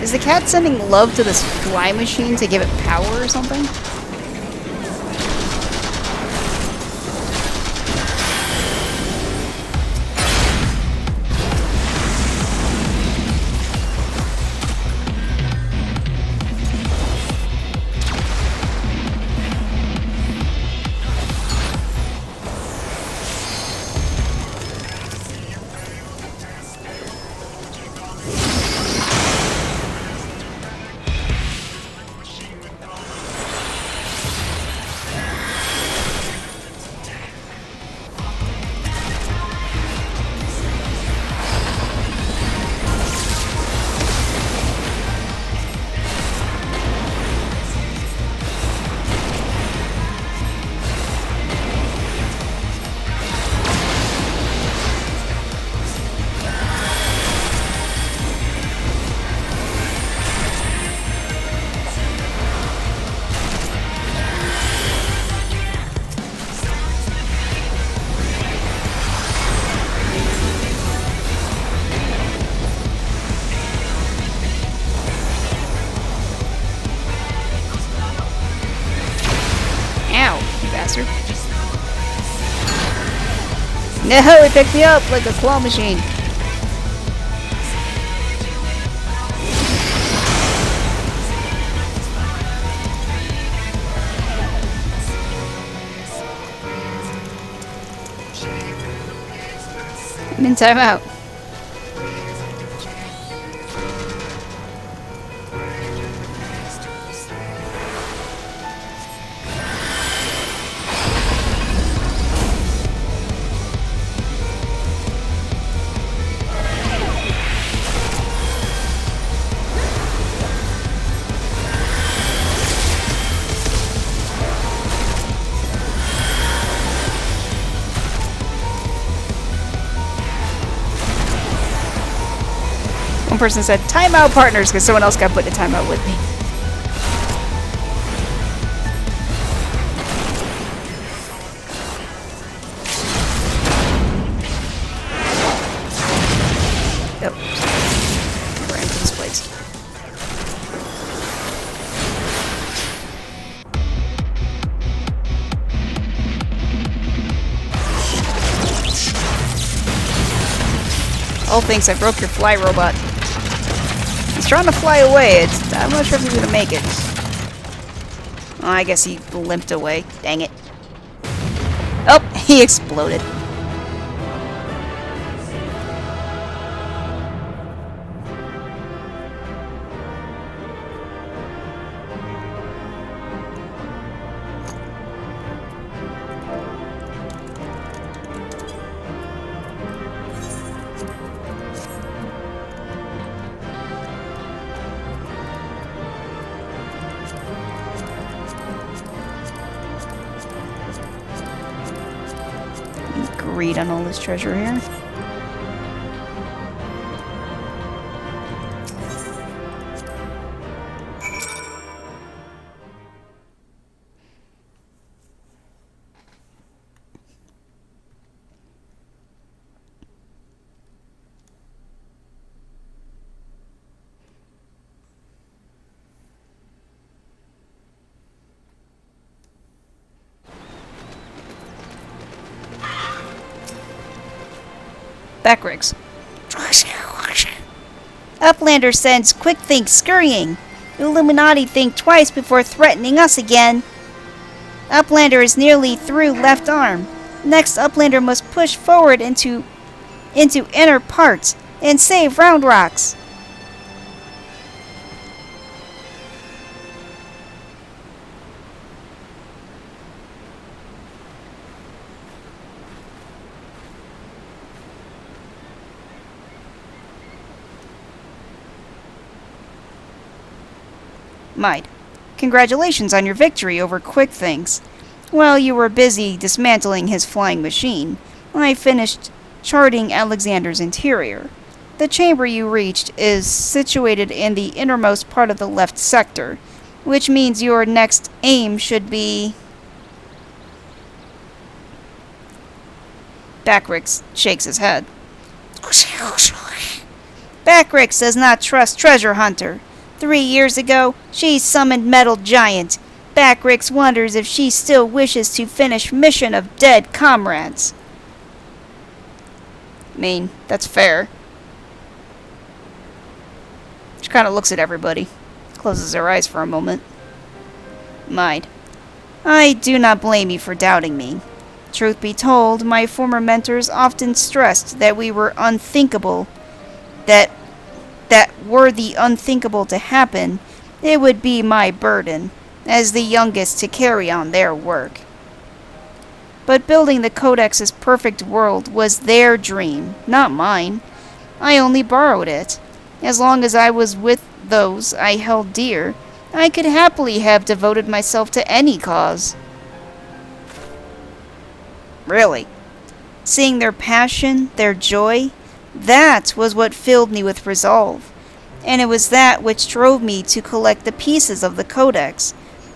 Is the cat sending love to this fly machine to give it power or something? No, it picked me up like a claw machine. I'm in timeout. One person said, timeout partners, because someone else got put in a timeout with me. Oh. Ran into this place. Oh, thanks, I broke your fly robot. He's trying to fly away. I'm not sure if he's gonna make it. Oh, I guess he limped away. Dang it. Oh, he exploded. Greed on all this treasure here. Backricks. Uplander sends Quick Think scurrying. Illuminati think twice before threatening us again. Uplander is nearly through left arm. Next, Uplander must push forward into into inner parts and save Round Rocks. Might. Congratulations on your victory over Quick Things. While you were busy dismantling his flying machine, I finished charting Alexander's interior. The chamber you reached is situated in the innermost part of the left sector, which means your next aim should be... Backrix shakes his head. Backrix does not trust Treasure Hunter. 3 years ago, she summoned Metal Giant. Backrix wonders if she still wishes to finish Mission of Dead Comrades. I mean, that's fair. She kind of looks at everybody, closes her eyes for a moment. Might. I do not blame you for doubting me. Truth be told, my former mentors often stressed that we were unthinkable, that were the unthinkable to happen, it would be my burden, as the youngest, to carry on their work. But building the Codex's perfect world was their dream, not mine. I only borrowed it. As long as I was with those I held dear, I could happily have devoted myself to any cause. Really? Seeing their passion, their joy, that was what filled me with resolve. And it was that which drove me to collect the pieces of the Codex.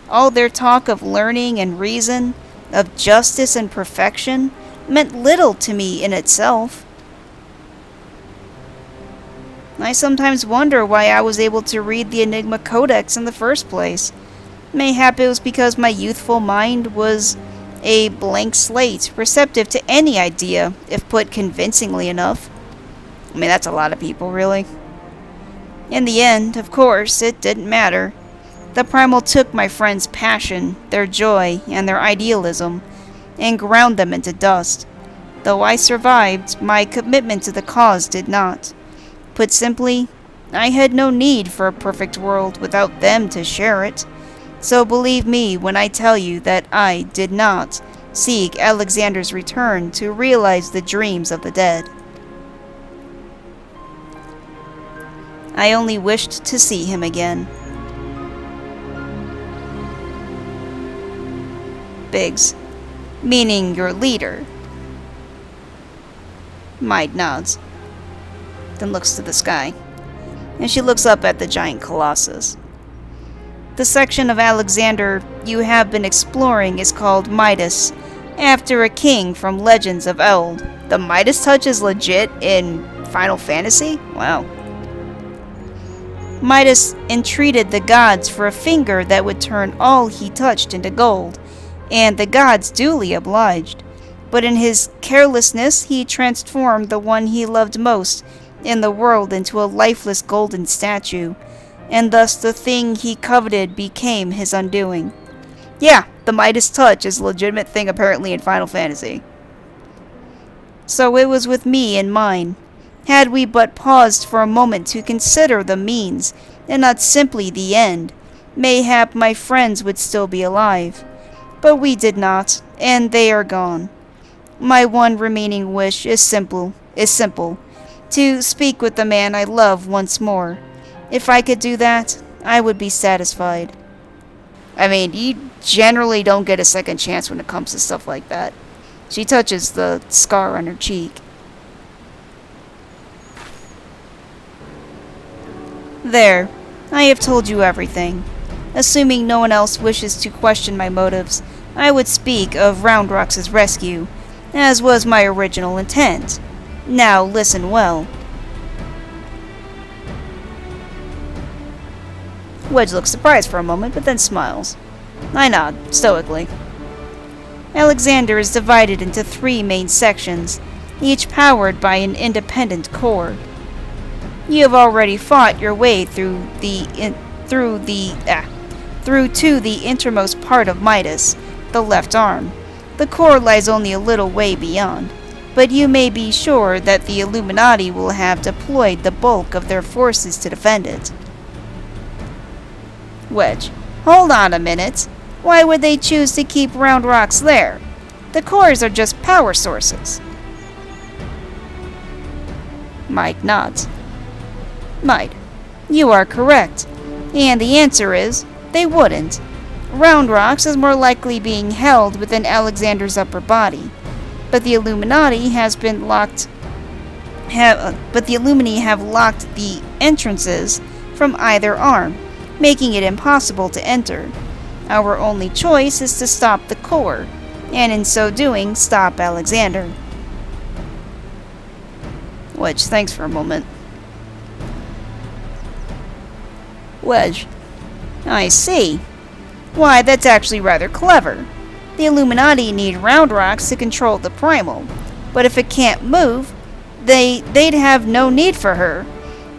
All their talk of learning and reason, of justice and perfection, meant little to me in itself. I sometimes wonder why I was able to read the Enigma Codex in the first place. Mayhap it was because my youthful mind was a blank slate, receptive to any idea, if put convincingly enough. I mean, that's a lot of people, really. In the end, of course, it didn't matter. The Primal took my friends' passion, their joy, and their idealism, and ground them into dust. Though I survived, my commitment to the cause did not. Put simply, I had no need for a perfect world without them to share it. So believe me when I tell you that I did not seek Alexander's return to realize the dreams of the dead. I only wished to see him again. Biggs, meaning your leader. Might nods, then looks to the sky, and she looks up at the giant colossus. The section of Alexander you have been exploring is called Midas, after a king from Legends of Eld. The Midas touch is legit in Final Fantasy? Wow. Midas entreated the gods for a finger that would turn all he touched into gold, and the gods duly obliged. But in his carelessness, he transformed the one he loved most in the world into a lifeless golden statue, and thus the thing he coveted became his undoing. Yeah, the Midas touch is a legitimate thing apparently in Final Fantasy. So it was with me in mind. Had we but paused for a moment to consider the means, and not simply the end, mayhap my friends would still be alive. But we did not, and they are gone. My one remaining wish is simple, to speak with the man I love once more. If I could do that, I would be satisfied. I mean, you generally don't get a second chance when it comes to stuff like that. She touches the scar on her cheek. There, I have told you everything. Assuming no one else wishes to question my motives, I would speak of Round Rock's rescue, as was my original intent. Now listen well. Wedge looks surprised for a moment, but then smiles. I nod, stoically. Alexander is divided into 3 main sections, each powered by an independent core. You have already fought your way through to the innermost part of Midas, the left arm. The core lies only a little way beyond. but you may be sure that the Illuminati will have deployed the bulk of their forces to defend it. Wedge: hold on a minute. Why would they choose to keep Round Rock's there? The cores are just power sources. Mike nods. Mike, you are correct. And the answer is, they wouldn't. Round Rocks is more likely being held within Alexander's upper body. But the Illuminati have locked the entrances from either arm, making it impossible to enter. Our only choice is to stop the core, and in so doing, stop Alexander. Wedge thinks for a moment. Wedge: I see. Why, that's actually rather clever. The Illuminati need Round Rocks to control the Primal, but if it can't move, they'd have no need for her.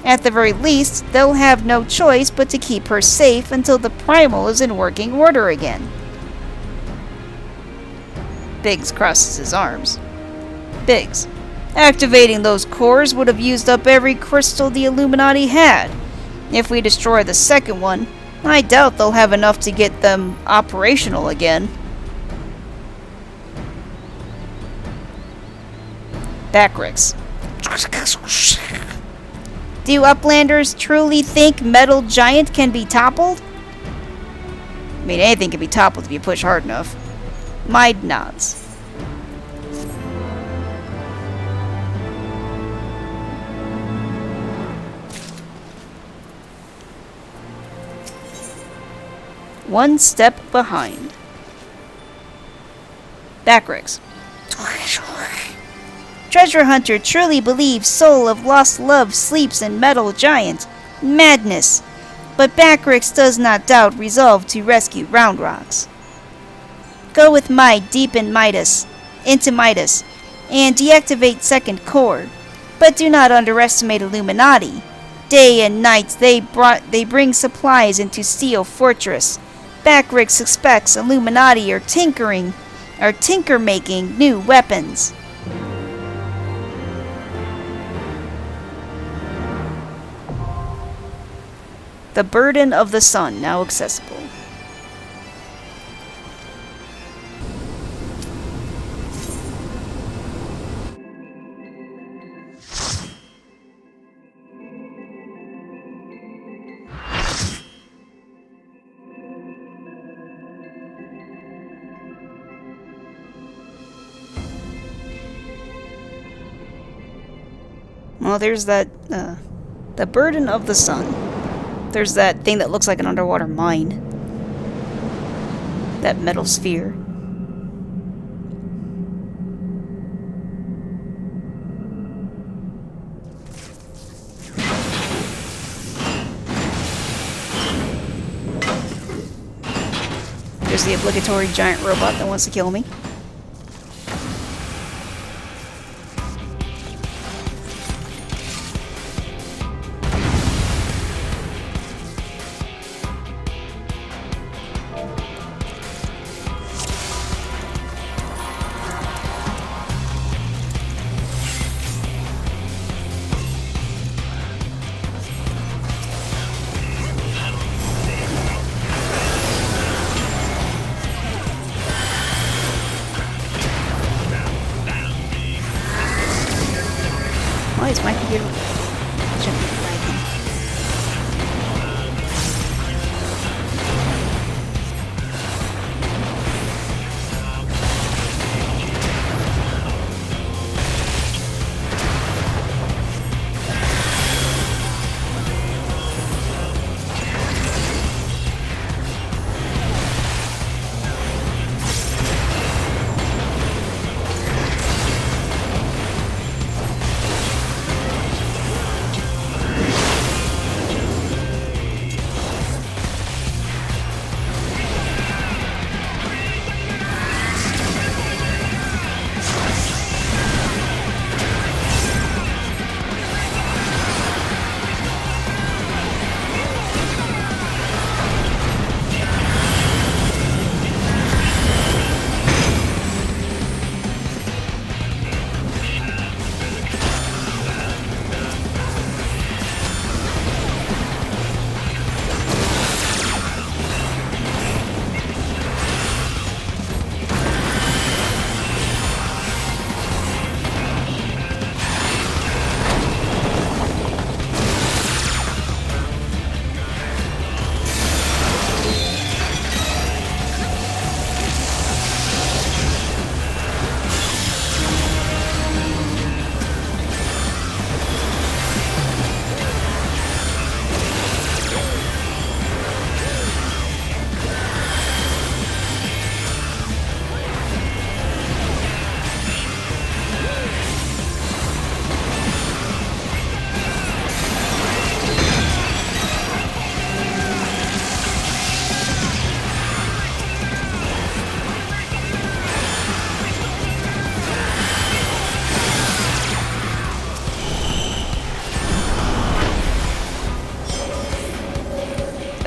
At the very least, they'll have no choice but to keep her safe until the Primal is in working order again. Biggs crosses his arms. Biggs: activating those cores would have used up every crystal the Illuminati had. If we destroy the second one, I doubt they'll have enough to get them operational again. Backrix: do Uplanders truly think Metal Giant can be toppled? I mean, anything can be toppled if you push hard enough. Mide nods. One step behind. Backrix: Treasure Hunter truly believes Soul of Lost Love sleeps in Metal Giant. Madness. But Backrix does not doubt resolve to rescue Round Rocks. Go with Mide deep into Midas, and deactivate second core. But do not underestimate Illuminati. Day and night they bring supplies into Steel Fortress. Backrix suspects Illuminati are tinker-making new weapons. The Burden of the Sun now accessible. Well, there's that, the Burden of the Sun. There's that thing that looks like an underwater mine. That metal sphere. There's the obligatory giant robot that wants to kill me. Why is my computer shouldn't be lagging?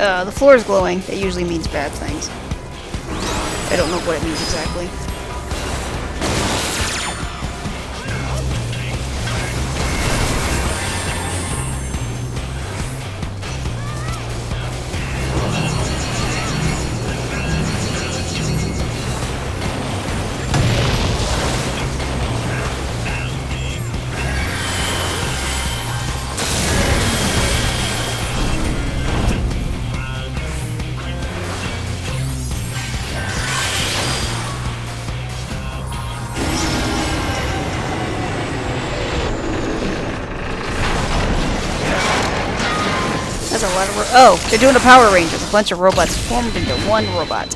The floor is glowing. That usually means bad things. I don't know what it means exactly. That's a lot of oh, they're doing a Power Rangers. A bunch of robots formed into one robot.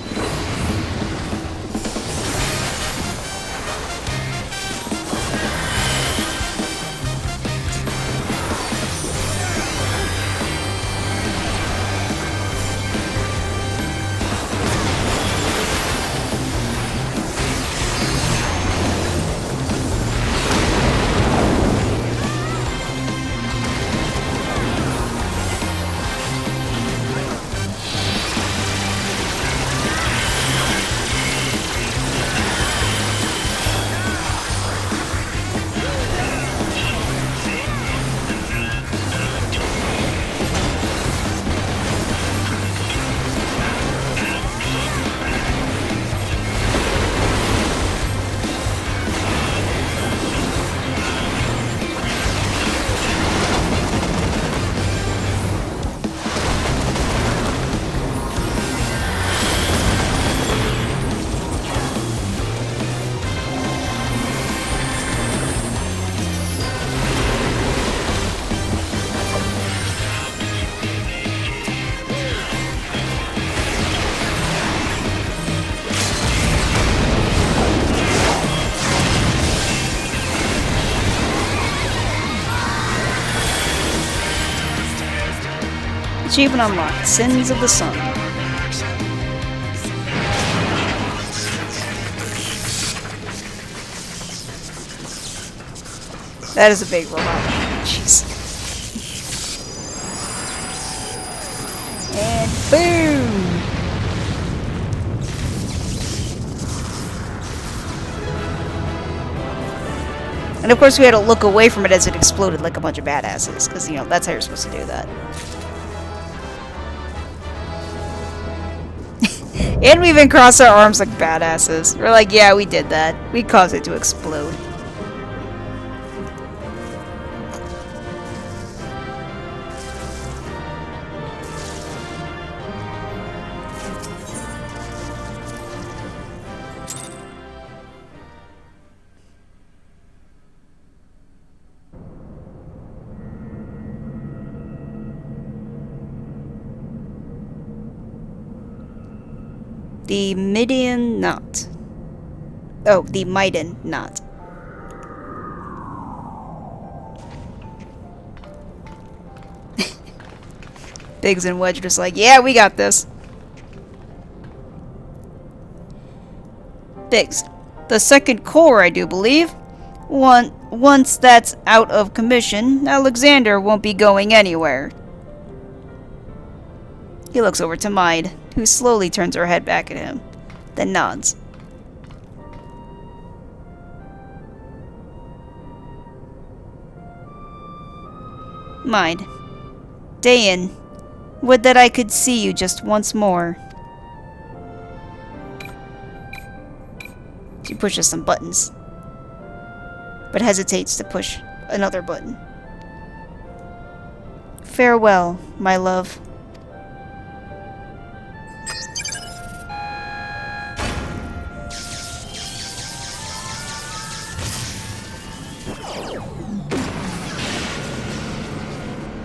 Achievement unlocked. Sins of the Sun. That is a big robot. Jeez. And boom! And of course we had to look away from it as it exploded like a bunch of badasses, because, you know, that's how you're supposed to do that. And we even cross our arms like badasses. We're like, yeah, we did that. We caused it to explode. The Midian Knot. Oh, the Midan Knot. Biggs and Wedge are just like, yeah, we got this. Biggs. The second core, I do believe. Once that's out of commission, Alexander won't be going anywhere. He looks over to Mide, who slowly turns her head back at him, then nods. Mide. Dayan, would that I could see you just once more. She pushes some buttons, but hesitates to push another button. Farewell, my love.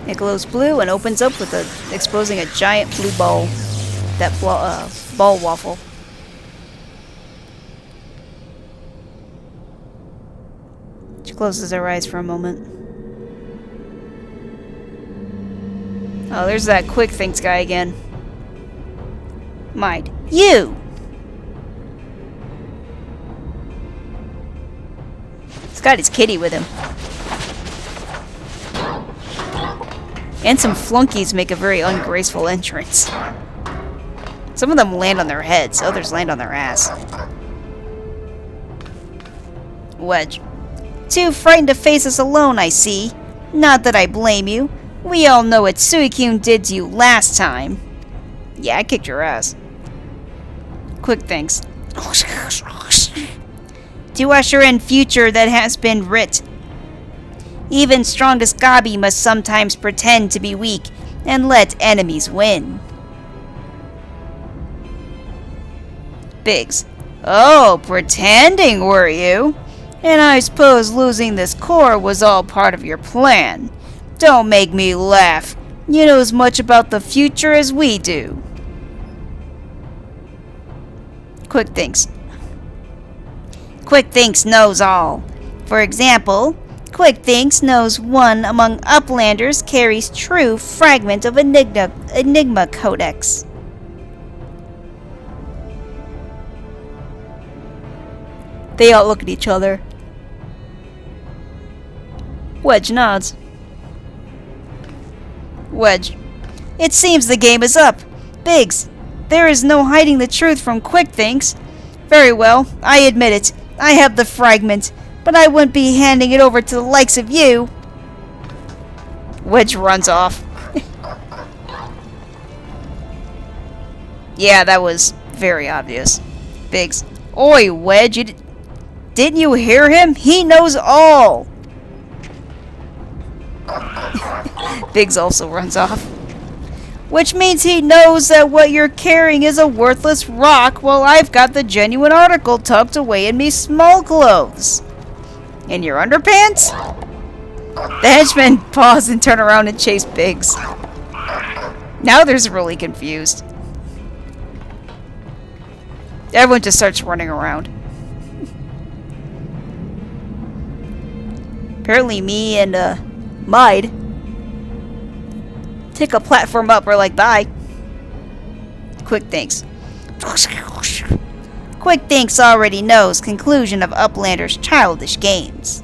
It glows blue and opens up with exposing a giant blue ball. That ball waffle. She closes her eyes for a moment. Oh, there's that quick thinks guy again. Mide. You! He's got his kitty with him. And some flunkies make a very ungraceful entrance. Some of them land on their heads, others land on their ass. Wedge. Too frightened to face us alone, I see. Not that I blame you. We all know what Suicune did to you last time. Yeah, I kicked your ass. Quick thanks. To usher in future that has been writ. Even strongest Gabi must sometimes pretend to be weak and let enemies win. Biggs. Oh, pretending, were you? And I suppose losing this core was all part of your plan. Don't make me laugh. You know as much about the future as we do. Quick Thinks. Quick Thinks knows all. For example, Quick Thinks knows one among Uplanders carries true fragment of Enigma Codex. They all look at each other. Wedge nods. Wedge. It seems the game is up. Biggs, there is no hiding the truth from Quick Thinks. Very well, I admit it. I have the fragment, but I wouldn't be handing it over to the likes of you. Wedge runs off. Yeah, that was very obvious. Biggs. Oi, Wedge, didn't you hear him? He knows all! Biggs also runs off. Which means he knows that what you're carrying is a worthless rock while I've got the genuine article tucked away in me small clothes. In your underpants? The henchmen pause and turn around and chase Biggs. Now they're really confused. Everyone just starts running around. Apparently me and Mide take a platform up. We're like, bye. Quick Thinks. Quick Thinks already knows conclusion of Uplander's childish games.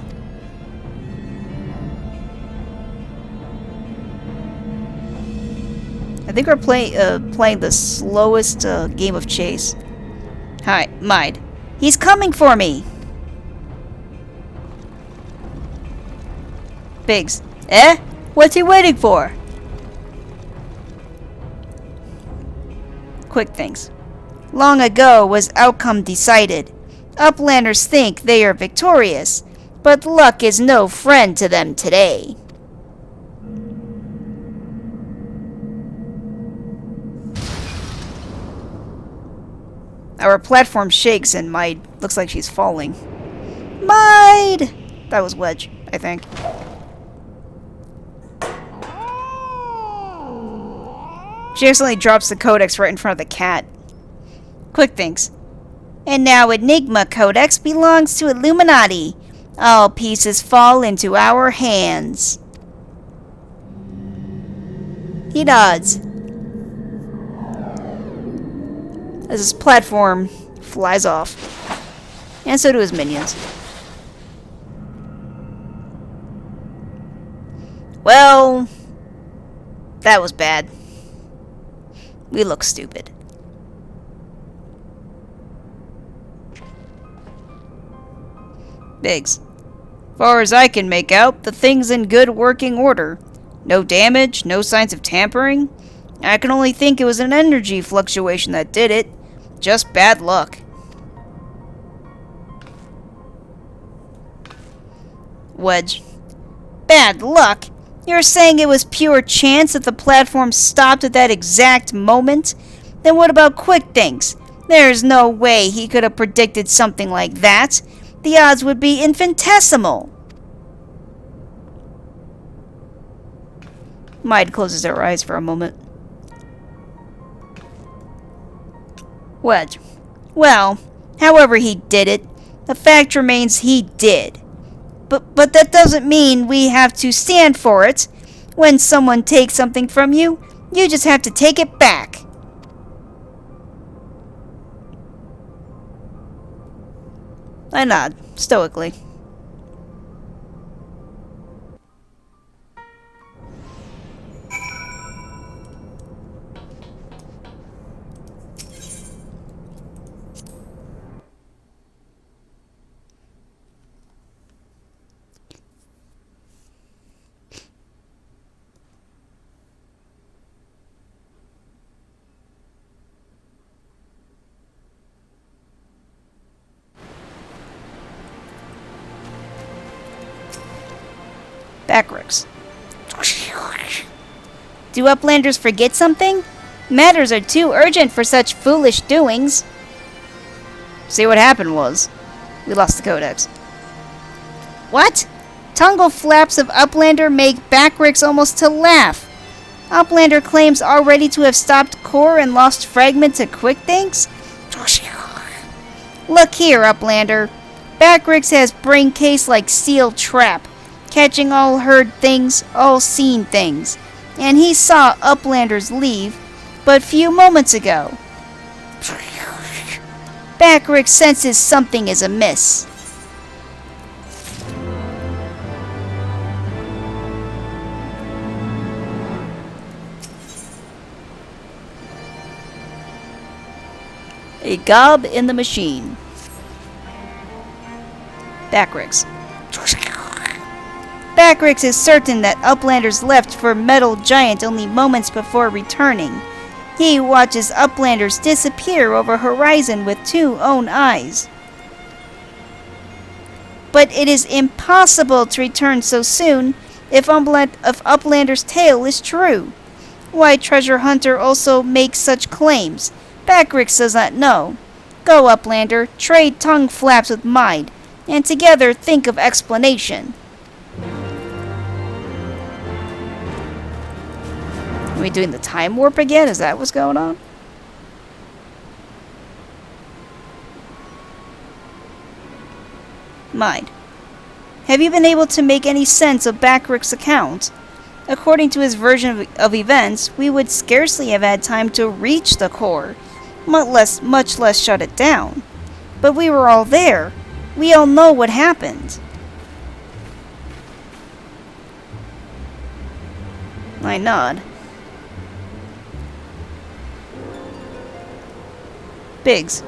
I think we're playing the slowest game of chase. Hi, Mide. He's coming for me! Biggs. Eh? What's he waiting for? Quick Thinks. Long ago was outcome decided. Uplanders think they are victorious, but luck is no friend to them today. Our platform shakes and Mide looks like she's falling. Mide! That was Wedge, I think. She accidentally drops the codex right in front of the cat. Quick Thinks. And now Enigma Codex belongs to Illuminati. All pieces fall into our hands. He nods. As his platform flies off. And so do his minions. Well, that was bad. We look stupid. Biggs. Far as I can make out, the thing's in good working order. No damage, no signs of tampering. I can only think it was an energy fluctuation that did it. Just bad luck. Wedge. Bad luck? You're saying it was pure chance that the platform stopped at that exact moment? Then what about Quick Thinks? There's no way he could have predicted something like that. The odds would be infinitesimal. Mide closes her eyes for a moment. Wedge. Well, however he did it, the fact remains he did. But that doesn't mean we have to stand for it. When someone takes something from you, you just have to take it back. I nod, stoically. Backrix. Do Uplanders forget something? Matters are too urgent for such foolish doings. See, what happened was, we lost the codex. What? Tongue flaps of Uplander make Backrix almost to laugh. Uplander claims already to have stopped core and lost fragment to quick things? Look here, Uplander. Backrix has brain case like steel trap, catching all heard things, all seen things. And he saw Uplanders leave but few moments ago. Backrix senses something is amiss. A gob in the machine. Backrix. Backrix is certain that Uplanders left for Metal Giant only moments before returning. He watches Uplanders disappear over horizon with two own eyes. But it is impossible to return so soon if Uplander's tale is true. Why Treasure Hunter also makes such claims, Backrix does not know. Go, Uplander, trade tongue flaps with Mind, and together think of explanation. Are we doing the time warp again? Is that what's going on? Mind. Have you been able to make any sense of Backrix's account? According to his version of events, we would scarcely have had time to reach the core, much less shut it down. But we were all there. We all know what happened. I nod. Biggs,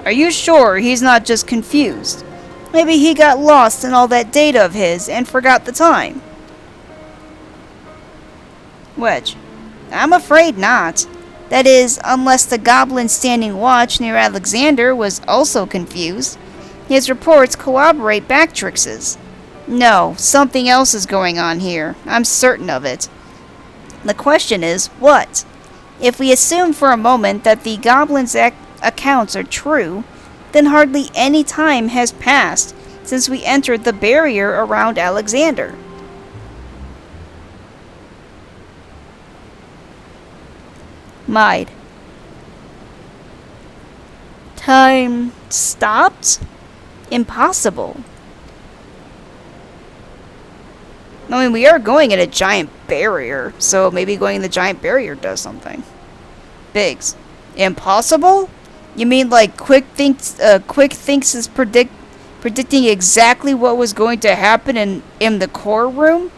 are you sure he's not just confused? Maybe he got lost in all that data of his and forgot the time. Wedge, I'm afraid not. That is, unless the goblin standing watch near Alexander was also confused. His reports corroborate Backrix's. No, something else is going on here. I'm certain of it. The question is, what? If we assume for a moment that the goblin's accounts are true, then hardly any time has passed since we entered the barrier around Alexander. Mide. Time stopped? Impossible. I mean, we are going in a giant barrier, so maybe going in the giant barrier does something. Biggs. Impossible? You mean like Quick Thinks is predicting exactly what was going to happen in the core room?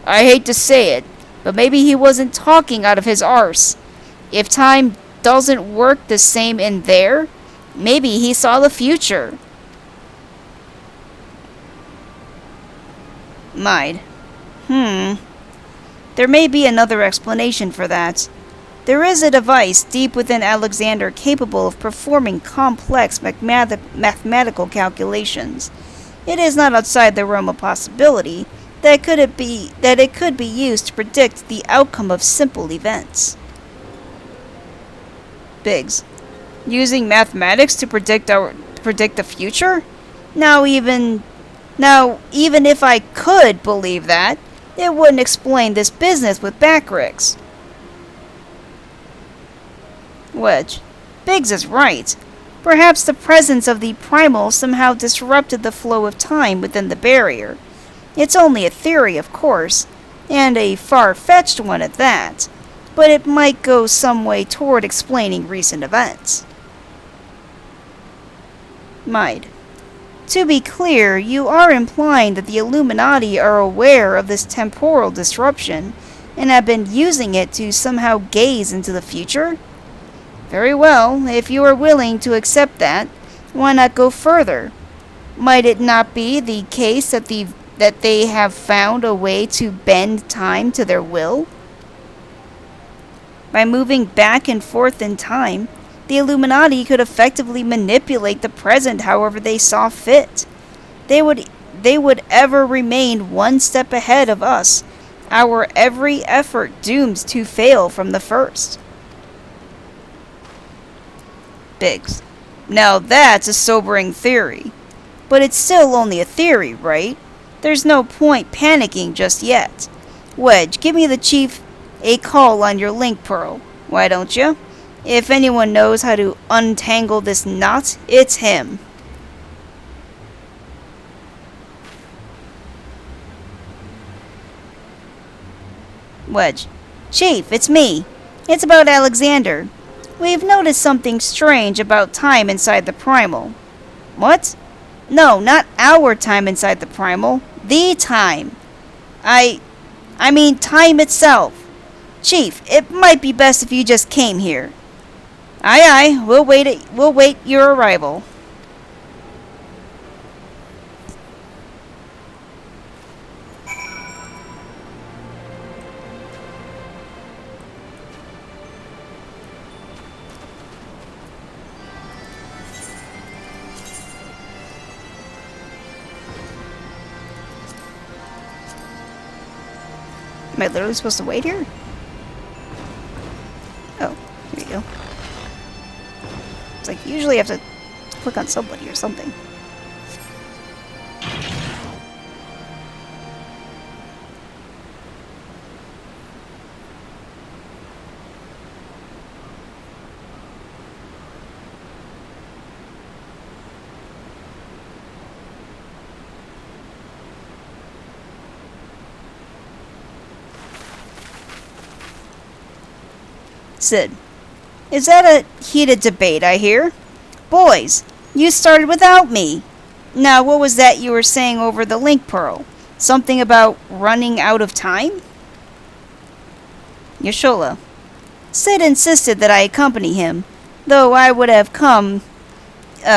I hate to say it, but maybe he wasn't talking out of his arse. If time doesn't work the same in there, maybe he saw the future. Mide. There may be another explanation for that. There is a device deep within Alexander capable of performing complex mathematical calculations. It is not outside the realm of possibility that it could be used to predict the outcome of simple events. Biggs. Using mathematics to predict the future? Now even if I could believe that, it wouldn't explain this business with Backrix. Wedge. Biggs is right. Perhaps the presence of the primal somehow disrupted the flow of time within the barrier. It's only a theory, of course, and a far-fetched one at that, but it might go some way toward explaining recent events. Mide. To be clear, you are implying that the Illuminati are aware of this temporal disruption and have been using it to somehow gaze into the future? Very well, if you are willing to accept that, why not go further? Might it not be the case that they have found a way to bend time to their will? By moving back and forth in time, the Illuminati could effectively manipulate the present however they saw fit. They would they would ever remain one step ahead of us, our every effort doomed to fail from the first. Biggs. Now that's a sobering theory. But it's still only a theory, right? There's no point panicking just yet. Wedge, give me the Chief a call on your link pearl. Why don't you? If anyone knows how to untangle this knot, it's him. Wedge. Chief, it's me. It's about Alexander. We've noticed something strange about time inside the Primal. What? No, not our time inside the Primal. The time. I mean time itself. Chief, it might be best if you just came here. Aye, aye, we'll wait your arrival. Am I literally supposed to wait here? Oh, here you go. It's like, usually I have to click on somebody or something. Sid. Is that a heated debate, I hear? Boys, you started without me. Now, what was that you were saying over the link pearl? Something about running out of time? Yashola. Sid insisted that I accompany him, though I would have come,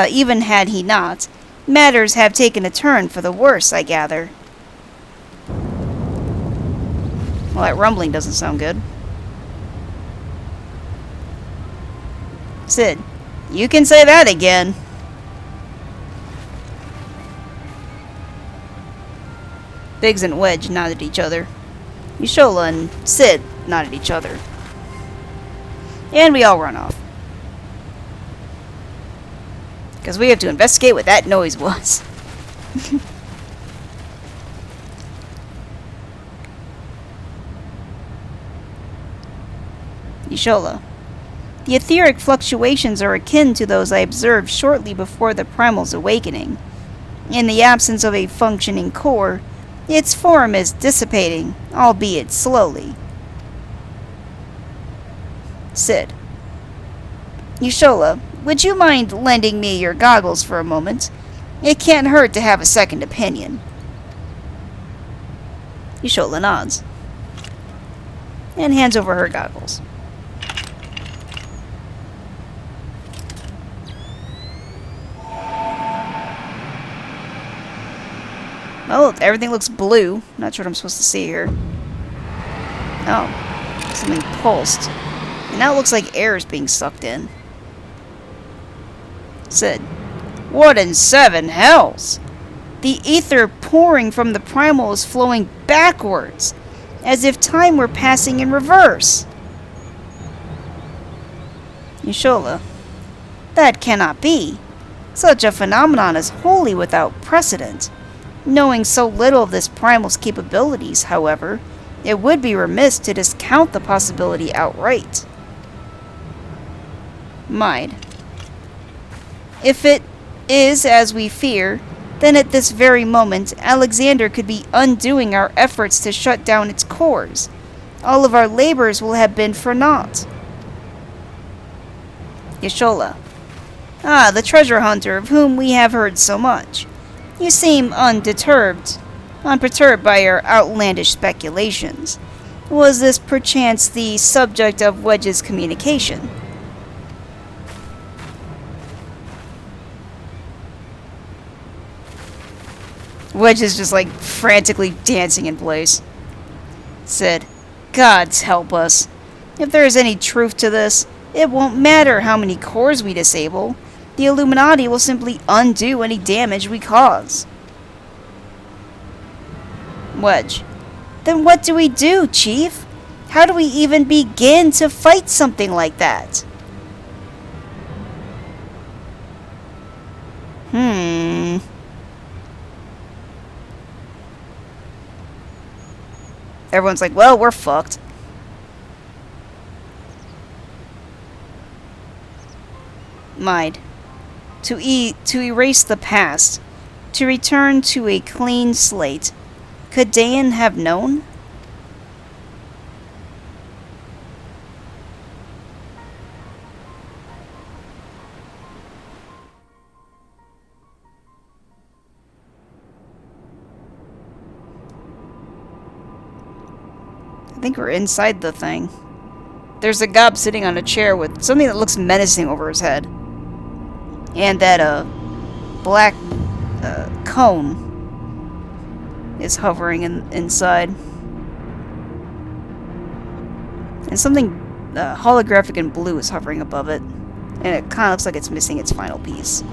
even had he not. Matters have taken a turn for the worse, I gather. Well, that rumbling doesn't sound good. Sid. You can say that again. Biggs and Wedge nodded at each other. Yashola and Sid nodded at each other. And we all run off. Because we have to investigate what that noise was. Yashola. The etheric fluctuations are akin to those I observed shortly before the Primal's awakening. In the absence of a functioning core, its form is dissipating, albeit slowly. Sid. Yashola, would you mind lending me your goggles for a moment? It can't hurt to have a second opinion. Yashola nods. And hands over her goggles. Oh, everything looks blue. Not sure what I'm supposed to see here. Oh, something pulsed. And now it looks like air is being sucked in. Sid. What in seven hells? The ether pouring from the Primal is flowing backwards, as if time were passing in reverse. Yashola. That cannot be. Such a phenomenon is wholly without precedent. Knowing so little of this Primal's capabilities, however, it would be remiss to discount the possibility outright. Mind. If it is as we fear, then at this very moment, Alexander could be undoing our efforts to shut down its cores. All of our labors will have been for naught. Yashola. Ah, the treasure hunter of whom we have heard so much. You seem unperturbed by our outlandish speculations. Was this perchance the subject of Wedge's communication? Wedge is just like frantically dancing in place. Sid. Gods help us. If there is any truth to this, it won't matter how many cores we disable. The Illuminati will simply undo any damage we cause. Wedge. Then what do we do, Chief? How do we even begin to fight something like that? Everyone's like, well, we're fucked. Mind. To erase the past. To return to a clean slate. Could Dayan have known? I think we're inside the thing. There's a gob sitting on a chair with something that looks menacing over his head. And that, black, cone is hovering inside. And something holographic and blue is hovering above it. And it kind of looks like it's missing its final piece.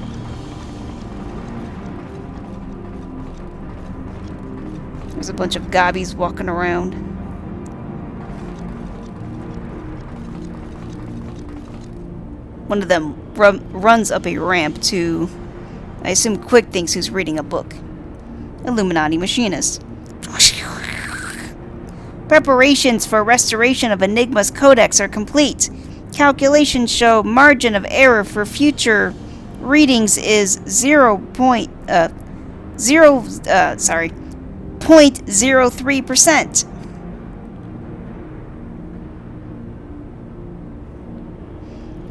There's a bunch of gobbies walking around. One of them runs up a ramp to, I assume, Quick thinks who's reading a book. Illuminati machinist. Preparations for restoration of Enigma's codex are complete. Calculations show margin of error for future readings is 0.03%.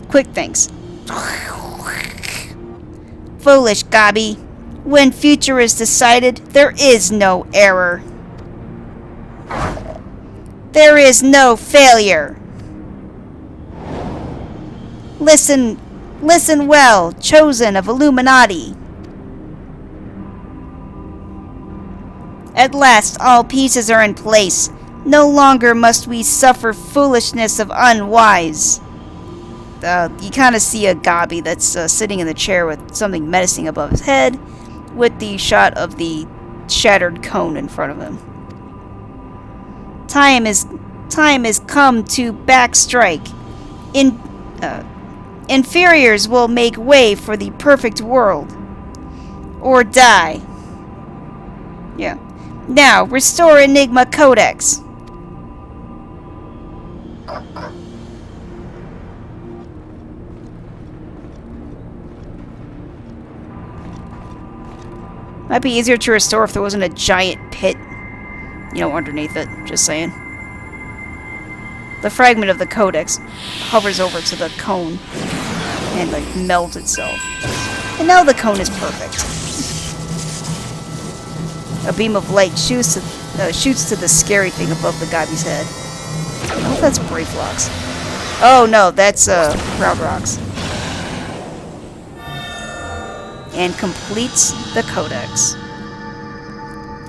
Quick thinks. Foolish Gobby. When future is decided, there is no error. There is no failure. Listen well, chosen of Illuminati. At last, all pieces are in place. No longer must we suffer foolishness of unwise. You kind of see a Gobby that's sitting in the chair with something menacing above his head, with the shot of the shattered cone in front of him. Time is come to backstrike. Inferiors will make way for the perfect world. Or die. Yeah. Now, restore Enigma Codex. Might be easier to restore if there wasn't a giant pit, underneath it. Just saying. The fragment of the codex hovers over to the cone and, melds itself. And now the cone is perfect. A beam of light shoots to the scary thing above the Gobby's head. I hope that's Brayflox. Oh no, that's Proud Rocks. And completes the codex.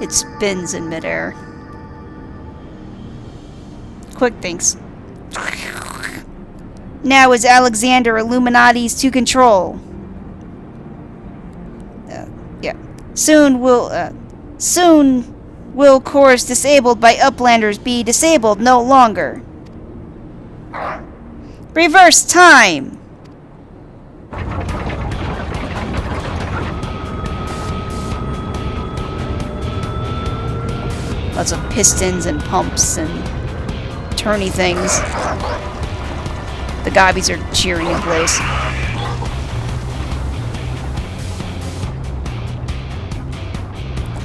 It spins in midair. Quick thinks. Now is Alexander Illuminati's to control. Yeah. Soon will cores disabled by Uplanders be disabled no longer. Reverse time! Lots of pistons and pumps and turny things. The Gobbies are cheering in place.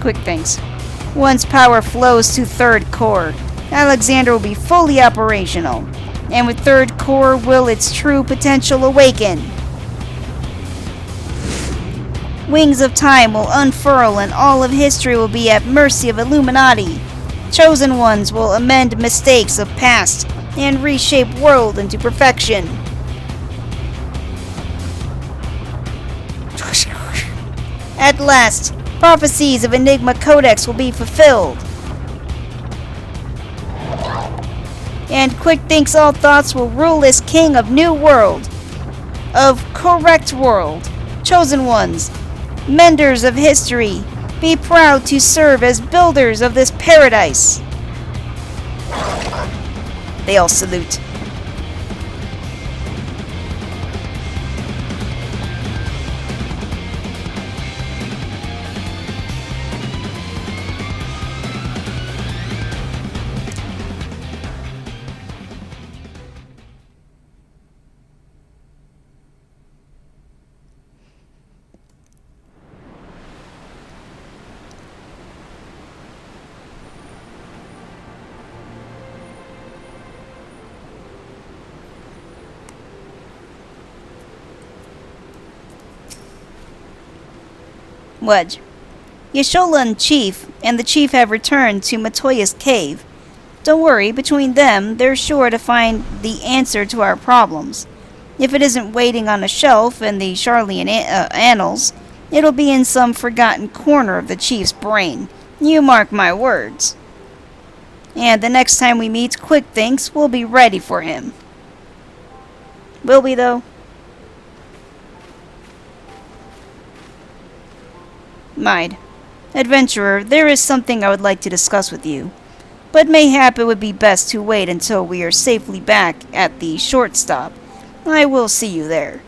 Quick thinks. Once power flows to third core, Alexander will be fully operational. And with third core will its true potential awaken. Wings of time will unfurl and all of history will be at mercy of Illuminati. Chosen ones will amend mistakes of past and reshape world into perfection. At last, prophecies of Enigma Codex will be fulfilled. And Quick thinks all thoughts will rule as king of new world. Of correct world. Chosen ones. Menders of history. Be proud to serve as builders of this paradise. They all salute. Wedge. Y'shtola and the chief have returned to Matoya's cave. Don't worry, between them, they're sure to find the answer to our problems. If it isn't waiting on a shelf in the Sharlayan annals, it'll be in some forgotten corner of the chief's brain. You mark my words. And the next time we meet, Quick thinks we'll be ready for him. Will we, though? Mind. Adventurer, there is something I would like to discuss with you. But mayhap it would be best to wait until we are safely back at the short stop. I will see you there.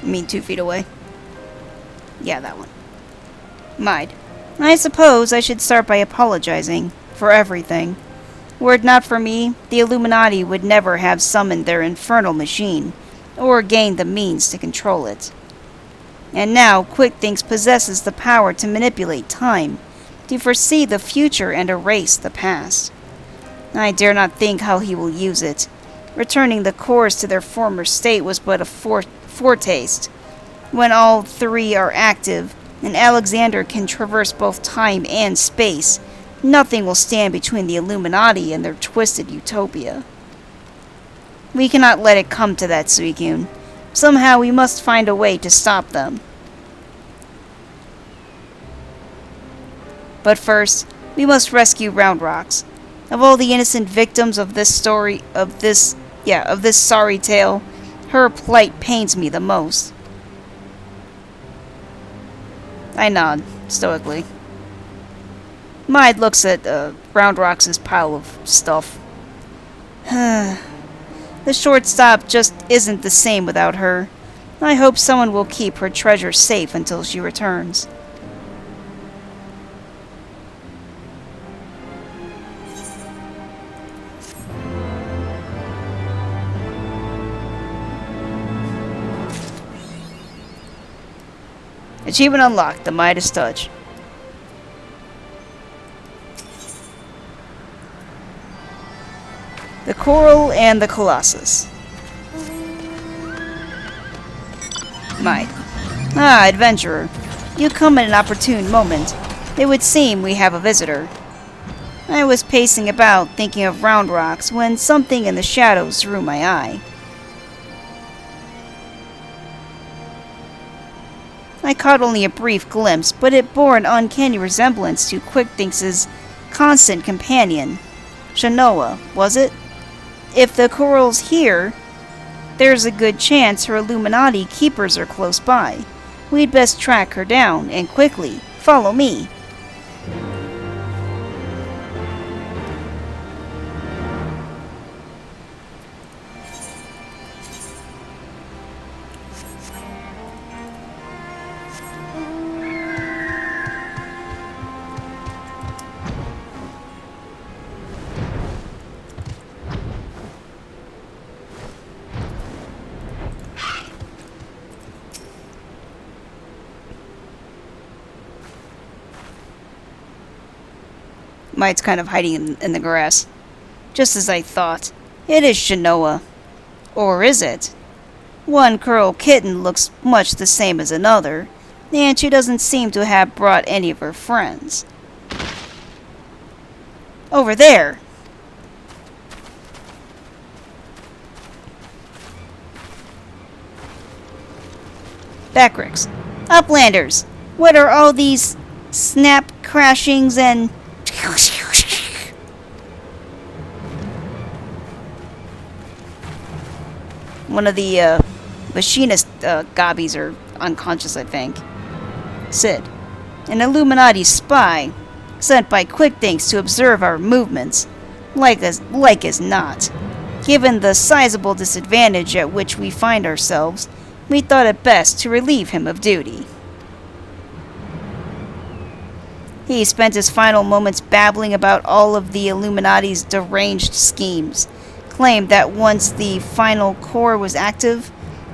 You mean 2 feet away? Yeah, that one. Mind. I suppose I should start by apologizing for everything. Were it not for me, the Illuminati would never have summoned their infernal machine, or gained the means to control it. And now Quick thinks possesses the power to manipulate time, to foresee the future and erase the past. I dare not think how he will use it. Returning the cores to their former state was but a foretaste. When all three are active, and Alexander can traverse both time and space, nothing will stand between the Illuminati and their twisted utopia. We cannot let it come to that, Suicune. Somehow we must find a way to stop them. But first, we must rescue Round Rocks. Of all the innocent victims of this sorry tale, her plight pains me the most. I nod, stoically. Maid looks at Round Rocks' pile of stuff. The shortstop just isn't the same without her. I hope someone will keep her treasure safe until she returns. Achievement unlocked, the Midas Touch. The Coral and the Colossus. Might. Ah, adventurer. You come at an opportune moment. It would seem we have a visitor. I was pacing about, thinking of Round Rocks, when something in the shadows drew my eye. I caught only a brief glimpse, but it bore an uncanny resemblance to Quickthinks' constant companion. Shanoa, was it? If the coral's here, there's a good chance her Illuminati keepers are close by. We'd best track her down, and quickly. Follow me. Might's kind of hiding in the grass. Just as I thought. It is Shanoa. Or is it? One curl kitten looks much the same as another, and she doesn't seem to have brought any of her friends. Over there! Backrix. Uplanders! What are all these snap crashings and... One of the machinist gobbies are unconscious, I think. Sid. An Illuminati spy sent by QuickThinks to observe our movements. Like as not. Given the sizable disadvantage at which we find ourselves, we thought it best to relieve him of duty. He spent his final moments babbling about all of the Illuminati's deranged schemes, claimed that once the final core was active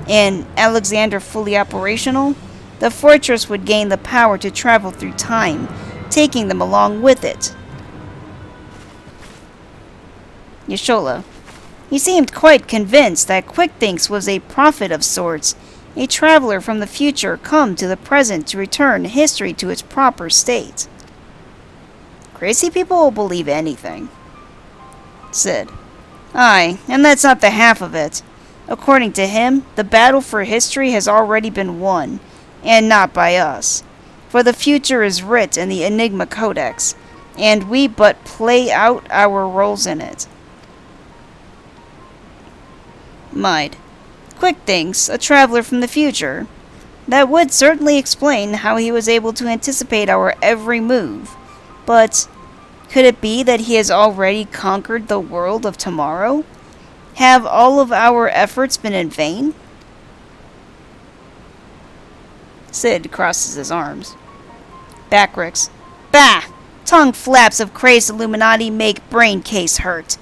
and Alexander fully operational, the fortress would gain the power to travel through time, taking them along with it. Yashola. He seemed quite convinced that QuickThinks was a prophet of sorts, a traveler from the future come to the present to return history to its proper state. Crazy people will believe anything. Sid. Aye, and that's not the half of it. According to him, the battle for history has already been won, and not by us. For the future is writ in the Enigma Codex, and we but play out our roles in it. Mide. QuickThinks, a traveler from the future. That would certainly explain how he was able to anticipate our every move. But could it be that he has already conquered the world of tomorrow? Have all of our efforts been in vain? Sid crosses his arms. Backrix. Bah! Tongue flaps of crazed Illuminati make brain case hurt.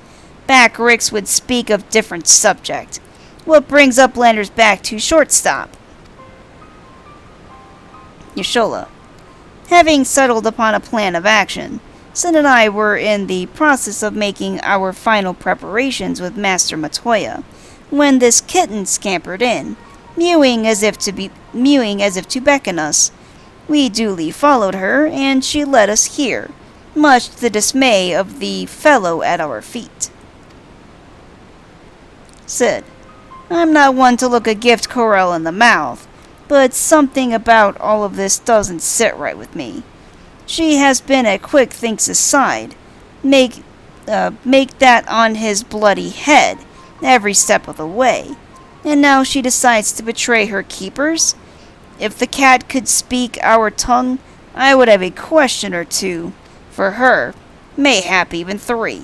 Backrix would speak of different subject. What brings Uplanders back to shortstop? Yashola. Having settled upon a plan of action, Sid and I were in the process of making our final preparations with Master Matoya, when this kitten scampered in, mewing as if to beckon us. We duly followed her, and she led us here, much to the dismay of the fellow at our feet. Sid. I'm not one to look a gift Corel in the mouth, but something about all of this doesn't sit right with me. She has been at QuickThinks' side, make that on his bloody head, every step of the way, and now she decides to betray her keepers? If the cat could speak our tongue, I would have a question or two for her, mayhap even 3.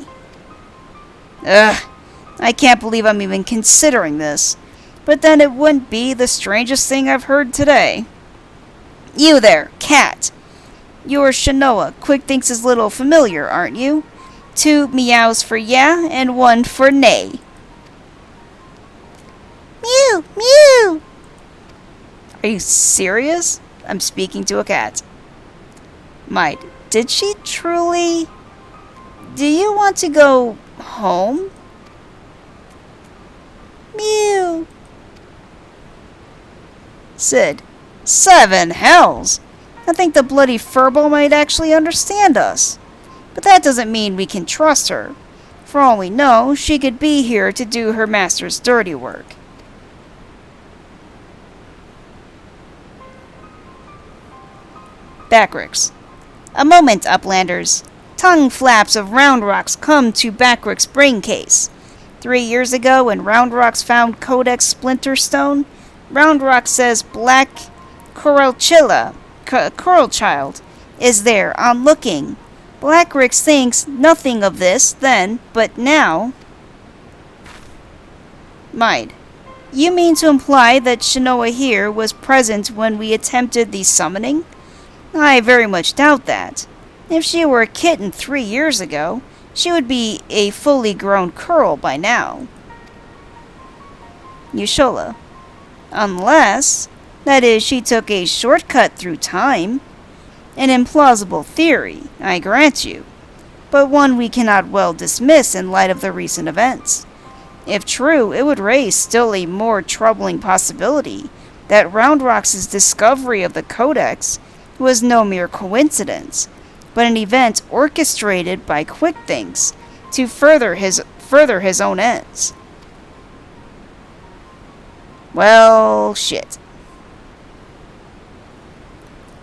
Ugh, I can't believe I'm even considering this, but then it wouldn't be the strangest thing I've heard today. You there, cat! You're Shanoa, QuickThinks' little familiar, aren't you? 2 meows for yeah, and 1 for nay. Mew! Mew! Are you serious? I'm speaking to a cat. Mide, did she truly... Do you want to go home? Mew! Sid, 7 hells! I think the bloody furball might actually understand us. But that doesn't mean we can trust her. For all we know, she could be here to do her master's dirty work. Backrix. A moment, Uplanders. Tongue flaps of Round Rocks come to Backrix' brain case. 3 years ago, when Round Rocks found Codex Splinter Stone, Round Rock says Black Coral Child is there on looking. Backrix thinks nothing of this then, but now... Mide. You mean to imply that Shanoa here was present when we attempted the summoning? I very much doubt that. If she were a kitten 3 years ago, she would be a fully grown curl by now. Yashola. Unless, that is, she took a shortcut through time. An implausible theory, I grant you, but one we cannot well dismiss in light of the recent events. If true, it would raise still a more troubling possibility that Round Rock's discovery of the Codex was no mere coincidence, but an event orchestrated by QuickThinks to further his own ends. Well, shit.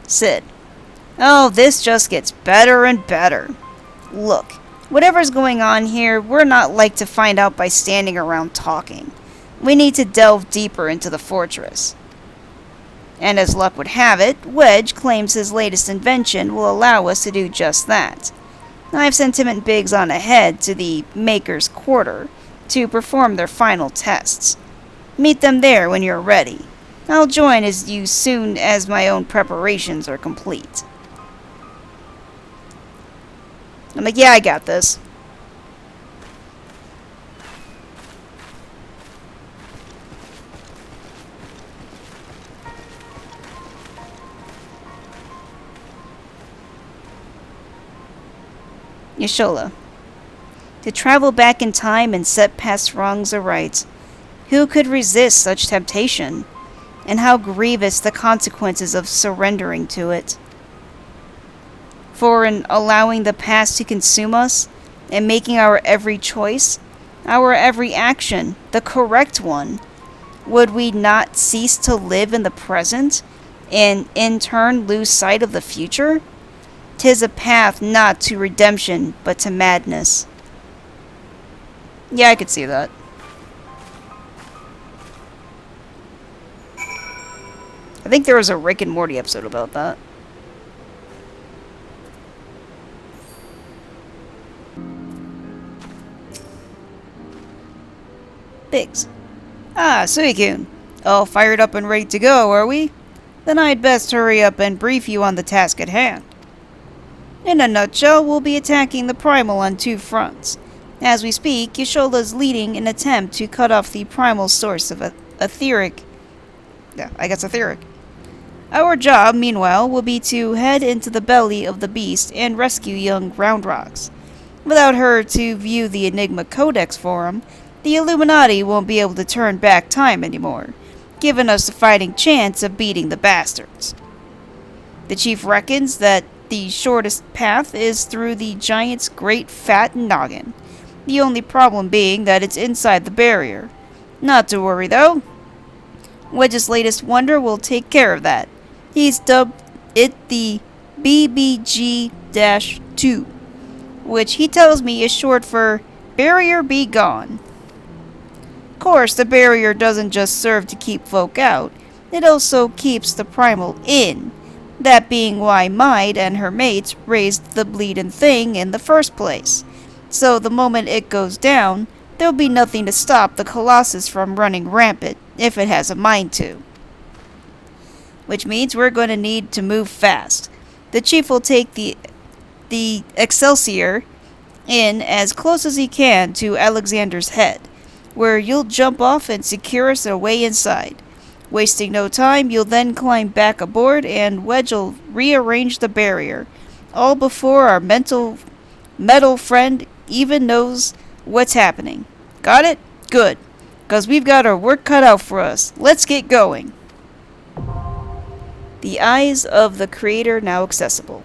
Sid. Oh, this just gets better and better. Look, whatever's going on here, we're not like to find out by standing around talking. We need to delve deeper into the fortress. And as luck would have it, Wedge claims his latest invention will allow us to do just that. I've sent him and Biggs on ahead to the Maker's Quarter to perform their final tests. Meet them there when you're ready. I'll join as soon as my own preparations are complete. I'm like, yeah, I got this. Y'shtola. To travel back in time and set past wrongs aright. Who could resist such temptation? And how grievous the consequences of surrendering to it. For in allowing the past to consume us, and making our every choice, our every action, the correct one, would we not cease to live in the present, and in turn lose sight of the future? 'Tis a path not to redemption, but to madness. Yeah, I could see that. I think there was a Rick and Morty episode about that. Biggs. Ah, Suicune. All fired up and ready to go, are we? Then I'd best hurry up and brief you on the task at hand. In a nutshell, we'll be attacking the Primal on two fronts. As we speak, Y'shtola's leading an attempt to cut off the primal source of etheric. Our job, meanwhile, will be to head into the belly of the beast and rescue young Roundrocks. Without her to view the Enigma Codex for him, the Illuminati won't be able to turn back time anymore, giving us a fighting chance of beating the bastards. The chief reckons that the shortest path is through the giant's great fat noggin, the only problem being that it's inside the barrier. Not to worry, though. Wedge's latest wonder will take care of that. He's dubbed it the BBG-2, which he tells me is short for Barrier Be Gone. Of course, the barrier doesn't just serve to keep folk out, it also keeps the primal in, that being why Maid and her mates raised the bleedin' thing in the first place. So the moment it goes down, there'll be nothing to stop the Colossus from running rampant, if it has a mind to. Which means we're going to need to move fast. The chief will take the Excelsior in as close as he can to Alexander's head, where you'll jump off and secure us away inside. Wasting no time, you'll then climb back aboard and Wedge'll rearrange the barrier, all before our metal friend even knows what's happening. Got it? Good. 'Cause we've got our work cut out for us. Let's get going. The eyes of the creator now accessible.